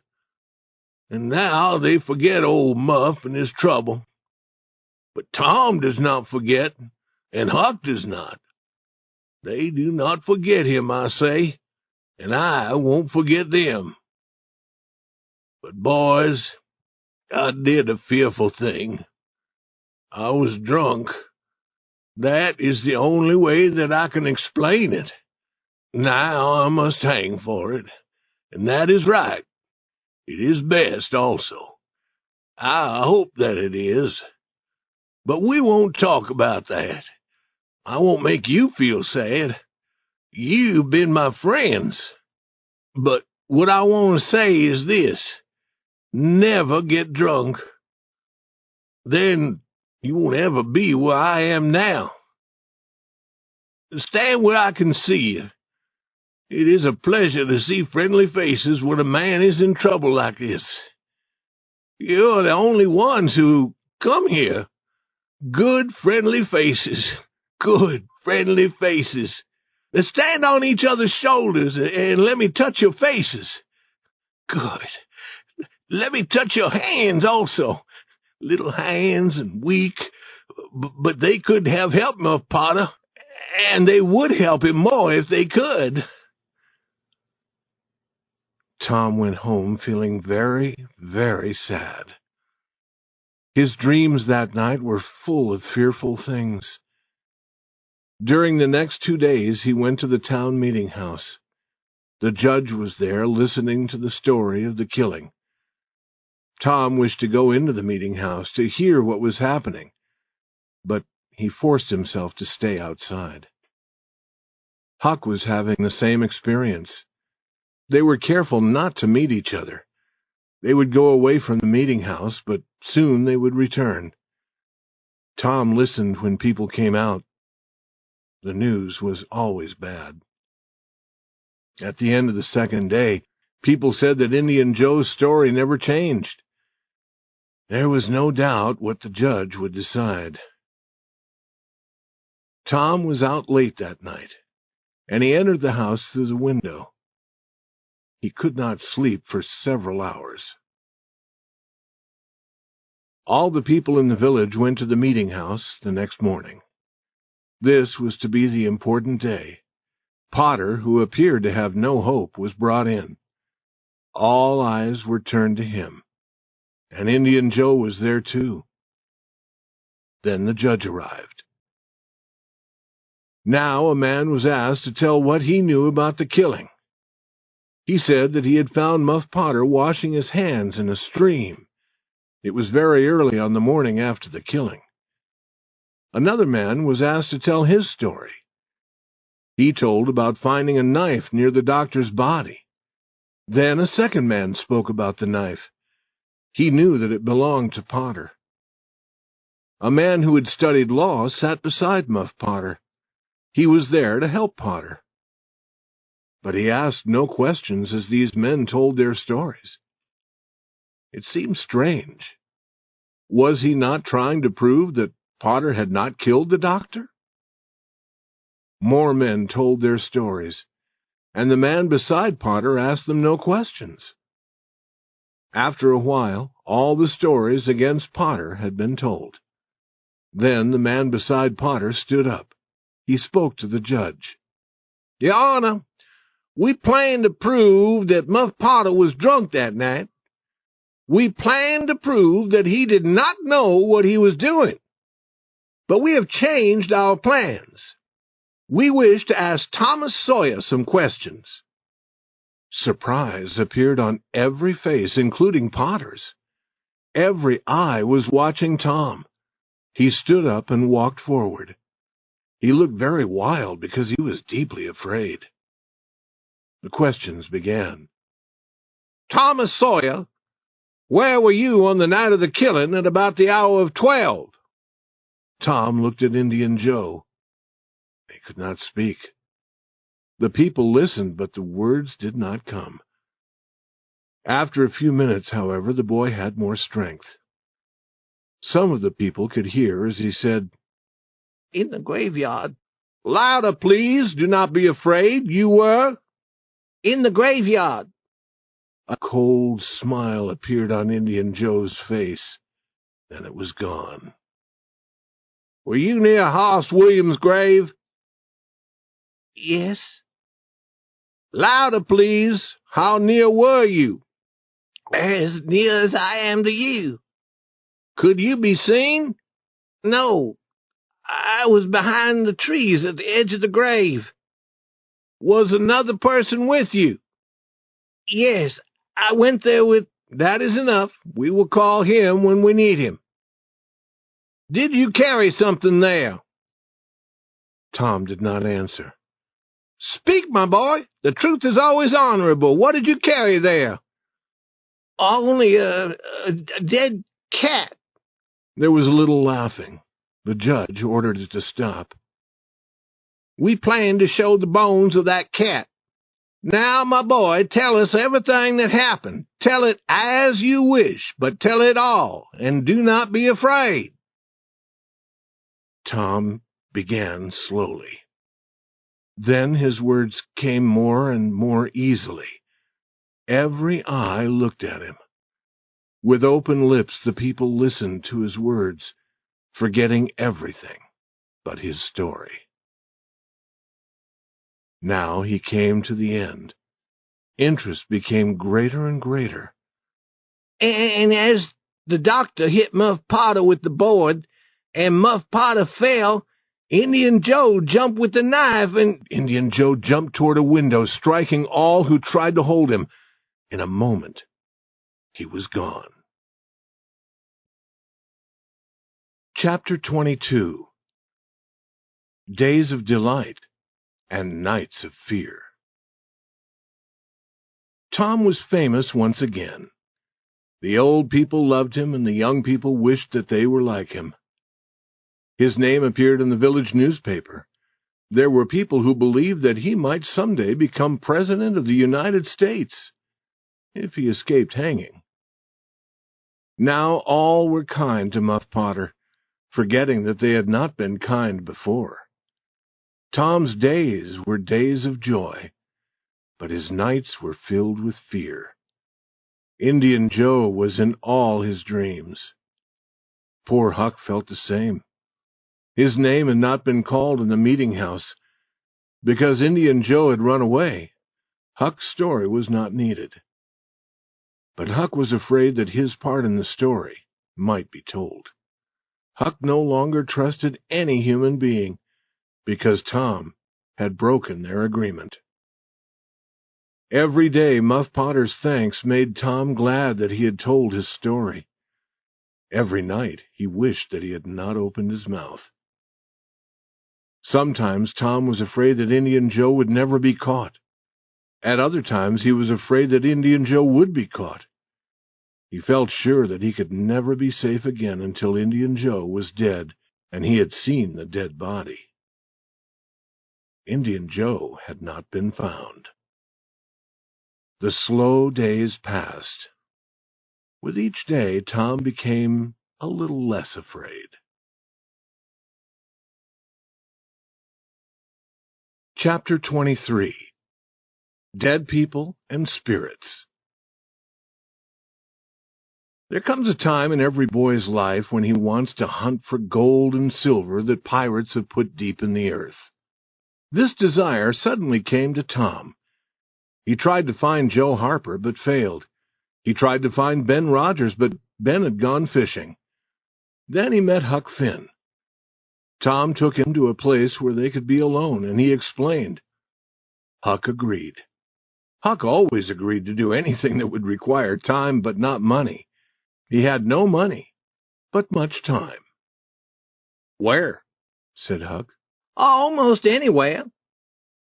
And now they forget old Muff and his trouble. But Tom does not forget, and Huck does not. They do not forget him, I say, and I won't forget them. But, boys, I did a fearful thing. I was drunk. That is the only way that I can explain it. Now I must hang for it, and that is right. It is best also. I hope that it is. But we won't talk about that. I won't make you feel sad. You've been my friends. But what I want to say is this. Never get drunk. Then you won't ever be where I am now. Stand where I can see you. It is a pleasure to see friendly faces when a man is in trouble like this. You're the only ones who come here. Good, friendly faces. Good, friendly faces. Now stand on each other's shoulders and let me touch your faces. Good. Let me touch your hands also. Little hands and weak, but they could have helped Muff Potter, and they would help him more if they could. Tom went home feeling very, very sad. His dreams that night were full of fearful things. During the next 2 days, he went to the town meeting house. The judge was there listening to the story of the killing. Tom wished to go into the meeting house to hear what was happening, but he forced himself to stay outside. Huck was having the same experience. They were careful not to meet each other. They would go away from the meeting house, but soon they would return. Tom listened when people came out. The news was always bad. At the end of the second day, people said that Indian Joe's story never changed. There was no doubt what the judge would decide. Tom was out late that night, and he entered the house through the window. He could not sleep for several hours. All the people in the village went to the meeting house the next morning. This was to be the important day. Potter, who appeared to have no hope, was brought in. All eyes were turned to him, and Indian Joe was there too. Then the judge arrived. Now a man was asked to tell what he knew about the killing. He said that he had found Muff Potter washing his hands in a stream. It was very early on the morning after the killing. Another man was asked to tell his story. He told about finding a knife near the doctor's body. Then a second man spoke about the knife. He knew that it belonged to Potter. A man who had studied law sat beside Muff Potter. He was there to help Potter. But he asked no questions as these men told their stories. It seemed strange. Was he not trying to prove that Potter had not killed the doctor? More men told their stories, and the man beside Potter asked them no questions. After a while, all the stories against Potter had been told. Then the man beside Potter stood up. He spoke to the judge. "Your Honor, we plan to prove that Muff Potter was drunk that night. We plan to prove that he did not know what he was doing. But we have changed our plans. We wish to ask Thomas Sawyer some questions." Surprise appeared on every face, including Potter's. Every eye was watching Tom. He stood up and walked forward. He looked very wild because he was deeply afraid. The questions began. "Thomas Sawyer, where were you on the night of the killing at about the hour of 12? Tom looked at Indian Joe. He could not speak. The people listened, but the words did not come. After a few minutes, however, the boy had more strength. Some of the people could hear as he said, "In the graveyard." "Louder, please. Do not be afraid. You were?" "In the graveyard." A cold smile appeared on Indian Joe's face, then it was gone. "Were you near Hoss Williams' grave?" Yes. "Louder, please. How near were you?" As near as I am to you. "Could you be seen?" No. I was behind the trees at the edge of the grave." "Was another person with you?" Yes. I went there with... "That is enough. We will call him when we need him." "Did you carry something there?" Tom did not answer. "Speak, my boy. The truth is always honorable. What did you carry there?" Only a dead cat." There was a little laughing. The judge ordered it to stop. We plan to show the bones of that cat. Now, my boy, tell us everything that happened. Tell it as you wish, but tell it all, and do not be afraid." Tom began slowly. Then his words came more and more easily. Every eye looked at him. With open lips, the people listened to his words, forgetting everything but his story. Now he came to the end. Interest became greater and greater. And as the doctor hit Muff Potter with the board, and Muff Potter fell, Indian Joe jumped with the knife, and Indian Joe jumped toward a window, striking all who tried to hold him. In a moment, he was gone. Chapter 22. Days of Delight and Nights of Fear. Tom was famous once again. The old people loved him, and the young people wished that they were like him. His name appeared in the village newspaper. There were people who believed that he might someday become President of the United States, if he escaped hanging. Now all were kind to Muff Potter, forgetting that they had not been kind before. Tom's days were days of joy, but his nights were filled with fear. Indian Joe was in all his dreams. Poor Huck felt the same. His name had not been called in the meeting house. Because Indian Joe had run away, Huck's story was not needed. But Huck was afraid that his part in the story might be told. Huck no longer trusted any human being, because Tom had broken their agreement. Every day Muff Potter's thanks made Tom glad that he had told his story. Every night he wished that he had not opened his mouth. Sometimes Tom was afraid that Indian Joe would never be caught. At other times he was afraid that Indian Joe would be caught. He felt sure that he could never be safe again until Indian Joe was dead and he had seen the dead body. Indian Joe had not been found. The slow days passed. With each day, Tom became a little less afraid. Chapter 23. Dead People and Spirits. There comes a time in every boy's life when he wants to hunt for gold and silver that pirates have put deep in the earth. This desire suddenly came to Tom. He tried to find Joe Harper, but failed. He tried to find Ben Rogers, but Ben had gone fishing. Then he met Huck Finn. Tom took him to a place where they could be alone, and he explained. Huck agreed. Huck always agreed to do anything that would require time, but not money. He had no money, but much time. "Where?" said Huck. "Almost anywhere."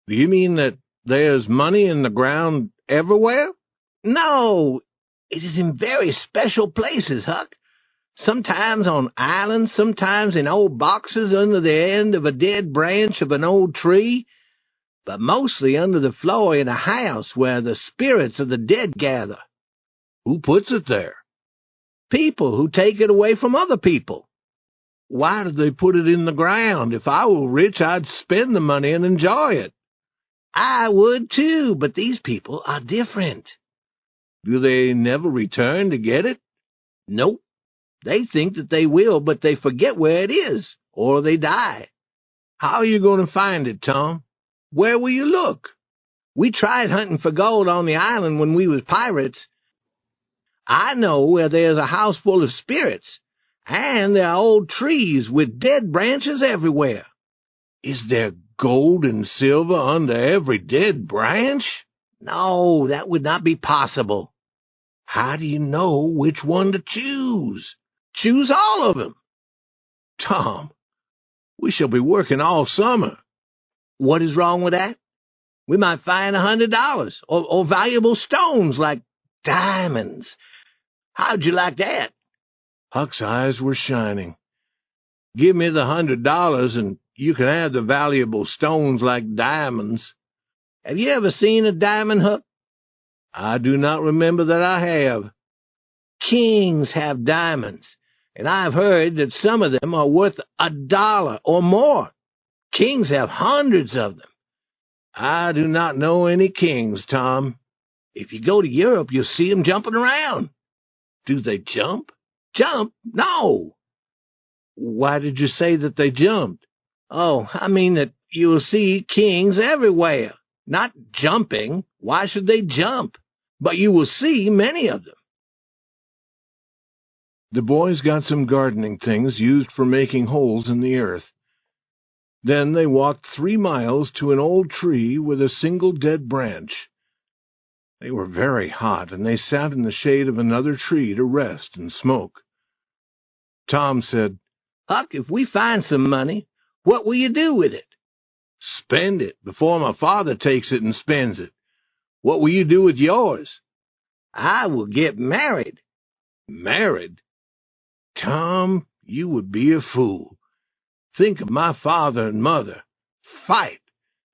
"Do you mean that there's money in the ground everywhere?" "No, it is in very special places, Huck. Sometimes on islands, sometimes in old boxes under the end of a dead branch of an old tree, but mostly under the floor in a house where the spirits of the dead gather." "Who puts it there?" "People who take it away from other people." "Why do they put it in the ground? If I were rich, I'd spend the money and enjoy it." "I would too, but these people are different." "Do they never return to get it?" "Nope. They think that they will, but they forget where it is, or they die." "How are you going to find it, Tom? Where will you look?" "We tried hunting for gold on the island when we was pirates. I know where there's a house full of spirits, and there are old trees with dead branches everywhere." "Is there gold and silver under every dead branch?" "No, that would not be possible." "How do you know which one to choose?" "Choose all of them." "Tom, we shall be working all summer." "What is wrong with that? We might find $100, or valuable stones like diamonds. How'd you like that?" Huck's eyes were shining. "Give me the $100, and you can have the valuable stones like diamonds. Have you ever seen a diamond, Huck? I do not remember that I have. Kings have diamonds, and I've heard that some of them are worth $1 or more. Kings have hundreds of them. I do not know any kings, Tom. If you go to Europe, you'll see them jumping around. Do they jump? Jump? No. Why did you say that they jumped? Oh, I mean that you'll see kings everywhere. Not jumping. Why should they jump? But you will see many of them. The boys got some gardening things used for making holes in the earth. Then they walked 3 miles to an old tree with a single dead branch. They were very hot, and they sat in the shade of another tree to rest and smoke. Tom said, Huck, if we find some money, what will you do with it? Spend it before my father takes it and spends it. What will you do with yours? I will get married. Married? Tom, you would be a fool. Think of my father and mother. Fight.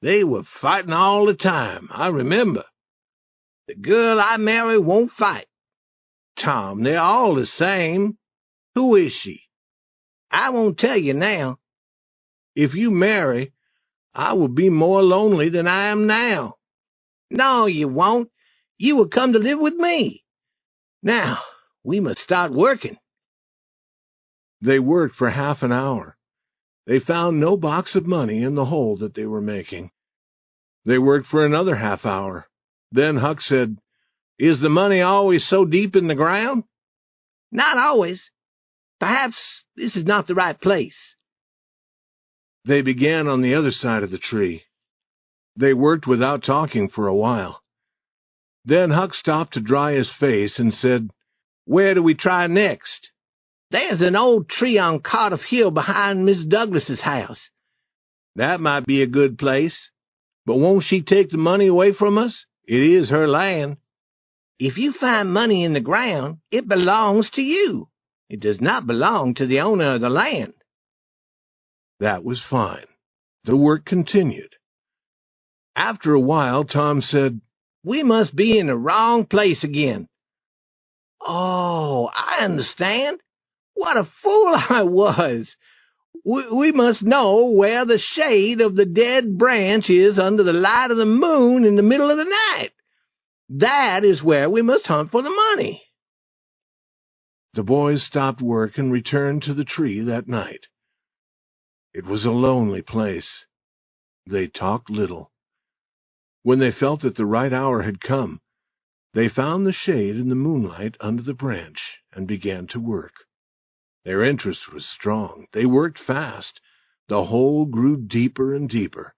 They were fighting all the time, I remember. The girl I marry won't fight. Tom, they're all the same. Who is she? I won't tell you now. If you marry, I will be more lonely than I am now. No, you won't. You will come to live with me. Now, we must start working. They worked for half an hour. They found no box of money in the hole that they were making. They worked for another half hour. Then Huck said, Is the money always so deep in the ground? Not always. Perhaps this is not the right place. They began on the other side of the tree. They worked without talking for a while. Then Huck stopped to dry his face and said, Where do we try next? There's an old tree on Cardiff Hill behind Miss Douglas's house. That might be a good place. But won't she take the money away from us? It is her land. If you find money in the ground, it belongs to you. It does not belong to the owner of the land. That was fine. The work continued. After a while, Tom said, We must be in the wrong place again. Oh, I understand. What a fool I was. We must know where the shade of the dead branch is under the light of the moon in the middle of the night. That is where we must hunt for the money. The boys stopped work and returned to the tree that night. It was a lonely place. They talked little. When they felt that the right hour had come, they found the shade in the moonlight under the branch and began to work. Their interest was strong. They worked fast. The hole grew deeper and deeper.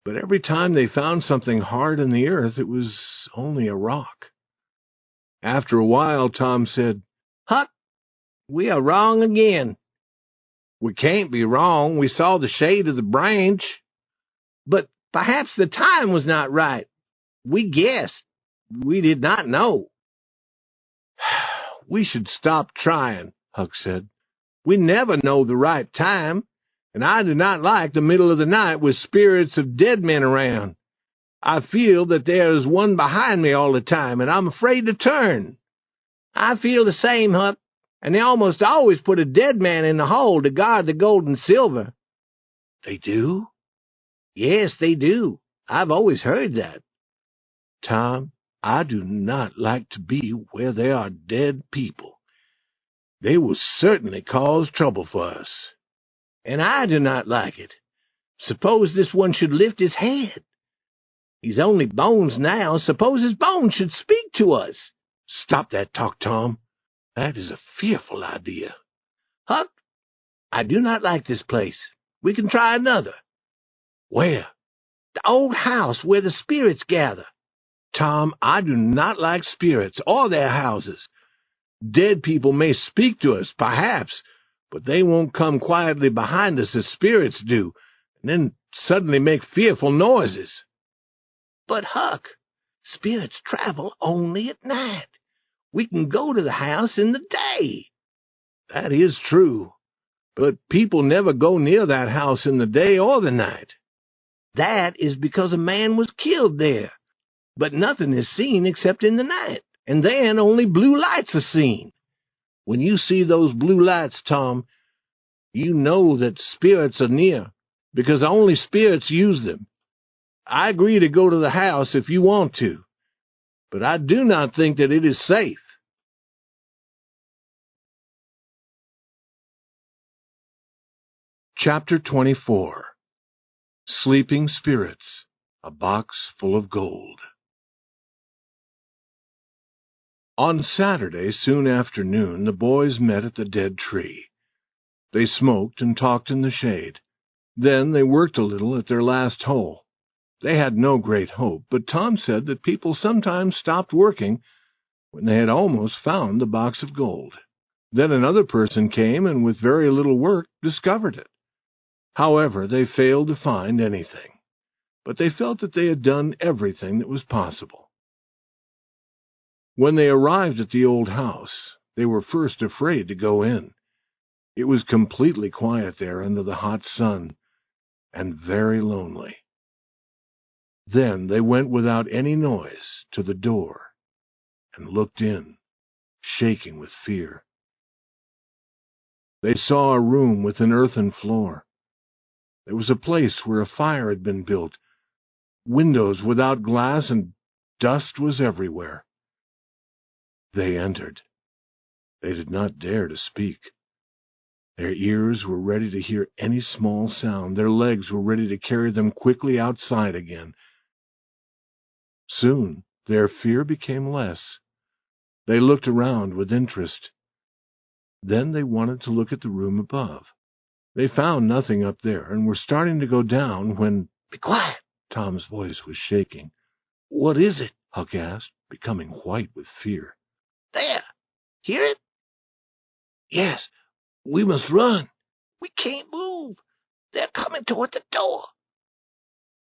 But every time they found something hard in the earth, it was only a rock. After a while, Tom said, Huck, we are wrong again. We can't be wrong. We saw the shade of the branch. But perhaps the time was not right. We guessed. We did not know. We should stop trying, Huck said. We never know the right time, and I do not like the middle of the night with spirits of dead men around. I feel that there is one behind me all the time, and I'm afraid to turn. I feel the same, Huck, and they almost always put a dead man in the hole to guard the gold and silver. They do? Yes, they do. I've always heard that. Tom, I do not like to be where there are dead people. They will certainly cause trouble for us. And I do not like it. Suppose this one should lift his head. He's only bones now. Suppose his bones should speak to us. Stop that talk, Tom. That is a fearful idea. Huck, I do not like this place. We can try another. Where? The old house where the spirits gather. Tom, I do not like spirits or their houses. Dead people may speak to us, perhaps, but they won't come quietly behind us as spirits do, and then suddenly make fearful noises. But, Huck, spirits travel only at night. We can go to the house in the day. That is true, But people never go near that house in the day or the night. That is because a man was killed there. But nothing is seen except in the night, and then only blue lights are seen. When you see those blue lights, Tom, you know that spirits are near, because only spirits use them. I agree to go to the house if you want to, but I do not think that it is safe. Chapter 24. Sleeping Spirits, a Box Full of Gold. On Saturday, soon after noon, the boys met at the dead tree. They smoked and talked in the shade. Then they worked a little at their last hole. They had no great hope, but Tom said that people sometimes stopped working when they had almost found the box of gold. Then another person came and with very little work discovered it. However, they failed to find anything, but they felt that they had done everything that was possible. When they arrived at the old house, they were first afraid to go in. It was completely quiet there under the hot sun, and very lonely. Then they went without any noise to the door and looked in, shaking with fear. They saw a room with an earthen floor. There was a place where a fire had been built, windows without glass, and dust was everywhere. They entered. They did not dare to speak. Their ears were ready to hear any small sound. Their legs were ready to carry them quickly outside again. Soon their fear became less. They looked around with interest. Then they wanted to look at the room above. They found nothing up there and were starting to go down when— "Be quiet!" Tom's voice was shaking. "What is it?" Huck asked, becoming white with fear. "There! Hear it?" "Yes, we must run." "We can't move. They're coming toward the door."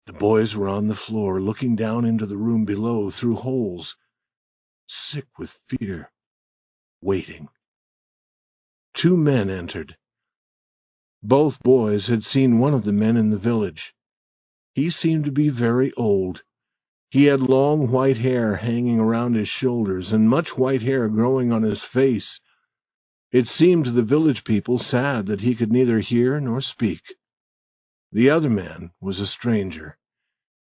The boys were on the floor, looking down into the room below through holes, sick with fear, waiting. 2 men entered. Both boys had seen one of the men in the village. He seemed to be very old. He had long white hair hanging around his shoulders and much white hair growing on his face. It seemed to the village people sad that he could neither hear nor speak. The other man was a stranger.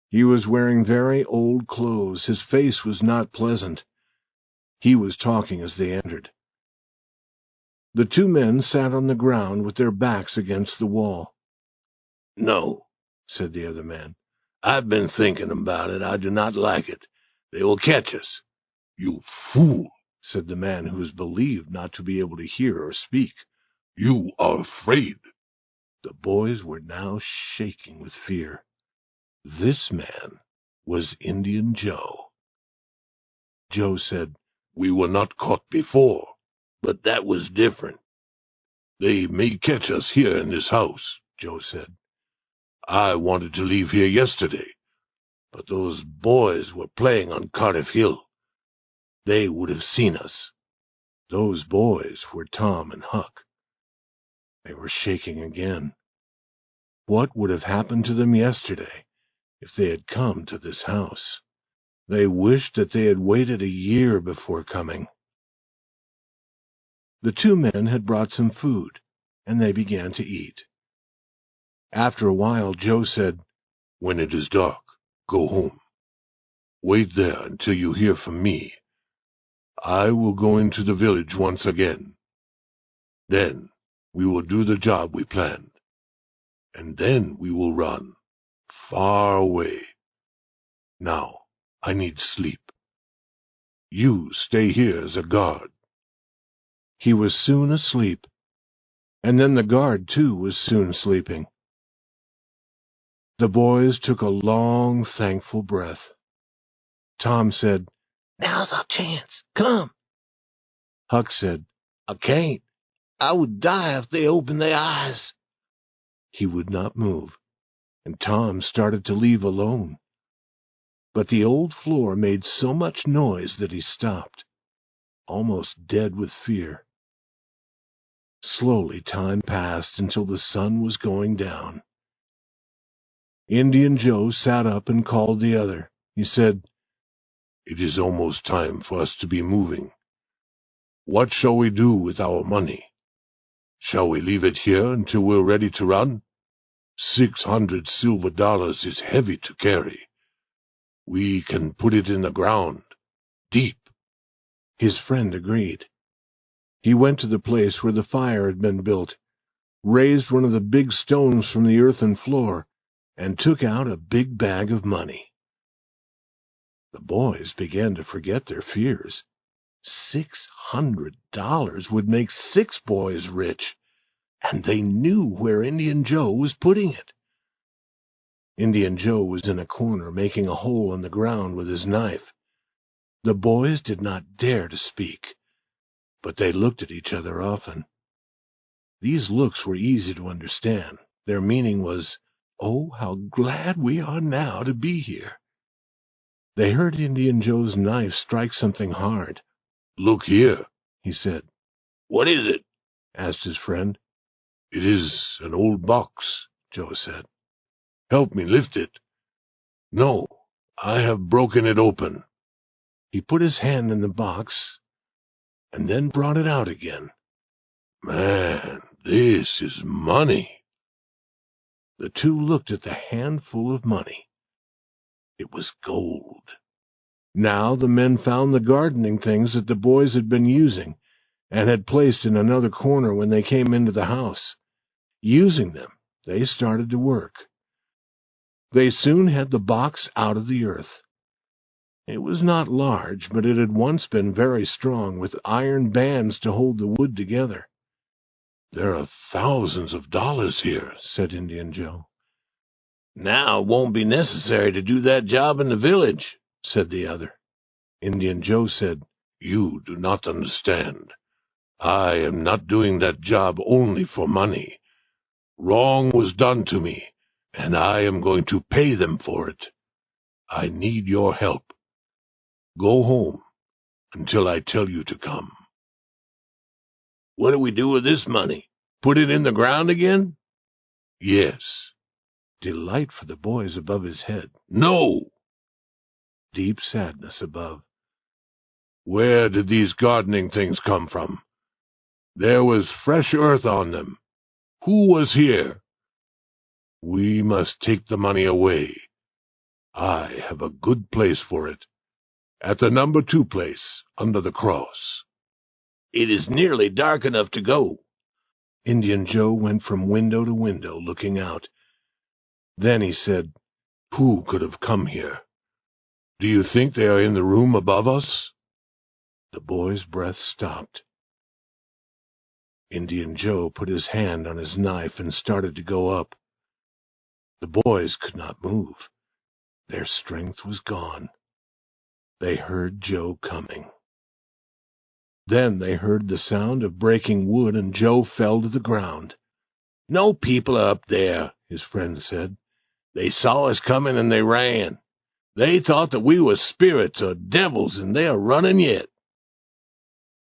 He was wearing very old clothes. His face was not pleasant. He was talking as they entered. The 2 men sat on the ground with their backs against the wall. "No," said the other man. "I've been thinking about it. I do not like it. They will catch us." "You fool," said the man who was believed not to be able to hear or speak. "You are afraid." The boys were now shaking with fear. This man was Indian Joe. Joe said, "We were not caught before, but that was different. They may catch us here in this house," Joe said. "I wanted to leave here yesterday, but those boys were playing on Cardiff Hill. They would have seen us." Those boys were Tom and Huck. They were shaking again. What would have happened to them yesterday if they had come to this house? They wished that they had waited a year before coming. The 2 men had brought some food, and they began to eat. After a while, Joe said, "When it is dark, go home. Wait there until you hear from me. I will go into the village once again. Then we will do the job we planned. And then we will run far away. Now, I need sleep. You stay here as a guard." He was soon asleep, and then the guard, too, was soon sleeping. The boys took a long, thankful breath. Tom said, "Now's our chance. Come." Huck said, "I can't. I would die if they opened their eyes." He would not move, and Tom started to leave alone. But the old floor made so much noise that he stopped, almost dead with fear. Slowly time passed until the sun was going down. Indian Joe sat up and called the other. He said, "It is almost time for us to be moving. What shall we do with our money? Shall we leave it here until we're ready to run? 600 silver dollars is heavy to carry. We can put it in the ground, deep." His friend agreed. He went to the place where the fire had been built, raised one of the big stones from the earthen floor, and took out a big bag of money. The boys began to forget their fears. $600 would make 6 boys rich, and they knew where Indian Joe was putting it. Indian Joe was in a corner making a hole in the ground with his knife. The boys did not dare to speak, but they looked at each other often. These looks were easy to understand. Their meaning was, "Oh, how glad we are now to be here." They heard Indian Joe's knife strike something hard. "Look here," he said. "What is it?" asked his friend. "It is an old box," Joe said. "Help me lift it." "No, I have broken it open." He put his hand in the box and then brought it out again. "Man, this is money." The two looked at the handful of money. It was gold. Now the men found the gardening things that the boys had been using and had placed in another corner when they came into the house. Using them, they started to work. They soon had the box out of the earth. It was not large, but it had once been very strong, with iron bands to hold the wood together. "There are thousands of dollars here," said Indian Joe. "Now it won't be necessary to do that job in the village," said the other. Indian Joe said, "You do not understand. I am not doing that job only for money. Wrong was done to me, and I am going to pay them for it. I need your help. Go home until I tell you to come." "What do we do with this money? Put it in the ground again?" "Yes." Delight for the boys above his head. "No." Deep sadness above. "Where did these gardening things come from? There was fresh earth on them. Who was here? We must take the money away. I have a good place for it, at the number 2 place, under the cross." "It is nearly dark enough to go." Indian Joe went from window to window, looking out. Then he said, "Who could have come here? Do you think they are in the room above us?" The boy's breath stopped. Indian Joe put his hand on his knife and started to go up. The boys could not move. Their strength was gone. They heard Joe coming. Then they heard the sound of breaking wood, and Joe fell to the ground. "No people are up there," his friend said. "They saw us coming and they ran. They thought that we were spirits or devils, and they are running yet."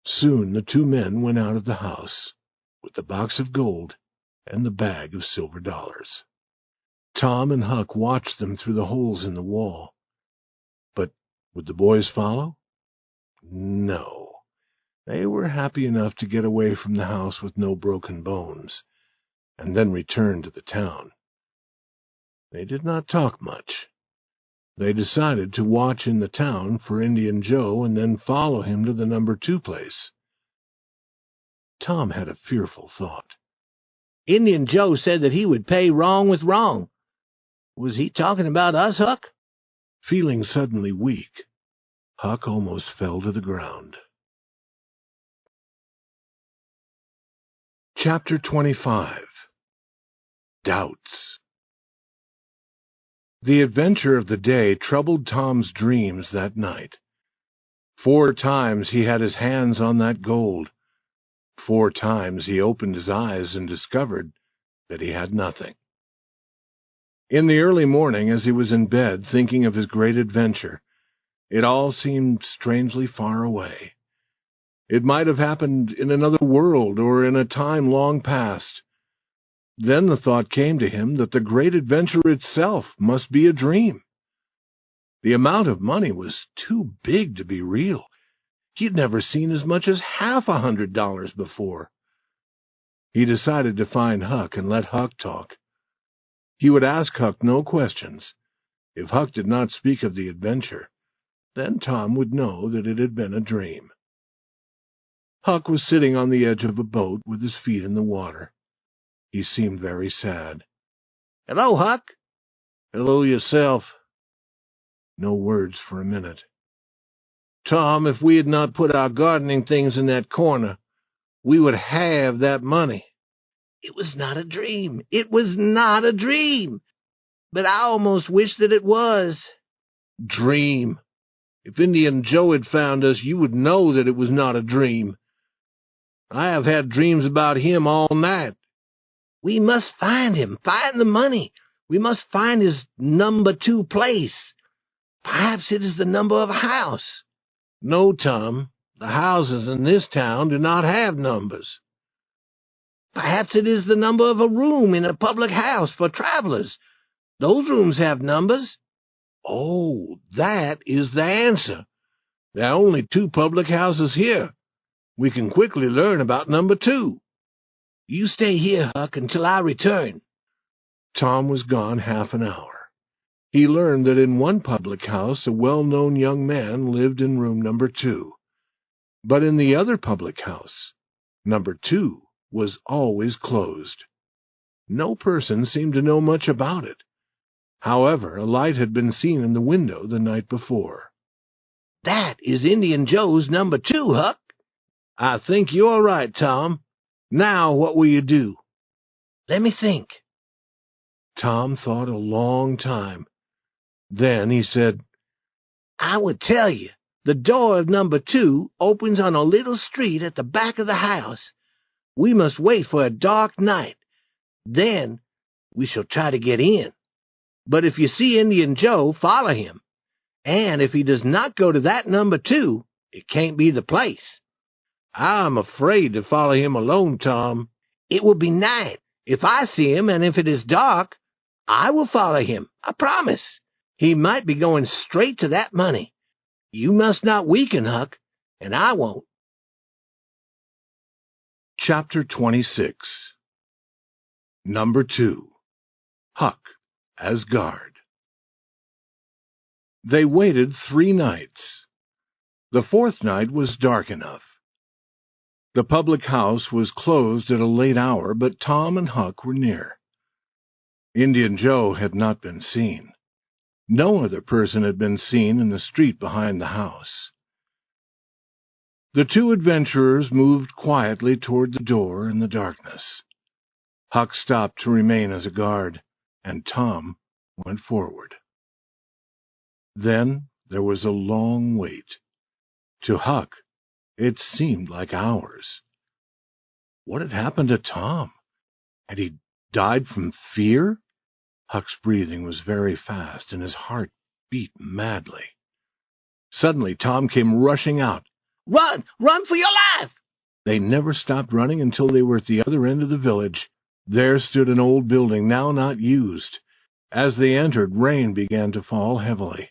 Soon the 2 men went out of the house, with the box of gold and the bag of silver dollars. Tom and Huck watched them through the holes in the wall. But would the boys follow? No. They were happy enough to get away from the house with no broken bones, and then return to the town. They did not talk much. They decided to watch in the town for Indian Joe and then follow him to the number 2 place. Tom had a fearful thought. "Indian Joe said that he would pay wrong with wrong. Was he talking about us, Huck?" Feeling suddenly weak, Huck almost fell to the ground. Chapter 25. Doubts. The adventure of the day troubled Tom's dreams that night. 4 times he had his hands on that gold. 4 times he opened his eyes and discovered that he had nothing. In the early morning, as he was in bed thinking of his great adventure, it all seemed strangely far away. It might have happened in another world or in a time long past. Then the thought came to him that the great adventure itself must be a dream. The amount of money was too big to be real. He had never seen as much as half $100 before. He decided to find Huck and let Huck talk. He would ask Huck no questions. If Huck did not speak of the adventure, then Tom would know that it had been a dream. Huck was sitting on the edge of a boat with his feet in the water. He seemed very sad. "Hello, Huck." Hello yourself. No words for a minute. "Tom, if we had not put our gardening things in that corner, we would have that money." "It was not a dream. It was not a dream. But I almost wish that it was." Dream. If Indian Joe had found us, you would know that it was not a dream. I have had dreams about him all night. "We must find him, find the money. We must find his number 2 place. Perhaps it is the number of a house." No, Tom, the houses in this town do not have numbers. "Perhaps it is the number of a room in a public house for travelers. Those rooms have numbers." Oh, that is the answer. There are only 2 public houses here. We can quickly learn about number 2. "You stay here, Huck, until I return." Tom was gone half an hour. He learned that in one public house a well-known young man lived in room number 2. But in the other public house, number 2 was always closed. No person seemed to know much about it. However, a light had been seen in the window the night before. "That is Indian Joe's number 2, Huck." I think you are right, Tom. Now what will you do? "Let me think." Tom thought a long time. Then he said, "I would tell you. The door of number 2 opens on a little street at the back of the house. We must wait for a dark night. Then we shall try to get in. But if you see Indian Joe, follow him. And if he does not go to that number 2, it can't be the place." I'm afraid to follow him alone, Tom. "It will be night. If I see him, and if it is dark, I will follow him. I promise. He might be going straight to that money. You must not weaken, Huck, and I won't." Chapter 26. Number 2. Huck as Guard. They waited 3 nights. The 4th night was dark enough. The public house was closed at a late hour, but Tom and Huck were near. Indian Joe had not been seen. No other person had been seen in the street behind the house. The 2 adventurers moved quietly toward the door in the darkness. Huck stopped to remain as a guard, and Tom went forward. Then there was a long wait. To Huck, it seemed like hours. What had happened to Tom? Had he died from fear? Huck's breathing was very fast, and his heart beat madly. Suddenly, Tom came rushing out. "Run! Run for your life!" They never stopped running until they were at the other end of the village. There stood an old building, now not used. As they entered, rain began to fall heavily.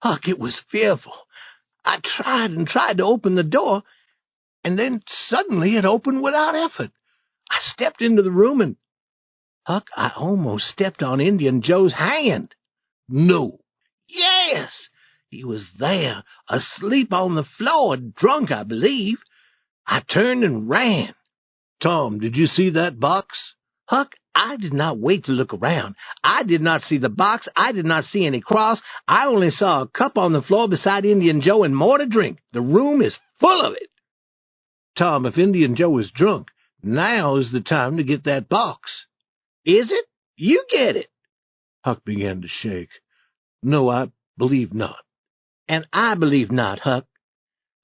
"Huck, it was fearful. I tried and tried to open the door, and then suddenly it opened without effort. I stepped into the room, and, Huck, I almost stepped on Indian Joe's hand." No. "Yes, he was there, asleep on the floor, drunk, I believe. I turned and ran." Tom, did you see that box? "Huck, I did not wait to look around. I did not see the box. I did not see any cross. I only saw a cup on the floor beside Indian Joe and more to drink. The room is full of it." Tom, if Indian Joe is drunk, now is the time to get that box. "Is it? You get it." Huck began to shake. No, I believe not. "And I believe not, Huck.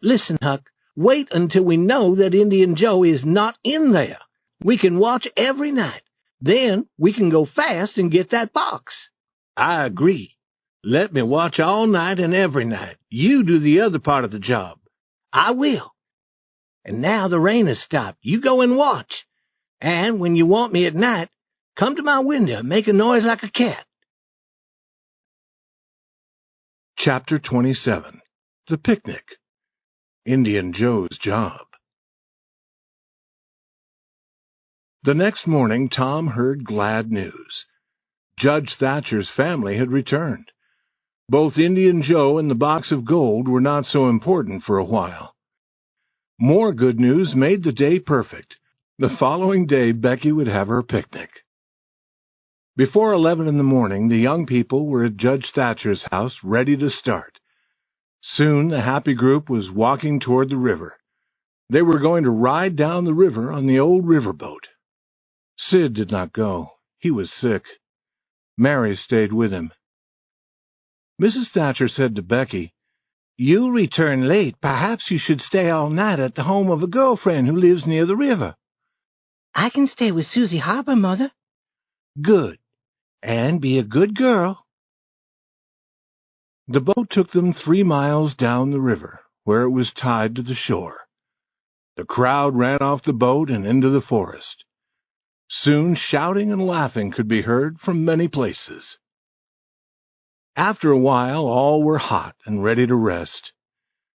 Listen, Huck, wait until we know that Indian Joe is not in there. We can watch every night. Then we can go fast and get that box." I agree. Let me watch all night and every night. You do the other part of the job. "I will." and now the rain has stopped. You go and watch. And when you want me at night, come to my window and make a noise like a cat. Chapter 27. The Picnic. Indian Joe's Job. The next morning Tom heard glad news. Judge Thatcher's family had returned. Both Indian Joe and the box of gold were not so important for a while. More good news made the day perfect. The following day Becky would have her picnic. Before 11 in the morning, the young people were at Judge Thatcher's house, ready to start. Soon the happy group was walking toward the river. They were going to ride down the river on the old riverboat. Sid did not go. He was sick. Mary stayed with him. Mrs. Thatcher said to Becky, "You'll return late. Perhaps you should stay all night at the home of a girlfriend who lives near the river." I can stay with Susie Harper, Mother. "Good. And be a good girl." The boat took them 3 miles down the river, where it was tied to the shore. The crowd ran off the boat and into the forest. Soon shouting and laughing could be heard from many places. After a while all were hot and ready to rest.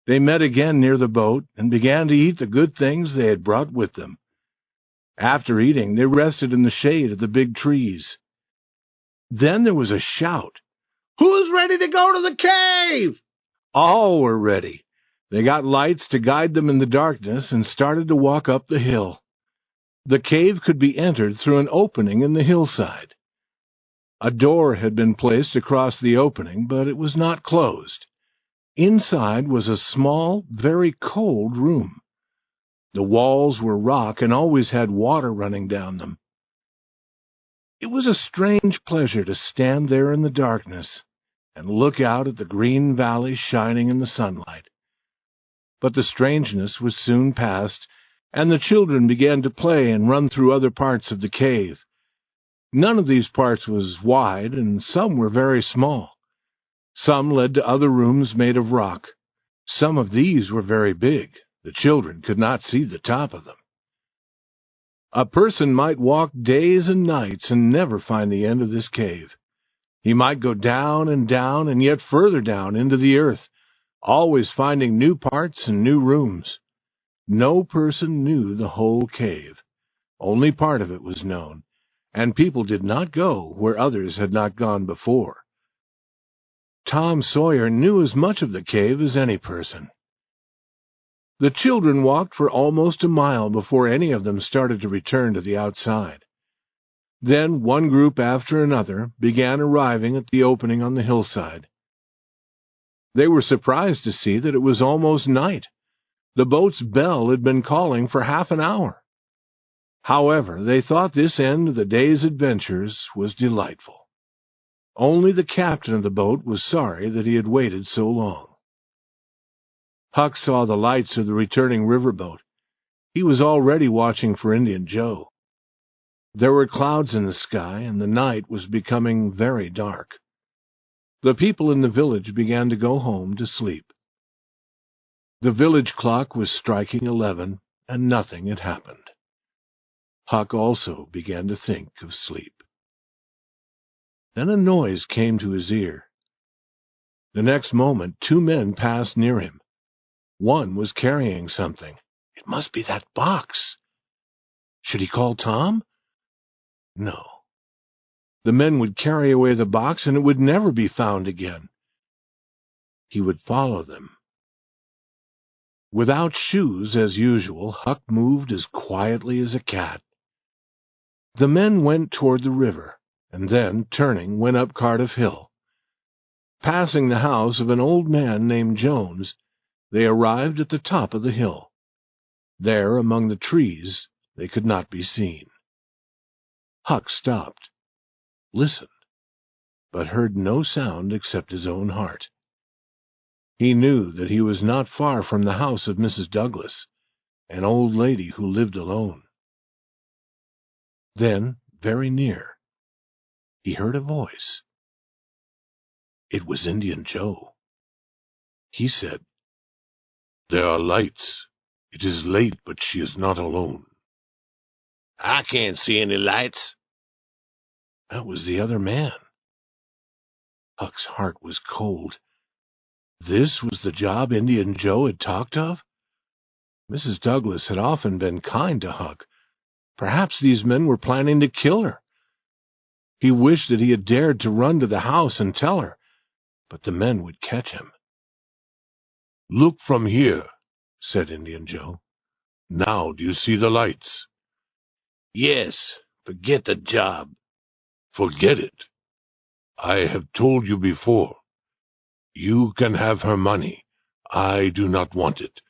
They met again near the boat and began to eat the good things they had brought with them. After eating, they rested in the shade of the big trees. Then there was a shout. "Who's ready to go to the cave?" All were ready. They got lights to guide them in the darkness and started to walk up the hill. The cave could be entered through an opening in the hillside. A door had been placed across the opening, but it was not closed. Inside was a small, very cold room. The walls were rock and always had water running down them. It was a strange pleasure to stand there in the darkness and look out at the green valley shining in the sunlight. But the strangeness was soon past, and the children began to play and run through other parts of the cave. None of these parts was wide, and some were very small. Some led to other rooms made of rock. Some of these were very big. The children could not see the top of them. A person might walk days and nights and never find the end of this cave. He might go down and yet further down into the earth, always finding new parts and new rooms. No person knew the whole cave. Only part of it was known, and people did not go where others had not gone before. Tom Sawyer knew as much of the cave as any person. The children walked for almost a mile before any of them started to return to the outside. Then one group after another began arriving at the opening on the hillside. They were surprised to see that it was almost night. The boat's bell had been calling for half an hour. However, they thought this end of the day's adventures was delightful. Only the captain of the boat was sorry that he had waited so long. Huck saw the lights of the returning riverboat. He was already watching for Indian Joe. There were clouds in the sky, and the night was becoming very dark. The people in the village began to go home to sleep. The village clock was striking 11, and nothing had happened. Huck also began to think of sleep. Then a noise came to his ear. The next moment 2 men passed near him. One was carrying something. It must be that box. Should he call Tom? No. The men would carry away the box, and it would never be found again. He would follow them. Without shoes, as usual, Huck moved as quietly as a cat. The men went toward the river, and then, turning, went up Cardiff Hill. Passing the house of an old man named Jones, they arrived at the top of the hill. There, among the trees, they could not be seen. Huck stopped, listened, but heard no sound except his own heart. He knew that he was not far from the house of Mrs. Douglas, an old lady who lived alone. Then, very near, he heard a voice. It was Indian Joe. He said, "There are lights. It is late, but she is not alone. I can't see any lights. That was the other man. Huck's heart was cold. This was the job Indian Joe had talked of? Mrs. Douglas had often been kind to Huck. Perhaps these men were planning to kill her. He wished that he had dared to run to the house and tell her, but the men would catch him. "Look from here," said Indian Joe. "Now do you see the lights?" Yes, forget the job. Forget it. I have told you before. You can have her money. I do not want it.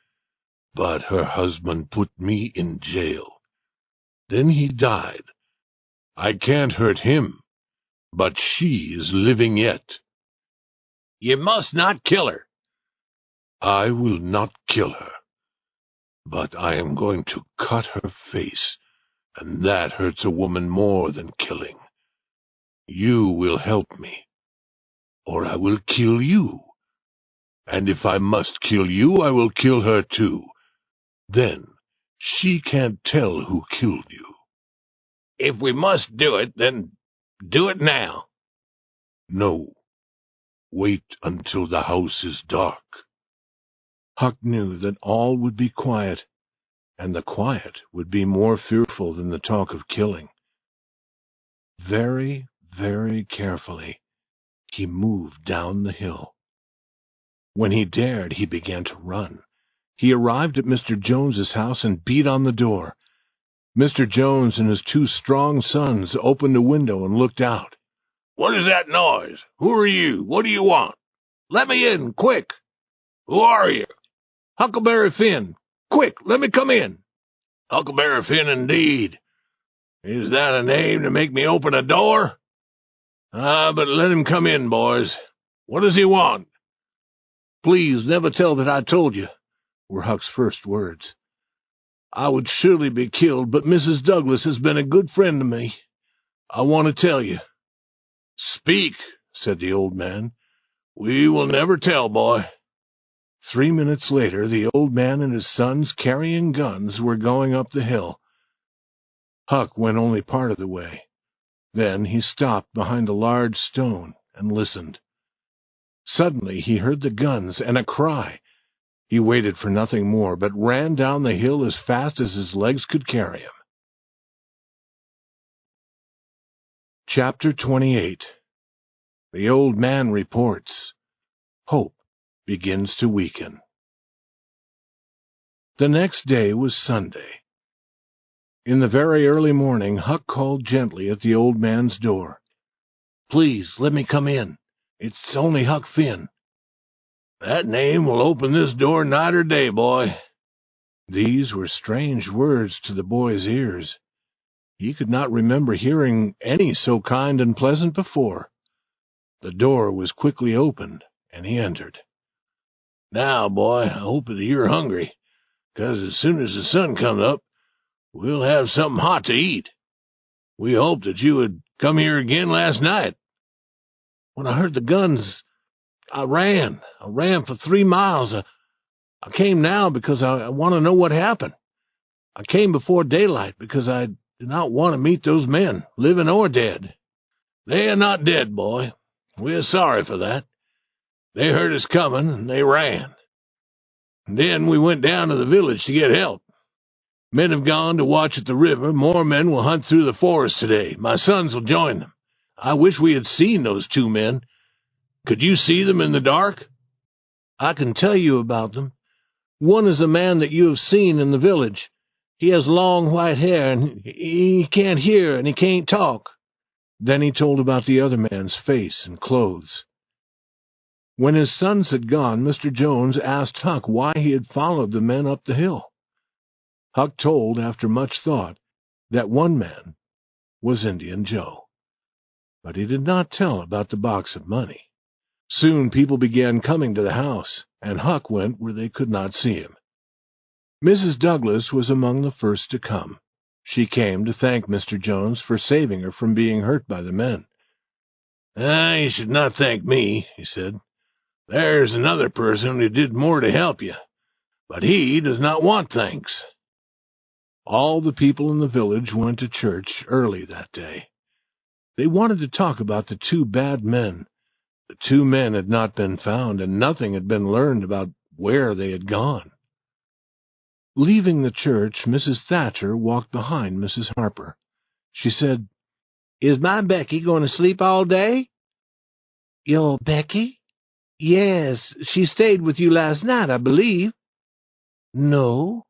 But her husband put me in jail. Then he died. I can't hurt him, but she is living yet. You must not kill her. I will not kill her, but I am going to cut her face, and that hurts a woman more than killing. You will help me, or I will kill you. And if I must kill you, I will kill her too. Then she can't tell who killed you. If we must do it, then do it now. No. Wait until the house is dark. Huck knew that all would be quiet, and the quiet would be more fearful than the talk of killing. Very, very carefully, he moved down the hill. When he dared, he began to run. He arrived at Mr. Jones's house and beat on the door. Mr. Jones and his two strong sons opened a window and looked out. What is that noise? Who are you? What do you want? Let me in, quick. Who are you? Huckleberry Finn. Quick, let me come in. Huckleberry Finn, indeed. Is that a name to make me open a door? But let him come in, boys. What does he want? Please never tell that I told you, were Huck's first words. I would surely be killed, but Mrs. Douglas has been a good friend to me. I want to tell you. Speak, said the old man. We will never tell, boy. 3 minutes later, the old man and his sons, carrying guns, were going up the hill. Huck went only part of the way. Then he stopped behind a large stone and listened. Suddenly he heard the guns and a cry. He waited for nothing more, but ran down the hill as fast as his legs could carry him. Chapter 28. The old man reports. Hope begins to weaken. The next day was Sunday. In the very early morning, Huck called gently at the old man's door. Please, let me come in. It's only Huck Finn. That name will open this door night or day, boy. These were strange words to the boy's ears. He could not remember hearing any so kind and pleasant before. The door was quickly opened, and he entered. Now, boy, I hope that you're hungry, 'cause as soon as the sun comes up, we'll have something hot to eat. We hoped that you would come here again last night. When I heard the guns, I ran for 3 miles. I came now because I want to know what happened. I came before daylight because I do not want to meet those men, living or dead. They are not dead, boy. We are sorry for that. They heard us coming, and they ran. And then we went down to the village to get help. Men have gone to watch at the river. More men will hunt through the forest today. My sons will join them. I wish we had seen those 2 men. Could you see them in the dark? I can tell you about them. One is a man that you have seen in the village. He has long white hair, and he can't hear, and he can't talk. Then he told about the other man's face and clothes. When his sons had gone, Mr. Jones asked Huck why he had followed the men up the hill. Huck told, after much thought, that one man was Indian Joe. But he did not tell about the box of money. Soon people began coming to the house, and Huck went where they could not see him. Mrs. Douglas was among the first to come. She came to thank Mr. Jones for saving her from being hurt by the men. You should not thank me, he said. There's another person who did more to help you. but he does not want thanks." All the people in the village went to church early that day. They wanted to talk about the two bad men. The two men had not been found, and nothing had been learned about where they had gone. Leaving the church, Mrs. Thatcher walked behind Mrs. Harper. She said, "Is my Becky going to sleep all day?" "Your Becky?" "Yes, she stayed with you last night, I believe." "No."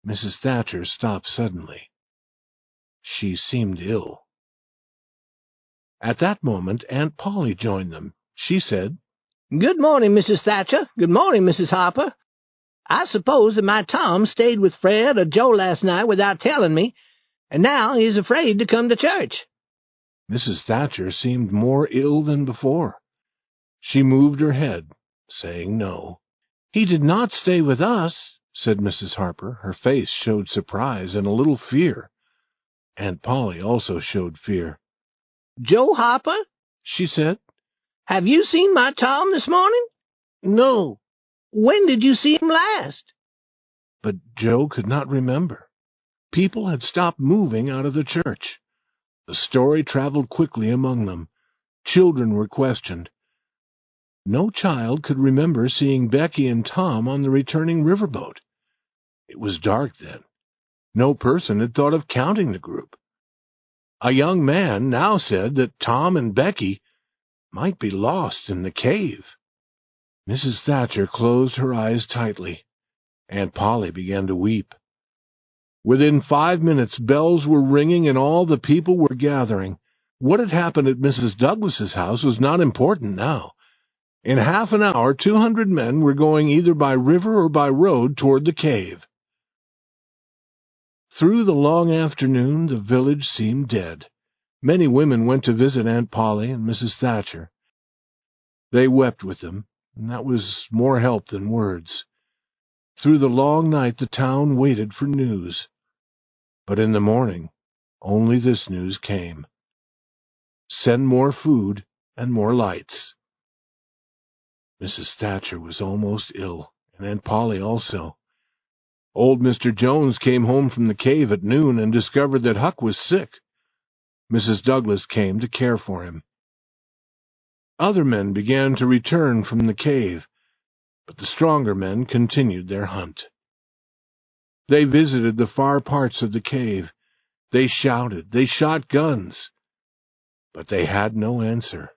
Mrs. Thatcher stopped suddenly. She seemed ill. At that moment, Aunt Polly joined them. She said, "Good morning, Mrs. Thatcher. Good morning, Mrs. Harper. I suppose that my Tom stayed with Fred or Joe last night without telling me, and now he is afraid to come to church." Mrs. Thatcher seemed more ill than before. She moved her head, saying no. "He did not stay with us," said Mrs. Harper. Her face showed surprise and a little fear. Aunt Polly also showed fear. "Joe Harper," she said, "have you seen my Tom this morning?" "No." "When did you see him last?" But Joe could not remember. People had stopped moving out of the church. The story traveled quickly among them. Children were questioned. No child could remember seeing Becky and Tom on the returning riverboat. It was dark then. No person had thought of counting the group. A young man now said that Tom and Becky might be lost in the cave. Mrs. Thatcher closed her eyes tightly. Aunt Polly began to weep. Within 5 minutes, bells were ringing and all the people were gathering. What had happened at Mrs. Douglas's house was not important now. In half an hour, 200 men were going either by river or by road toward the cave. Through the long afternoon, the village seemed dead. Many women went to visit Aunt Polly and Mrs. Thatcher. They wept with them, and that was more help than words. Through the long night, the town waited for news. But in the morning, only this news came: send more food and more lights. Mrs. Thatcher was almost ill, and Aunt Polly also. Old Mr. Jones came home from the cave at noon and discovered that Huck was sick. Mrs. Douglas came to care for him. Other men began to return from the cave, but the stronger men continued their hunt. They visited the far parts of the cave. They shouted, they shot guns, but they had no answer.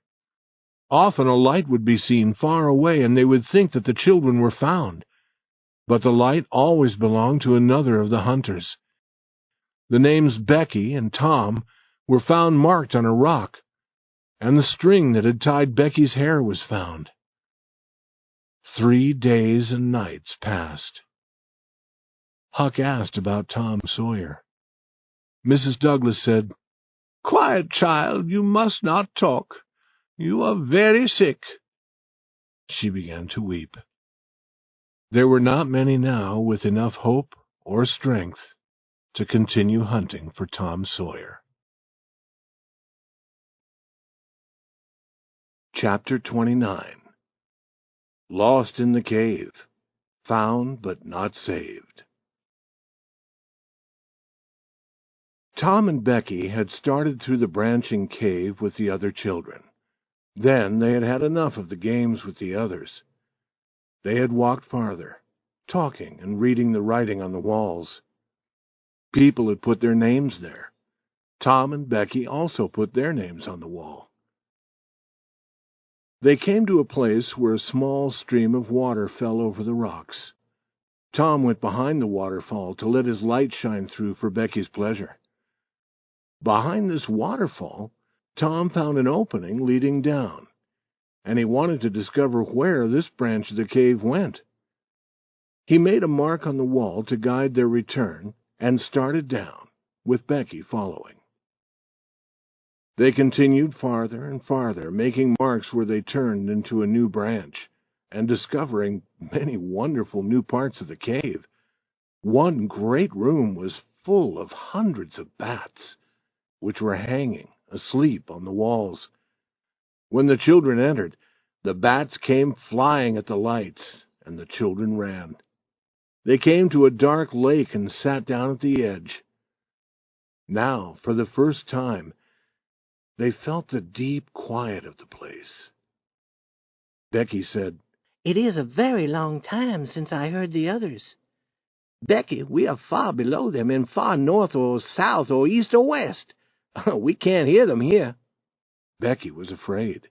Often a light would be seen far away, and they would think that the children were found. But the light always belonged to another of the hunters. The names Becky and Tom were found marked on a rock, and the string that had tied Becky's hair was found. 3 days and nights passed. Huck asked about Tom Sawyer. Mrs. Douglas said, "Quiet, child, you must not talk. You are very sick." She began to weep. There were not many now with enough hope or strength to continue hunting for Tom Sawyer. Chapter 29. Lost in the Cave. Found but not saved. Tom and Becky had started through the branching cave with the other children. Then they had had enough of the games with the others. They had walked farther, talking and reading the writing on the walls. People had put their names there. Tom and Becky also put their names on the wall. They came to a place where a small stream of water fell over the rocks. Tom went behind the waterfall to let his light shine through for Becky's pleasure. Behind this waterfall, Tom found an opening leading down, and he wanted to discover where this branch of the cave went. He made a mark on the wall to guide their return and started down, with Becky following. They continued farther and farther, making marks where they turned into a new branch, and discovering many wonderful new parts of the cave. One great room was full of hundreds of bats, which were hanging asleep on the walls. When the children entered, the bats came flying at the lights, and the children ran. They came to a dark lake and sat down at the edge. Now, for the first time, they felt the deep quiet of the place. Becky said, "It is a very long time since I heard the others." "Becky, we are far below them, and far north or south or east or west. We can't hear them here." Becky was afraid.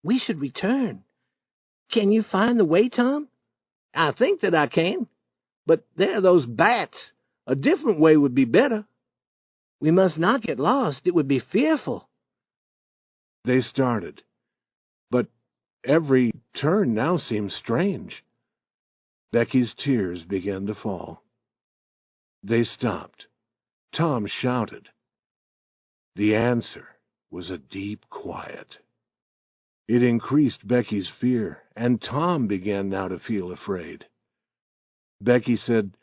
"We should return. Can you find the way, Tom?" "I think that I can. But there are those bats. A different way would be better." "We must not get lost. It would be fearful." They started, but every turn now seemed strange. Becky's tears began to fall. They stopped. Tom shouted. The answer was a deep quiet. It increased Becky's fear, and Tom began now to feel afraid. Becky said,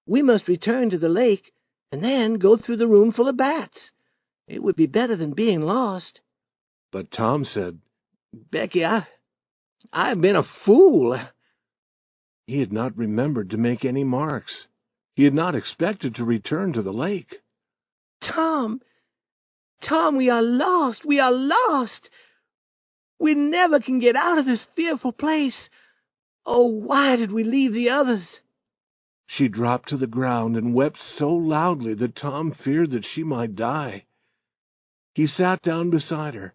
"We must return to the lake, and then go through the room full of bats. It would be better than being lost." But Tom said, "Becky, I've been a fool." He had not remembered to make any marks. He had not expected to return to the lake. Tom, we are lost. We are lost. We never can get out of this fearful place. Oh, why did we leave the others?" She dropped to the ground and wept so loudly that Tom feared that she might die. He sat down beside her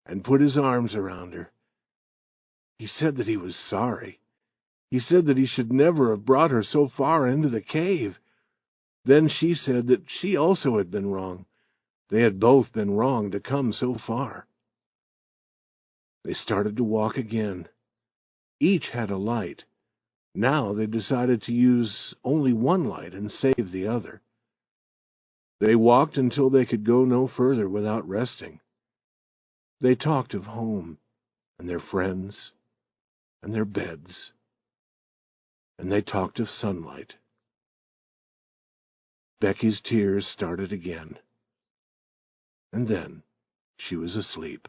and put his arms around her. He said that he was sorry. He said that he should never have brought her so far into the cave. Then she said that she also had been wrong. They had both been wrong to come so far. They started to walk again. Each had a light. Now they decided to use only one light and save the other. They walked until they could go no further without resting. They talked of home and their friends and their beds. And they talked of sunlight. Becky's tears started again. And then she was asleep.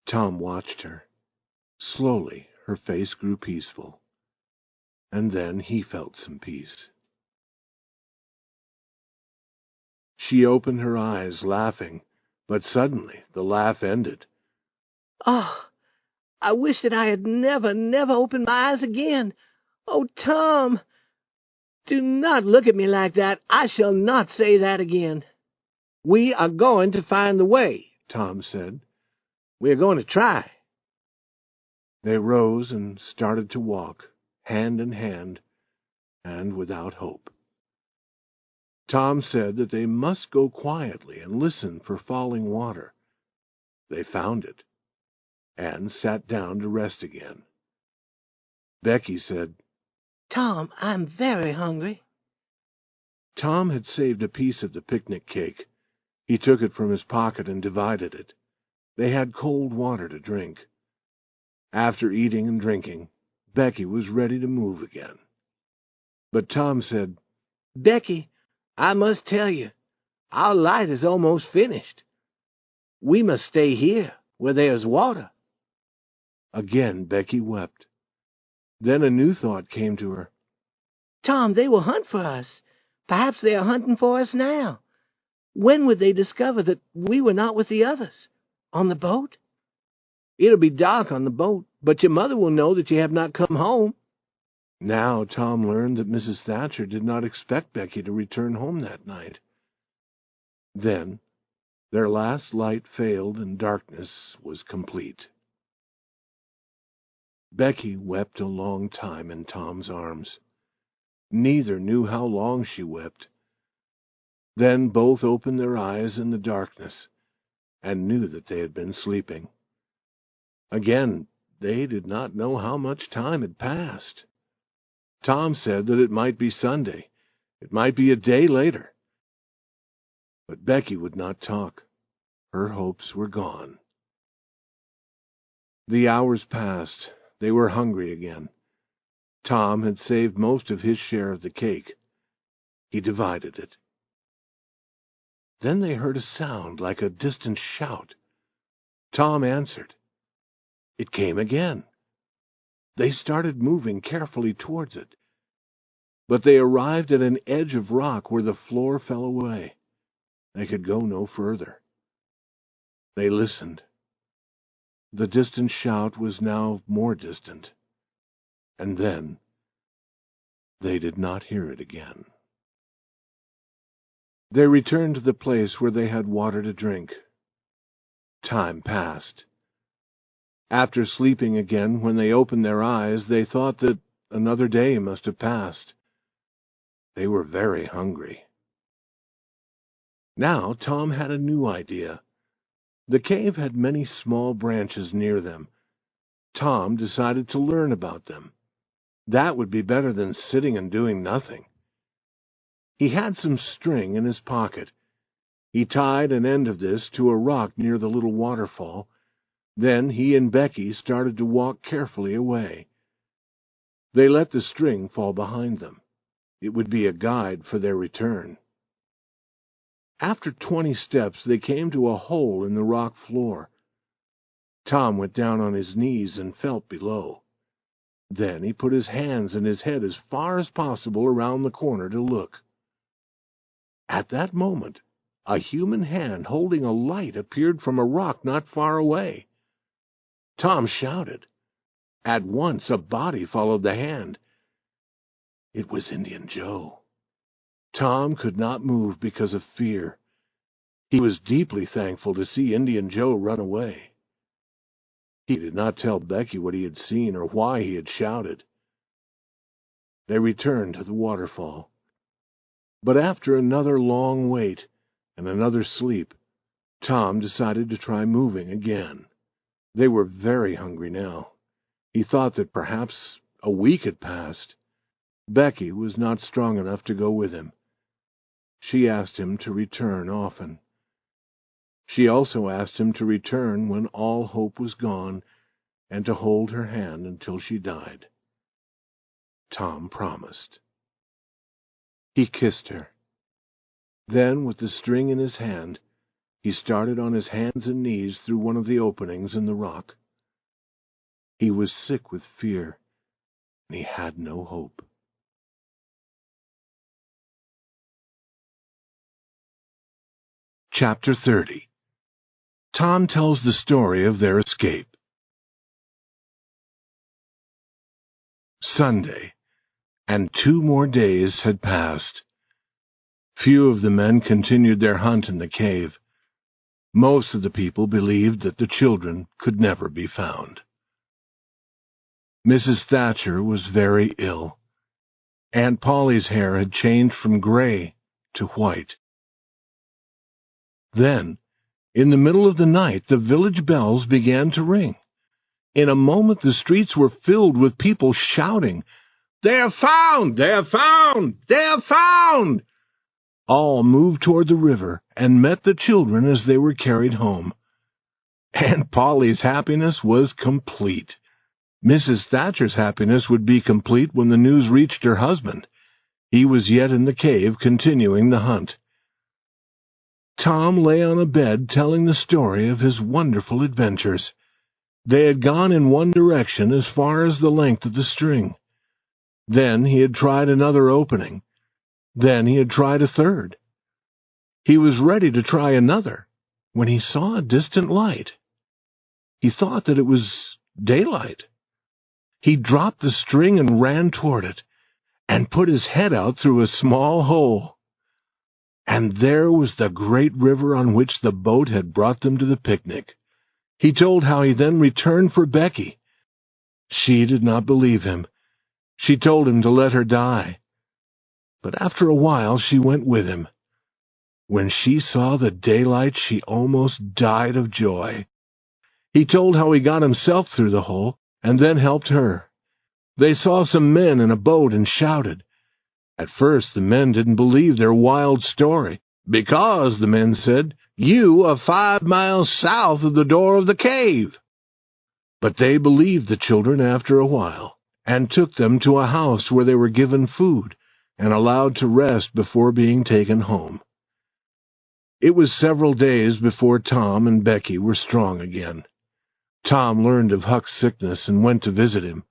Tom watched her. Slowly, her face grew peaceful. And then he felt some peace. She opened her eyes, laughing, but suddenly the laugh ended. "Oh, I wish that I had never opened my eyes again. Oh, Tom, do not look at me like that. I shall not say that again." "We are going to find the way," Tom said. "We are going to try." They rose and started to walk, hand in hand, and without hope. Tom said that they must go quietly and listen for falling water. They found it, and sat down to rest again. Becky said, "Tom, I'm very hungry." Tom had saved a piece of the picnic cake. He took it from his pocket and divided it. They had cold water to drink. After eating and drinking, Becky was ready to move again. But Tom said, "Becky, I must tell you, our light is almost finished. We must stay here, where there is water." Again Becky wept. Then a new thought came to her. "Tom, they will hunt for us. Perhaps they are hunting for us now. When would they discover that we were not with the others? On the boat?" "It'll be dark on the boat, but your mother will know that you have not come home." Now Tom learned that Mrs. Thatcher did not expect Becky to return home that night. Then their last light failed and darkness was complete. Becky wept a long time in Tom's arms. Neither knew how long she wept. Then both opened their eyes in the darkness and knew that they had been sleeping. Again, they did not know how much time had passed. Tom said that it might be Sunday. It might be a day later. But Becky would not talk. Her hopes were gone. The hours passed. They were hungry again. Tom had saved most of his share of the cake. He divided it. Then they heard a sound like a distant shout. Tom answered. It came again, They started moving carefully towards it, but they arrived at an edge of rock where the floor fell away. They could go no further. They listened. The distant shout was now more distant, and then they did not hear it again. They returned to the place where they had water to drink. Time passed. After sleeping again, when they opened their eyes, they thought that another day must have passed. They were very hungry. Now Tom had a new idea. The cave had many small branches near them. Tom decided to learn about them. That would be better than sitting and doing nothing. He had some string in his pocket. He tied an end of this to a rock near the little waterfall. Then he and Becky started to walk carefully away. They let the string fall behind them. It would be a guide for their return. After 20 steps, they came to a hole in the rock floor. Tom went down on his knees and felt below. Then he put his hands and his head as far as possible around the corner to look. At that moment, a human hand holding a light appeared from a rock not far away. Tom shouted. At once a body followed the hand. It was Indian Joe. Tom could not move because of fear. He was deeply thankful to see Indian Joe run away. He did not tell Becky what he had seen or why he had shouted. They returned to the waterfall. But after another long wait and another sleep, Tom decided to try moving again. They were very hungry now. He thought that perhaps a week had passed. Becky was not strong enough to go with him. She asked him to return often. She also asked him to return when all hope was gone and to hold her hand until she died. Tom promised. He kissed her. Then, with the string in his hand, he started on his hands and knees through one of the openings in the rock. He was sick with fear, and he had no hope. Chapter 30. Tom tells the story of their escape. Sunday, and 2 more days had passed. Few of the men continued their hunt in the cave. Most of the people believed that the children could never be found. Mrs. Thatcher was very ill. Aunt Polly's hair had changed from gray to white. Then, in the middle of the night, the village bells began to ring. In a moment, the streets were filled with people shouting, "They are found! They are found! They are found!" All moved toward the river and met the children as they were carried home. Aunt Polly's happiness was complete. Mrs. Thatcher's happiness would be complete when the news reached her husband. He was yet in the cave, continuing the hunt. Tom lay on a bed telling the story of his wonderful adventures. They had gone in one direction as far as the length of the string. Then he had tried another opening. Then he had tried a third. He was ready to try another when he saw a distant light. He thought that it was daylight. He dropped the string and ran toward it, and put his head out through a small hole. And there was the great river on which the boat had brought them to the picnic. He told how he then returned for Becky. She did not believe him. She told him to let her die. But after a while she went with him. When she saw the daylight, she almost died of joy. He told how he got himself through the hole, and then helped her. They saw some men in a boat and shouted. At first the men didn't believe their wild story, because, the men said, "You are 5 miles south of the door of the cave." But they believed the children after a while, and took them to a house where they were given food and allowed to rest before being taken home. It was several days before Tom and Becky were strong again. Tom learned of Huck's sickness and went to visit him.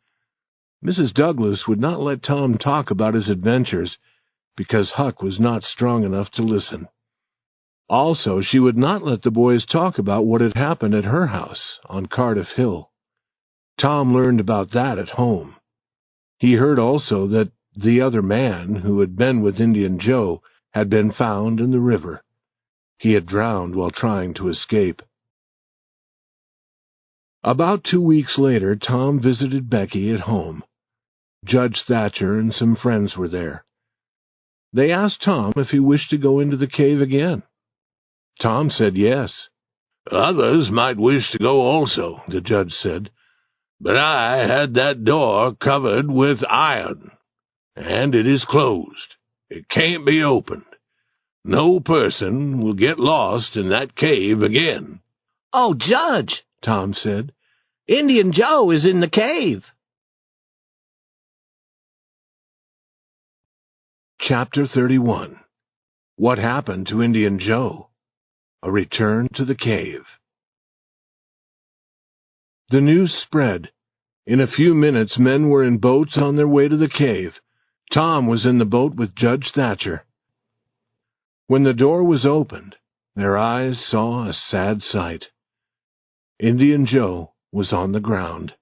Mrs. Douglas would not let Tom talk about his adventures because Huck was not strong enough to listen. Also, she would not let the boys talk about what had happened at her house on Cardiff Hill. Tom learned about that at home. He heard also that the other man who had been with Indian Joe had been found in the river. He had drowned while trying to escape. About 2 weeks later, Tom visited Becky at home. Judge Thatcher and some friends were there. They asked Tom if he wished to go into the cave again. Tom said yes. "Others might wish to go also," the judge said, "but I had that door covered with iron, and it is closed. It can't be opened. No person will get lost in that cave again." "Oh, Judge," Tom said, "Indian Joe is in the cave." Chapter 31. What Happened to Indian Joe? A Return to the Cave. The news spread. In a few minutes, men were in boats on their way to the cave. Tom was in the boat with Judge Thatcher. When the door was opened, their eyes saw a sad sight. Indian Joe was on the ground,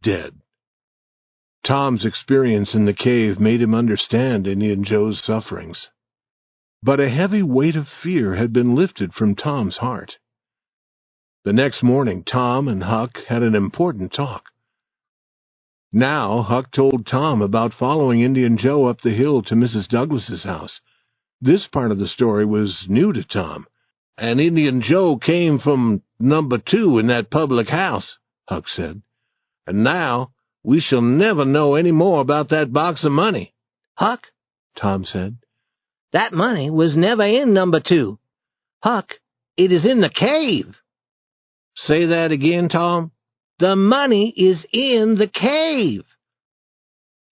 dead. Tom's experience in the cave made him understand Indian Joe's sufferings. But a heavy weight of fear had been lifted from Tom's heart. The next morning, Tom and Huck had an important talk. Now Huck told Tom about following Indian Joe up the hill to Mrs. Douglas's house. This part of the story was new to Tom. "And Indian Joe came from number 2 in that public house," Huck said. "And now we shall never know any more about that box of money." "Huck," Tom said, "that money was never in number 2. Huck, it is in the cave." "Say that again, Tom." "The money is in the cave."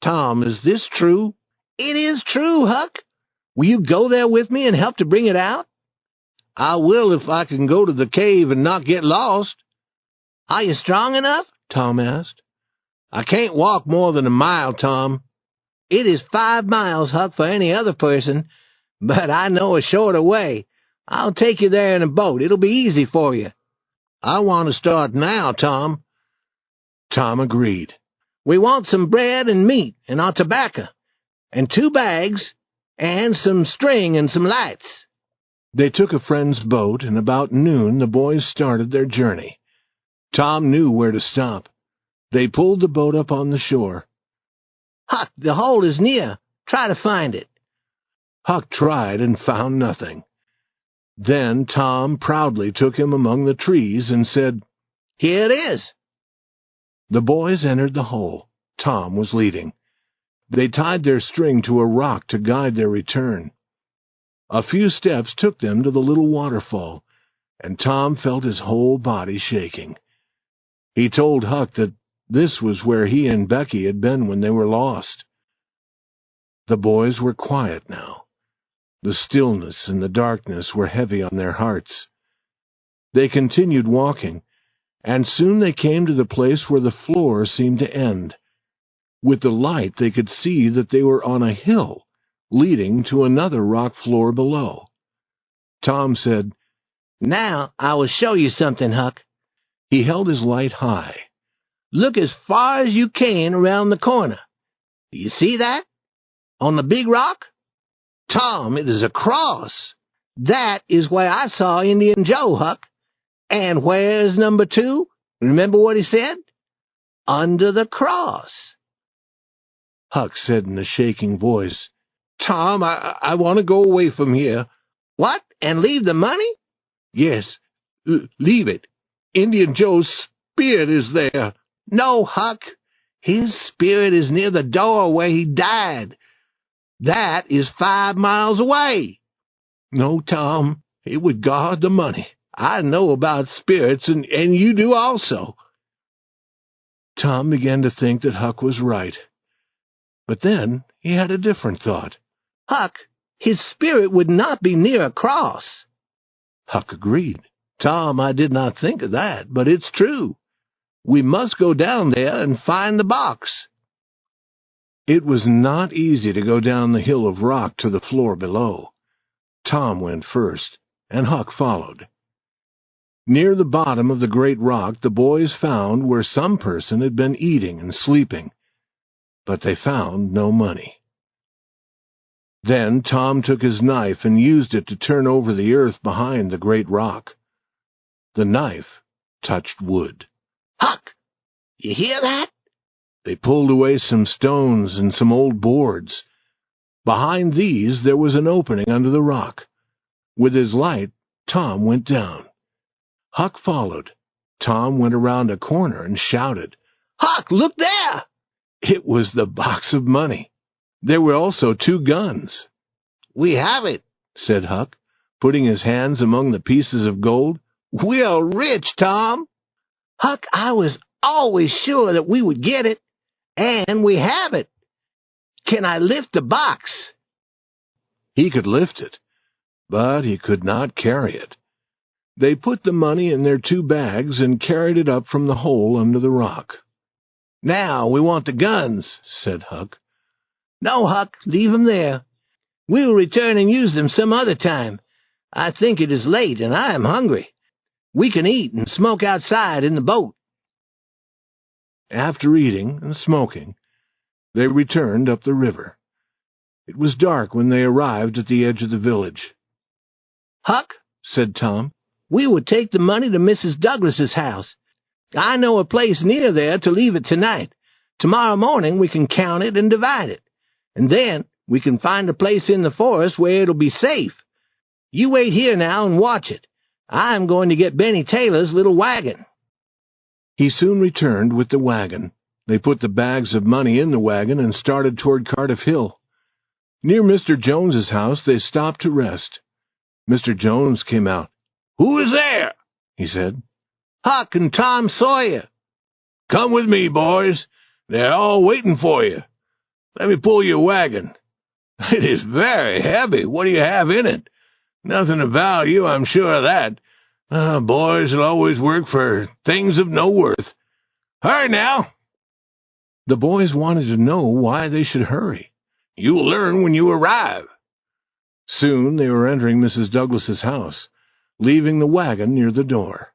"Tom, is this true?" "It is true, Huck. Will you go there with me and help to bring it out?" "I will if I can go to the cave and not get lost." "Are you strong enough?" Tom asked. "I can't walk more than a mile, Tom." "It is 5 miles, Huck, for any other person, but I know a shorter way. I'll take you there in a boat. It'll be easy for you." "I want to start now, Tom." Tom agreed. "We want some bread and meat and our tobacco, and 2 bags, and some string and some lights." They took a friend's boat, and about noon the boys started their journey. Tom knew where to stop. They pulled the boat up on the shore. "Huck, the hole is near. Try to find it." Huck tried and found nothing. Then Tom proudly took him among the trees and said, "Here it is." The boys entered the hole. Tom was leading. They tied their string to a rock to guide their return. A few steps took them to the little waterfall, and Tom felt his whole body shaking. He told Huck that this was where he and Becky had been when they were lost. The boys were quiet now. The stillness and the darkness were heavy on their hearts. They continued walking, and soon they came to the place where the floor seemed to end. With the light they could see that they were on a hill leading to another rock floor below. Tom said, "Now I will show you something, Huck." He held his light high. "Look as far as you can around the corner. Do you see that? On the big rock? Tom, it is a cross. That is where I saw Indian Joe, Huck. And where's number 2? Remember what he said? Under the cross." Huck said in a shaking voice, "Tom, I want to go away from here." "What, and leave the money?" "Yes, leave it. Indian Joe's spirit is there." "No, Huck. His spirit is near the door where he died. That is 5 miles away." "No, Tom, it would guard the money." "I know about spirits, and you do also." Tom began to think that Huck was right. But then he had a different thought. "Huck, his spirit would not be near a cross." Huck agreed. "Tom, I did not think of that, but it's true. We must go down there and find the box." It was not easy to go down the hill of rock to the floor below. Tom went first, and Huck followed. Near the bottom of the great rock the boys found where some person had been eating and sleeping, but they found no money. Then Tom took his knife and used it to turn over the earth behind the great rock. The knife touched wood. Huck, you hear that? They pulled away some stones and some old boards. Behind these there was an opening under the rock. With his light, Tom went down. Huck followed. Tom went around a corner and shouted, Huck, look there! It was the box of money. There were also 2 guns. We have it, said Huck, putting his hands among the pieces of gold. We're rich, Tom. Huck, I was always sure that we would get it, and we have it. Can I lift the box? He could lift it, but he could not carry it. They put the money in their 2 bags and carried it up from the hole under the rock. Now we want the guns, said Huck. No, Huck, leave them there. We'll return and use them some other time. I think it is late, and I am hungry. We can eat and smoke outside in the boat. After eating and smoking, they returned up the river. It was dark when they arrived at the edge of the village. Huck, said Tom, we would take the money to Mrs. Douglas's house. I know a place near there to leave it tonight. Tomorrow morning we can count it and divide it. And then we can find a place in the forest where it'll be safe. You wait here now and watch it. I'm going to get Benny Taylor's little wagon. He soon returned with the wagon. They put the bags of money in the wagon and started toward Cardiff Hill. Near Mr. Jones's house they stopped to rest. Mr. Jones came out. Who is there? He said. Huck and Tom Sawyer. Come with me, boys. They're all waiting for you. Let me pull your wagon. It is very heavy. What do you have in it? Nothing of value, I'm sure of that. Boys will always work for things of no worth. Hurry now. The boys wanted to know why they should hurry. You'll learn when you arrive. Soon they were entering Mrs. Douglas's house, leaving the wagon near the door.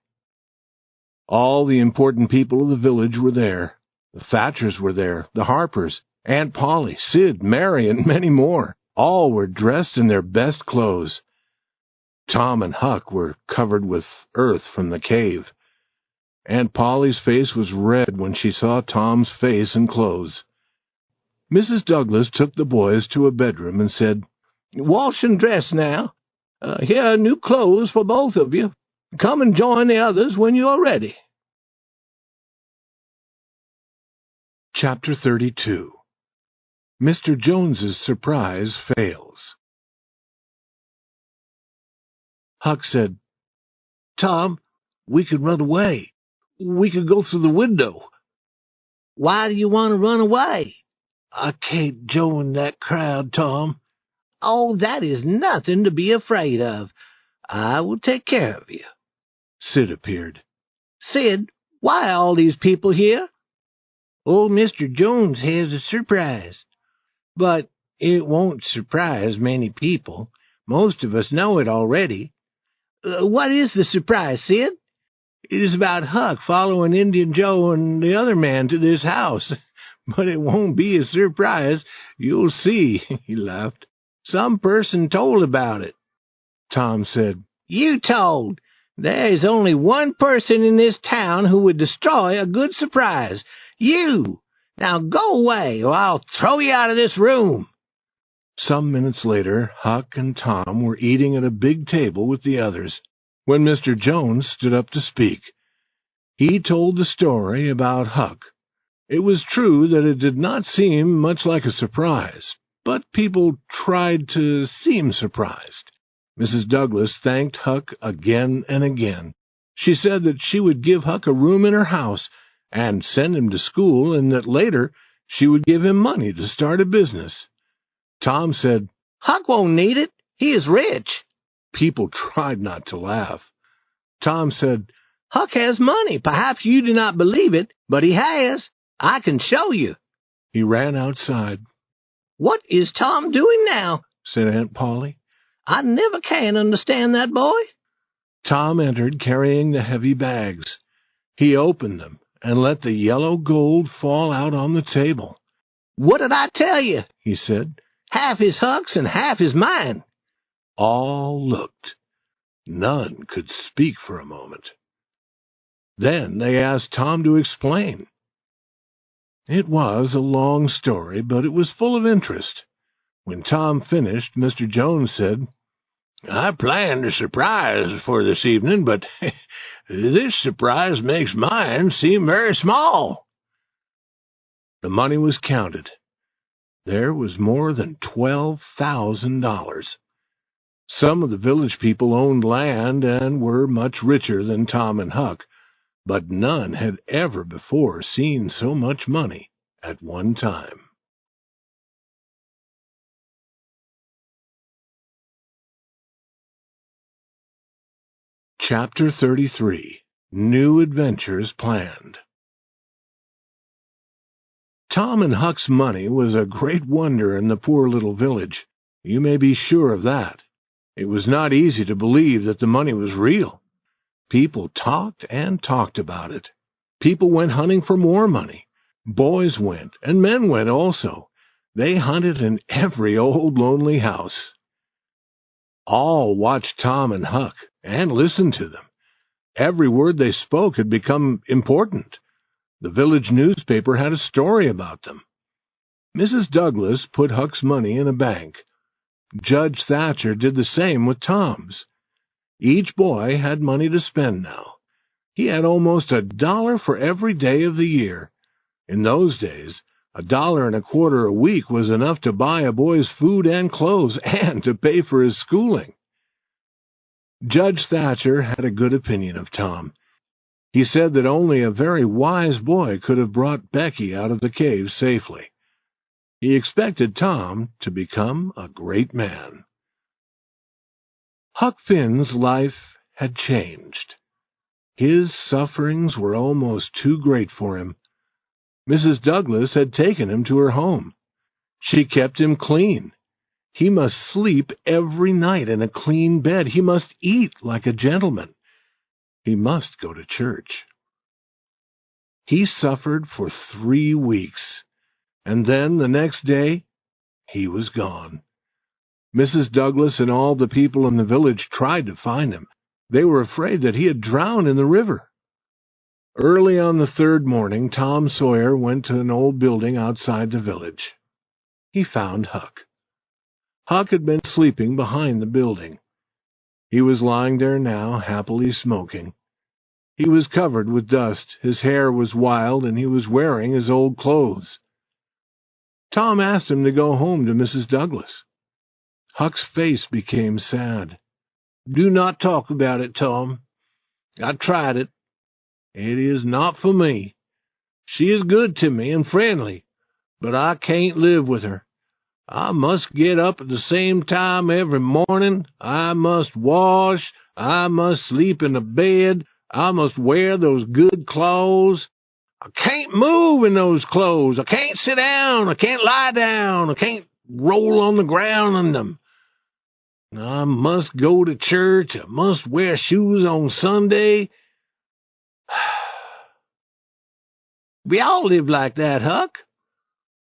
All the important people of the village were there. The Thatchers were there, the Harpers, Aunt Polly, Sid, Mary, and many more. All were dressed in their best clothes. Tom and Huck were covered with earth from the cave. Aunt Polly's face was red when she saw Tom's face and clothes. Mrs. Douglas took the boys to a bedroom and said, Wash and dress now. Here are new clothes for both of you. Come and join the others when you are ready. Chapter 32. Mr. Jones's Surprise Fails. Huck said, Tom, we could run away. We could go through the window. Why do you want to run away? I can't join that crowd, Tom. Oh, that is nothing to be afraid of. I will take care of you. Sid appeared. Sid, why are all these people here? Old Mr. Jones has a surprise. But it won't surprise many people. Most of us know it already. What is the surprise, Sid? It is about Huck following Indian Joe and the other man to this house. But it won't be a surprise. You'll see, he laughed. Some person told about it. Tom said, You told. There is only one person in this town who would destroy a good surprise. You. Now go away, or I'll throw you out of this room. Some minutes later, Huck and Tom were eating at a big table with the others, when Mr. Jones stood up to speak. He told the story about Huck. It was true that it did not seem much like a surprise, but people tried to seem surprised. Mrs. Douglas thanked Huck again and again. She said that she would give Huck a room in her house and send him to school, and that later she would give him money to start a business. Tom said, Huck won't need it. He is rich. People tried not to laugh. Tom said, Huck has money. Perhaps you do not believe it, but he has. I can show you. He ran outside. "What is Tom doing now?" said Aunt Polly. "I never can understand that boy." Tom entered carrying the heavy bags. He opened them and let the yellow gold fall out on the table. "What did I tell you?" he said. "Half is Huck's and half is mine." All looked. None could speak for a moment. Then they asked Tom to explain. It was a long story, but it was full of interest. When Tom finished, Mr. Jones said, "I planned a surprise for this evening, but this surprise makes mine seem very small." The money was counted. There was more than $12,000. Some of the village people owned land and were much richer than Tom and Huck, but none had ever before seen so much money at one time. Chapter 33. New Adventures Planned. Tom and Huck's money was a great wonder in the poor little village. You may be sure of that. It was not easy to believe that the money was real. People talked and talked about it. People went hunting for more money. Boys went, and men went also. They hunted in every old lonely house. All watched Tom and Huck and listened to them. Every word they spoke had become important. The village newspaper had a story about them. Mrs. Douglas put Huck's money in a bank. Judge Thatcher did the same with Tom's. Each boy had money to spend now. He had almost $1 for every day of the year. In those days, $1.25 a week was enough to buy a boy's food and clothes and to pay for his schooling. Judge Thatcher had a good opinion of Tom. He said that only a very wise boy could have brought Becky out of the cave safely. He expected Tom to become a great man. Huck Finn's life had changed. His sufferings were almost too great for him. Mrs. Douglas had taken him to her home. She kept him clean. He must sleep every night in a clean bed. He must eat like a gentleman. He must go to church. He suffered for 3 weeks, and then the next day he was gone. Mrs. Douglas and all the people in the village tried to find him. They were afraid that he had drowned in the river. Early on the 3rd morning, Tom Sawyer went to an old building outside the village. He found Huck. Huck had been sleeping behind the building. He was lying there now, happily smoking. He was covered with dust, his hair was wild, and he was wearing his old clothes. Tom asked him to go home to Mrs. Douglas. Huck's face became sad. "Do not talk about it, Tom. I tried it. It is not for me. She is good to me and friendly, but I can't live with her. I must get up at the same time every morning. I must wash. I must sleep in the bed. I must wear those good clothes. I can't move in those clothes. I can't sit down. I can't lie down. I can't roll on the ground in them. I must go to church. I must wear shoes on Sunday. We all live like that, Huck.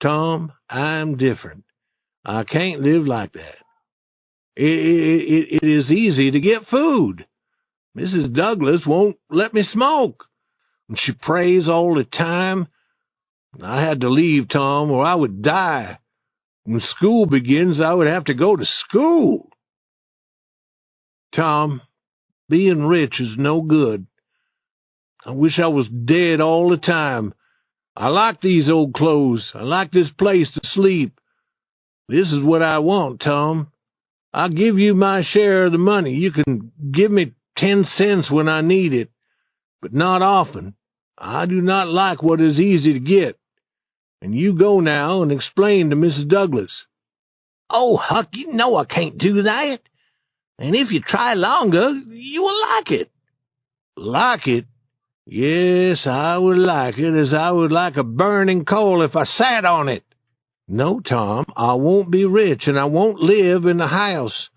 Tom, I'm different. I can't live like that. It is easy to get food. Mrs. Douglas won't let me smoke. And she prays all the time. I had to leave, Tom, or I would die. When school begins, I would have to go to school. Tom, being rich is no good. I wish I was dead all the time. I like these old clothes. I like this place to sleep. This is what I want, Tom. I'll give you my share of the money. You can give me 10 cents when I need it, but not often. I do not like what is easy to get. And you go now and explain to Mrs. Douglas." "Oh, Huck, you know I can't do that. And if you try longer, you will like it." "Like it? Yes, I would like it as I would like a burning coal if I sat on it. No, Tom, I won't be rich, and I won't live in the house.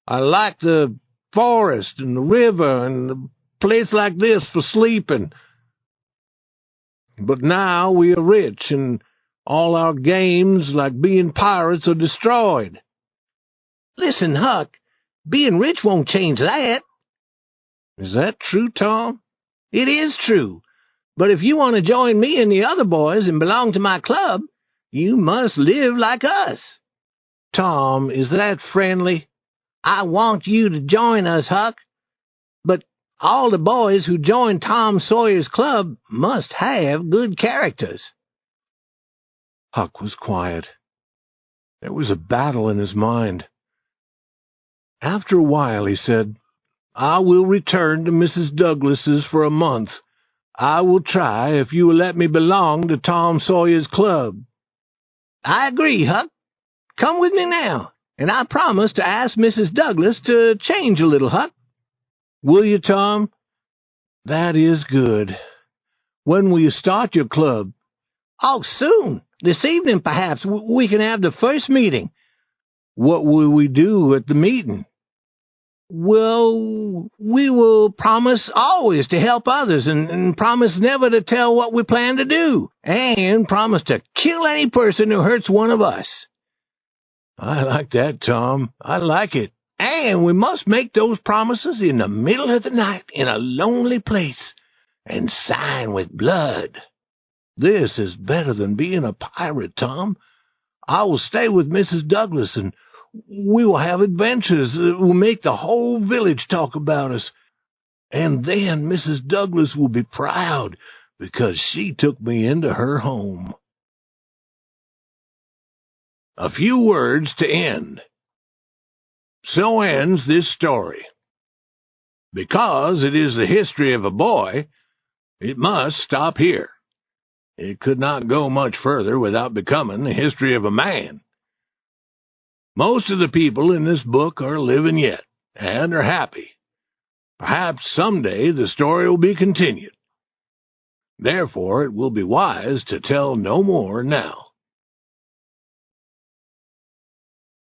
I like the forest and the river and a place like this for sleeping. But now we are rich, and all our games, like being pirates, are destroyed. Listen, Huck, being rich won't change that. Is that true, Tom? It is true. But if you want to join me and the other boys and belong to my club, you must live like us. Tom, is that friendly? I want you to join us, Huck. But all the boys who join Tom Sawyer's club must have good characters. Huck was quiet. There was a battle in his mind. After a while he said, "I will return to Mrs. Douglas's for a month. I will try if you will let me belong to Tom Sawyer's club." I agree, Huck. Come with me now, and I promise to ask Mrs. Douglas to change a little, Huck. Will you, Tom? That is good. When will you start your club? Oh, soon. This evening, perhaps, we can have the first meeting. What will we do at the meeting? Well, we will promise always to help others, and promise never to tell what we plan to do, and promise to kill any person who hurts one of us. I like that, Tom. I like it. And we must make those promises in the middle of the night in a lonely place, and sign with blood. This is better than being a pirate, Tom. I will stay with Mrs. Douglas, and we will have adventures that will make the whole village talk about us. And then Mrs. Douglas will be proud because she took me into her home. A few words to end. So ends this story. Because it is the history of a boy, it must stop here. It could not go much further without becoming the history of a man. Most of the people in this book are living yet, and are happy. Perhaps someday the story will be continued. Therefore, it will be wise to tell no more now.